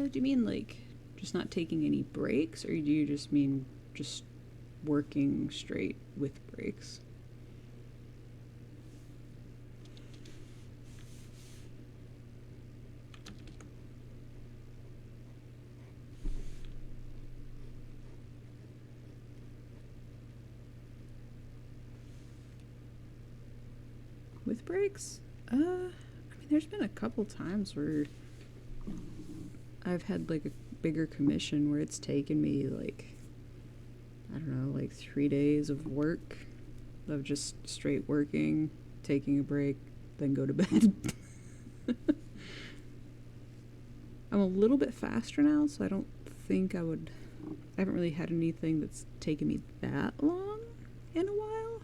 Do you mean like just not taking any breaks, or do you just mean just working straight with breaks? With breaks? I mean, there's been a couple times where I've had like a bigger commission where it's taken me like, I don't know, like 3 days of work, of just straight working, taking a break, then go to bed. I'm a little bit faster now, so I don't think I haven't really had anything that's taken me that long in a while.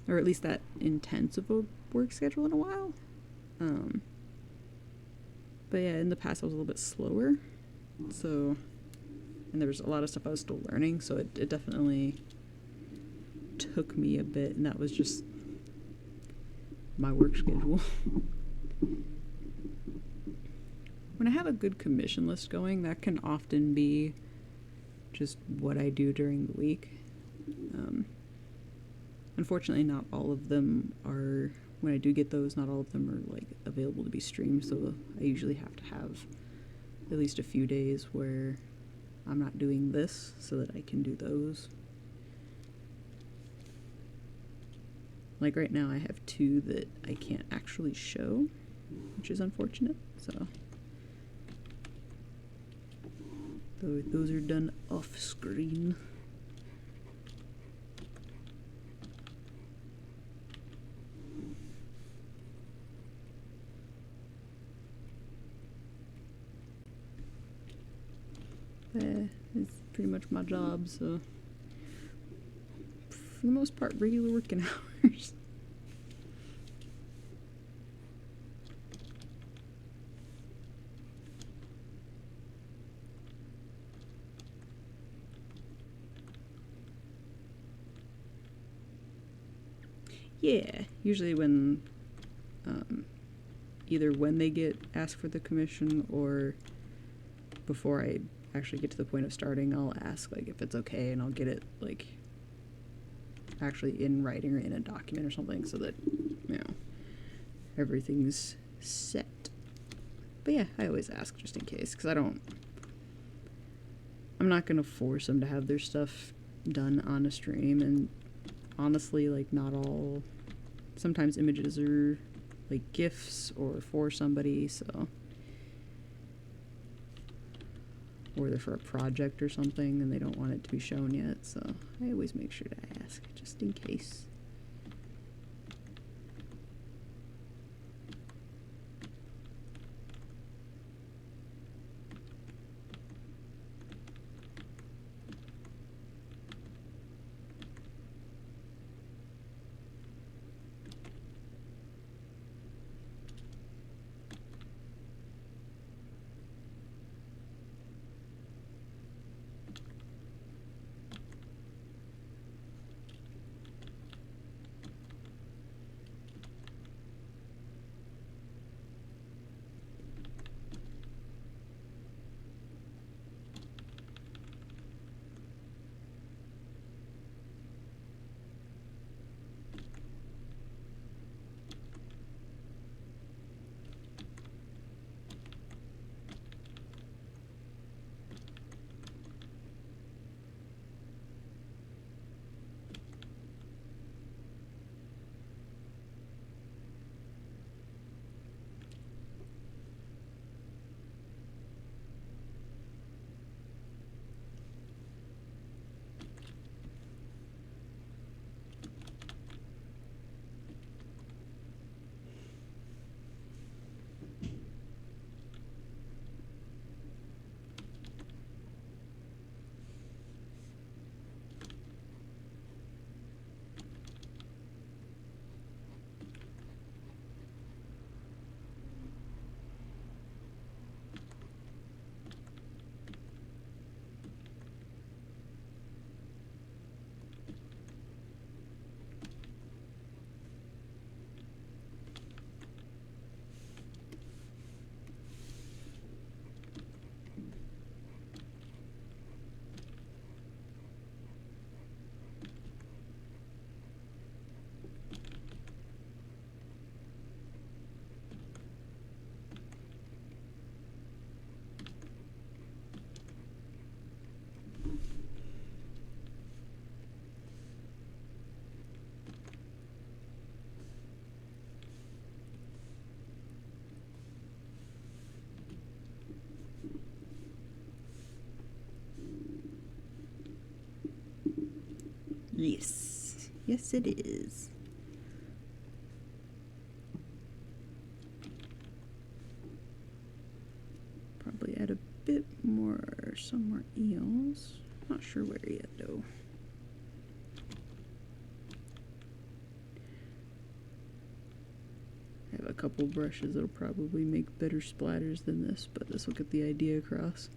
Or at least that intense of a work schedule in a while. But yeah, in the past I was a little bit slower. So, and there was a lot of stuff I was still learning, so it definitely took me a bit, and that was just my work schedule. When I have a good commission list going, that can often be just what I do during the week. Unfortunately, not all of them are, when I do get those, not all of them are like available to be streamed, so I usually have to have at least a few days where I'm not doing this so that I can do those. Like right now I have 2 that I can't actually show, which is unfortunate, so those are done off screen. It's pretty much my job, so for the most part regular working hours. Yeah, usually when either when they get asked for the commission or before I actually get to the point of starting, I'll ask like if it's okay, and I'll get it like actually in writing or in a document or something so that, you know, everything's set. But yeah, I always ask just in case, because I'm not gonna force them to have their stuff done on a stream, and honestly, like, not all, sometimes images are like GIFs or for somebody, so, or they're for a project or something and they don't want it to be shown yet, so I always make sure to ask just in case. Yes. Yes, it is. Probably add a bit more, some more eels. Not sure where yet, though. I have a couple brushes that'll probably make better splatters than this, but this will get the idea across.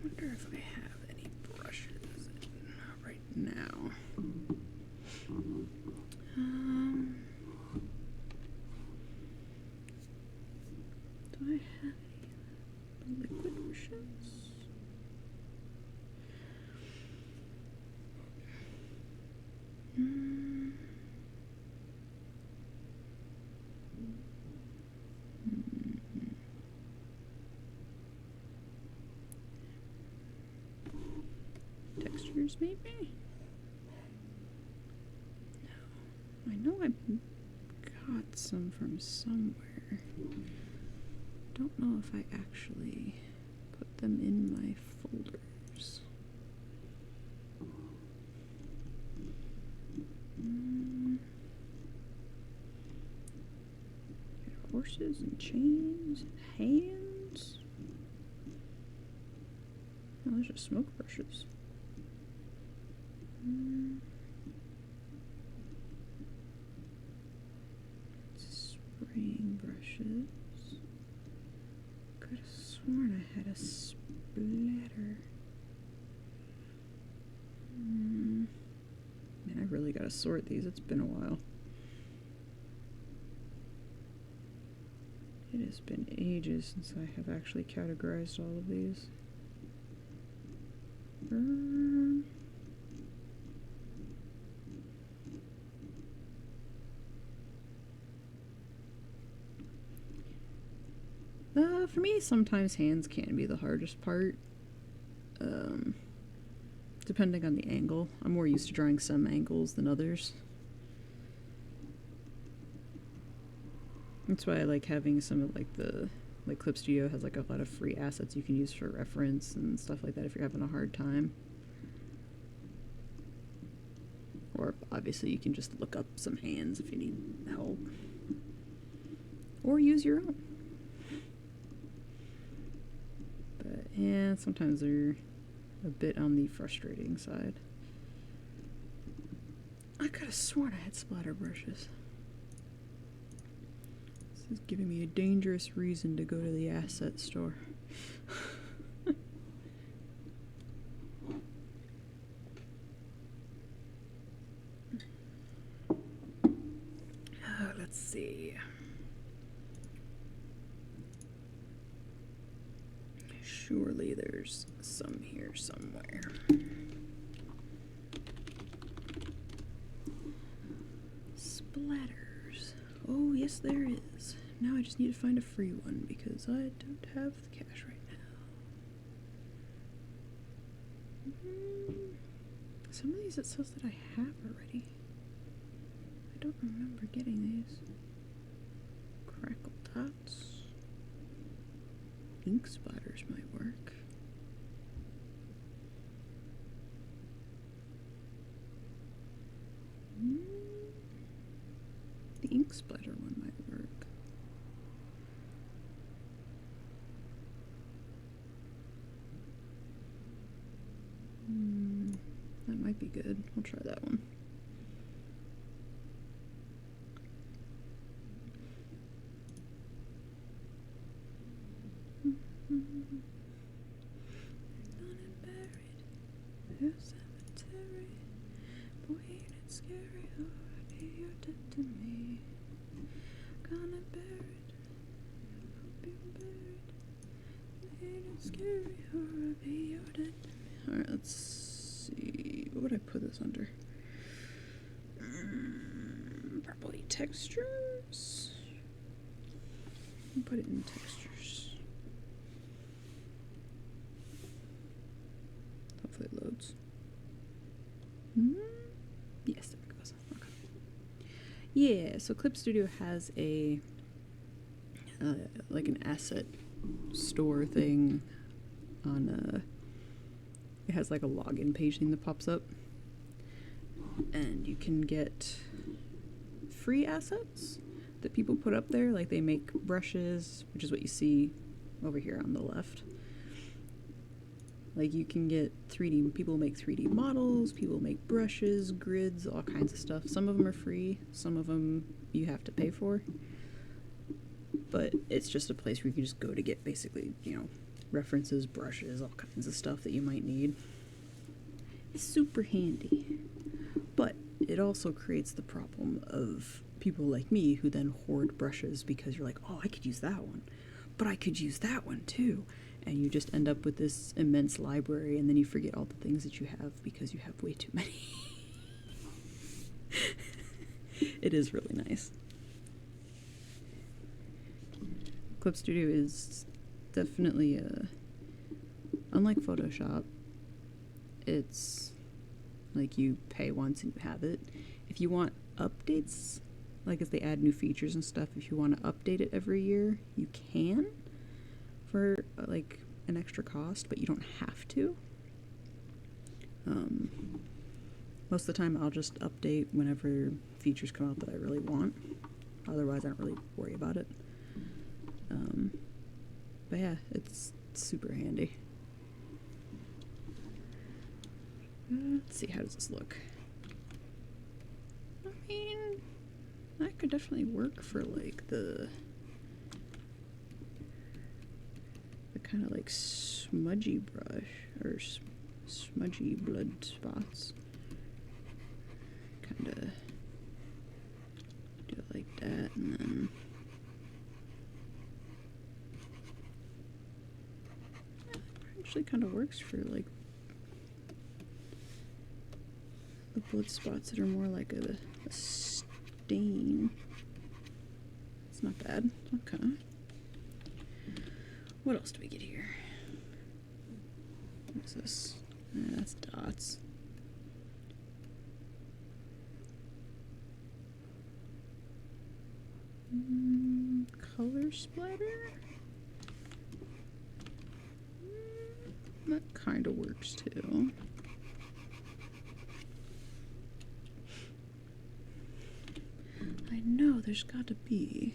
Wonder if I have any brushes right now. Do I have any liquid brushes? $5, maybe? No. I know I got some from somewhere. Don't know if I actually put them in my folders. Horses and chains and hands. Oh, those are smoke brushes. Spraying brushes. Could have sworn I had a splatter. Man, I really gotta sort these. It's been a while. It has been ages since I have actually categorized all of these. For me, sometimes hands can be the hardest part, depending on the angle. I'm more used to drawing some angles than others. That's why I like having some of like Clip Studio has like a lot of free assets you can use for reference and stuff like that if you're having a hard time. Or obviously you can just look up some hands if you need help. Or use your own. But yeah, sometimes they're a bit on the frustrating side. I could have sworn I had splatter brushes. This is giving me a dangerous reason to go to the asset store. Let's see. Surely there's some here somewhere. Splatters. Oh, yes, there is. Now I just need to find a free one because I don't have the cash right now. Some of these it says that I have already. I don't remember getting these. Crackle dots. Ink splatters might work. The ink splatter one might work. That might be good. I'll try that one. Cemetery, boy, ain't it scary, already you're dead to me. Gonna bury it, hope you're buried. Ain't it scary, already you're dead to me. Alright, let's see. What would I put this under? Probably textures. I'll put it in textures. Hopefully it loads. Yes, there it goes. Okay. Yeah, so Clip Studio has a like an asset store thing on it has like a login page thing that pops up, and you can get free assets that people put up there. Like they make brushes, which is what you see over here on the left. Like you can get 3D, people make 3D models, people make brushes, grids, all kinds of stuff. Some of them are free, some of them you have to pay for. But it's just a place where you can just go to get basically, you know, references, brushes, all kinds of stuff that you might need. It's super handy. But it also creates the problem of people like me who then hoard brushes because you're like, oh, I could use that one, but I could use that one too. And you just end up with this immense library, and then you forget all the things that you have because you have way too many. It is really nice. Clip Studio is definitely unlike Photoshop. It's Like, you pay once and you have it. If you want updates, like as they add new features and stuff, if you want to update it every year, you can for like an extra cost, but you don't have to. Most of the time I'll just update whenever features come out that I really want. Otherwise I don't really worry about it. But yeah, it's super handy. Let's see, how does this look? I mean, that could definitely work for like the kind of like smudgy brush or smudgy blood spots. Kind of do it like that, and then actually kind of works for like the blood spots that are more like a stain. It's not bad. Okay. What else do we get here? What is this? That's dots. Color splatter? That kind of works too. I know there's got to be.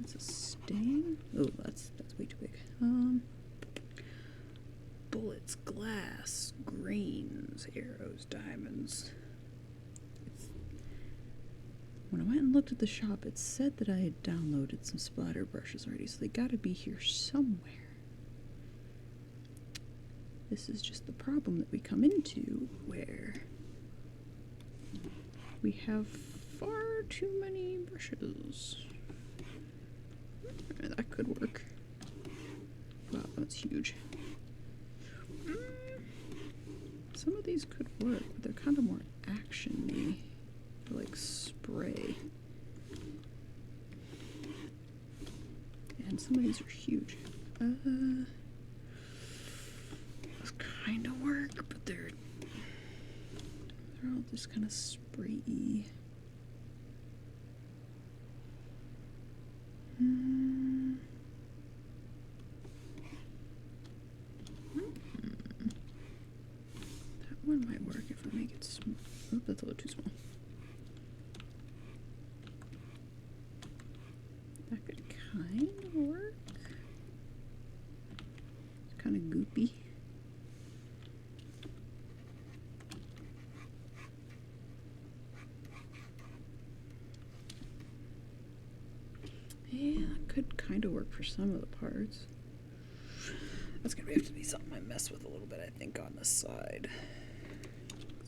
That's a stain. Oh, that's way too big. Bullets, glass, grains, arrows, diamonds. When I went and looked at the shop, it said that I had downloaded some splatter brushes already, so they gotta be here somewhere. This is just the problem that we come into, where we have far too many brushes. That could work. Wow, that's huge. Some of these could work, but they're kind of more action-y. Like spray. And some of these are huge. Those kind of work, but they're all just kind of spray-y. That one might work if I make it small. Oh, that's a little too small. That could kind of work. It's kind of goopy. Yeah, that could kind of work for some of the parts. That's gonna have to be something I mess with a little bit, I think, on the side.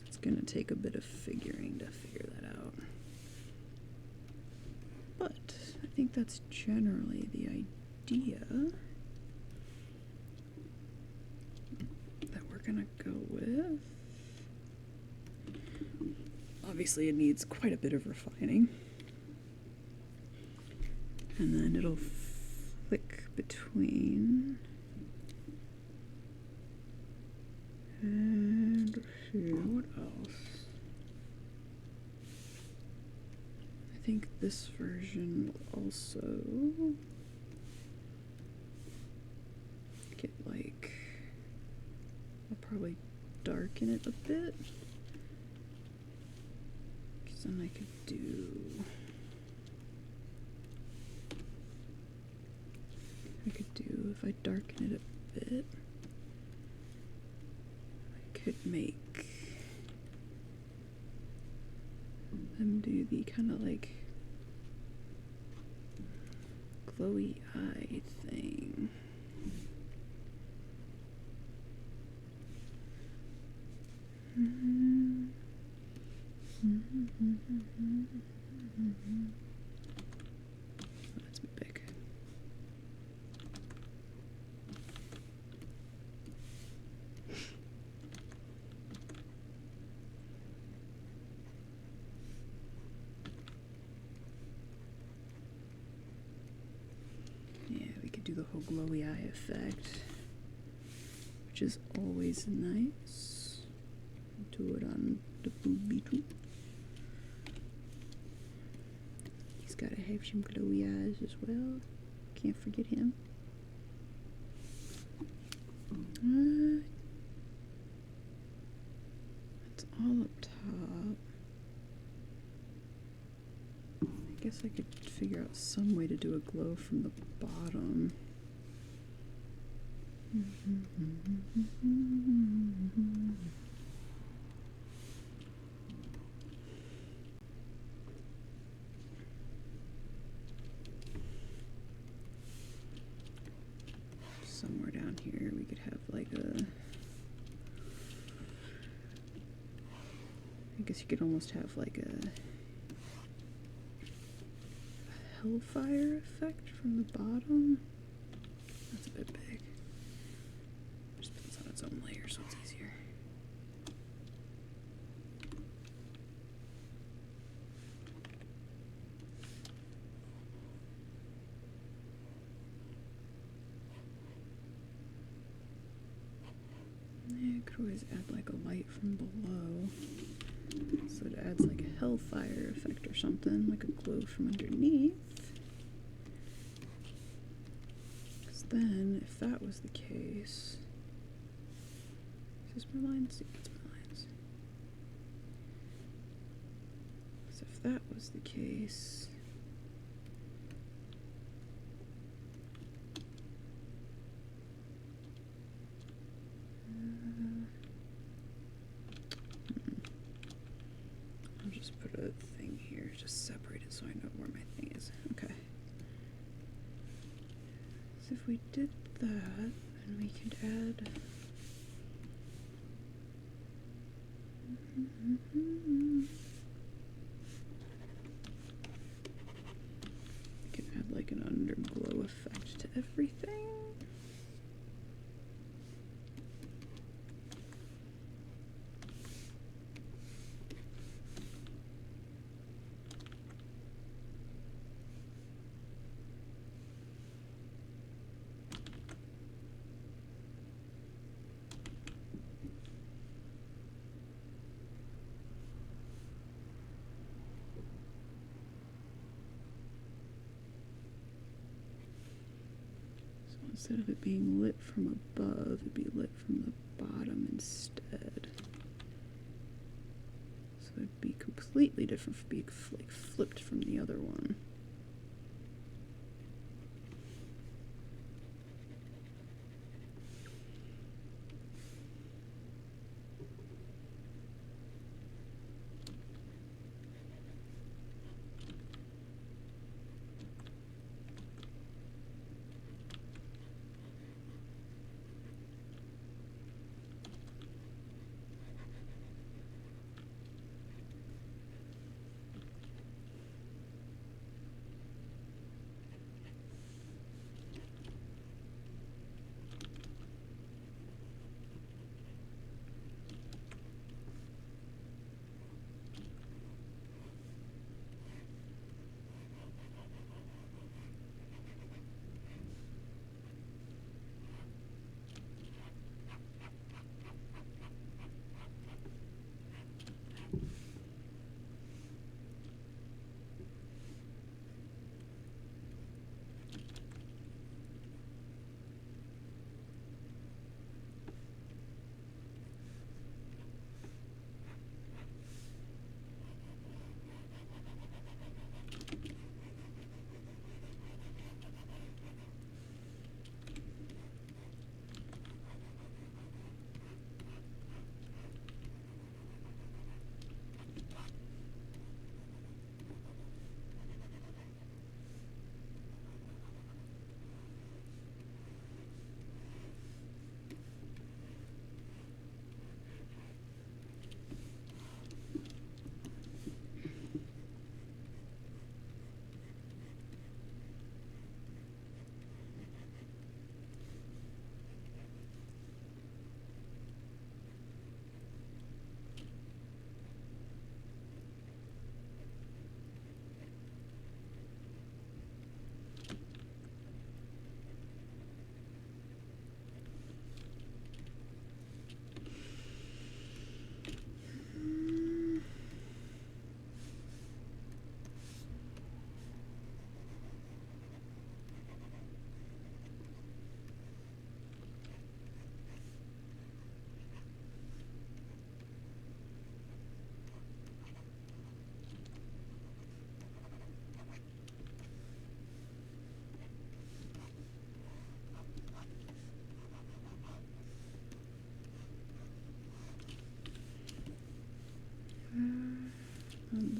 It's gonna take a bit of figuring to figure that out. But I think that's generally the idea that we're gonna go with. Obviously it needs quite a bit of refining. And then it'll flick between. And let's see, what else? I think this version will also get like, I'll probably darken it a bit. Because then I could do. If I darken it a bit, I could make them do the kind of like glowy eye thing. That's a bit big. Yeah, we could do the whole glowy eye effect, which is always nice. Do it on the booby too. He's gotta have some glowy eyes as well. Can't forget him. It's all up top. I guess I could figure out some way to do a glow from the bottom. Somewhere down here we could have like a... I guess you could almost have like a hellfire effect from the bottom. That's a bit big. Just put this on its own layer so it's easier. Yeah, I could always add like a light from below. So it adds like a hellfire effect or something, like a glow from underneath. Because then, if that was the case... Is this my lines? Yeah, it's my lines. So if that was the case... I'll just put a thing here, just separate it so I know where my thing is. Okay. So if we did that, then we could add... We could add like an underglow effect to everything. Instead of it being lit from above, it'd be lit from the bottom instead. So it'd be completely different from being like flipped from the other one.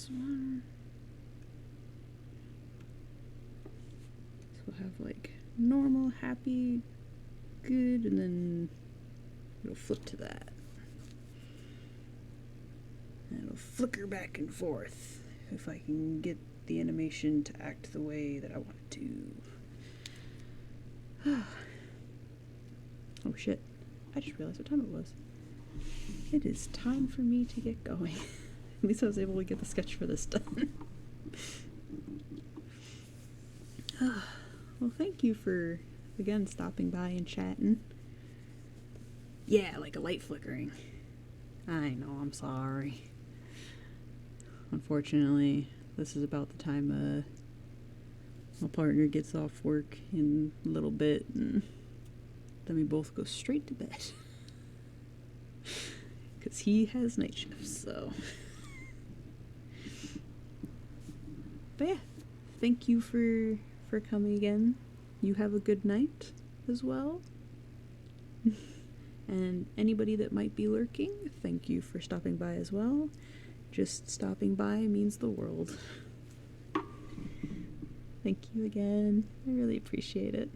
this one. So we'll have like normal, happy, good, and then it'll flip to that. And it'll flicker back and forth if I can get the animation to act the way that I want it to. Oh shit, I just realized what time it was. It is time for me to get going. At least I was able to get the sketch for this done. Well, thank you for, again, stopping by and chatting. Yeah, like a light flickering. I know, I'm sorry. Unfortunately, this is about the time my partner gets off work in a little bit, and then we both go straight to bed. Because he has night shifts, so. But yeah, thank you for coming again. You have a good night as well. And anybody that might be lurking, thank you for stopping by as well. Just stopping by means the world. Thank you again. I really appreciate it.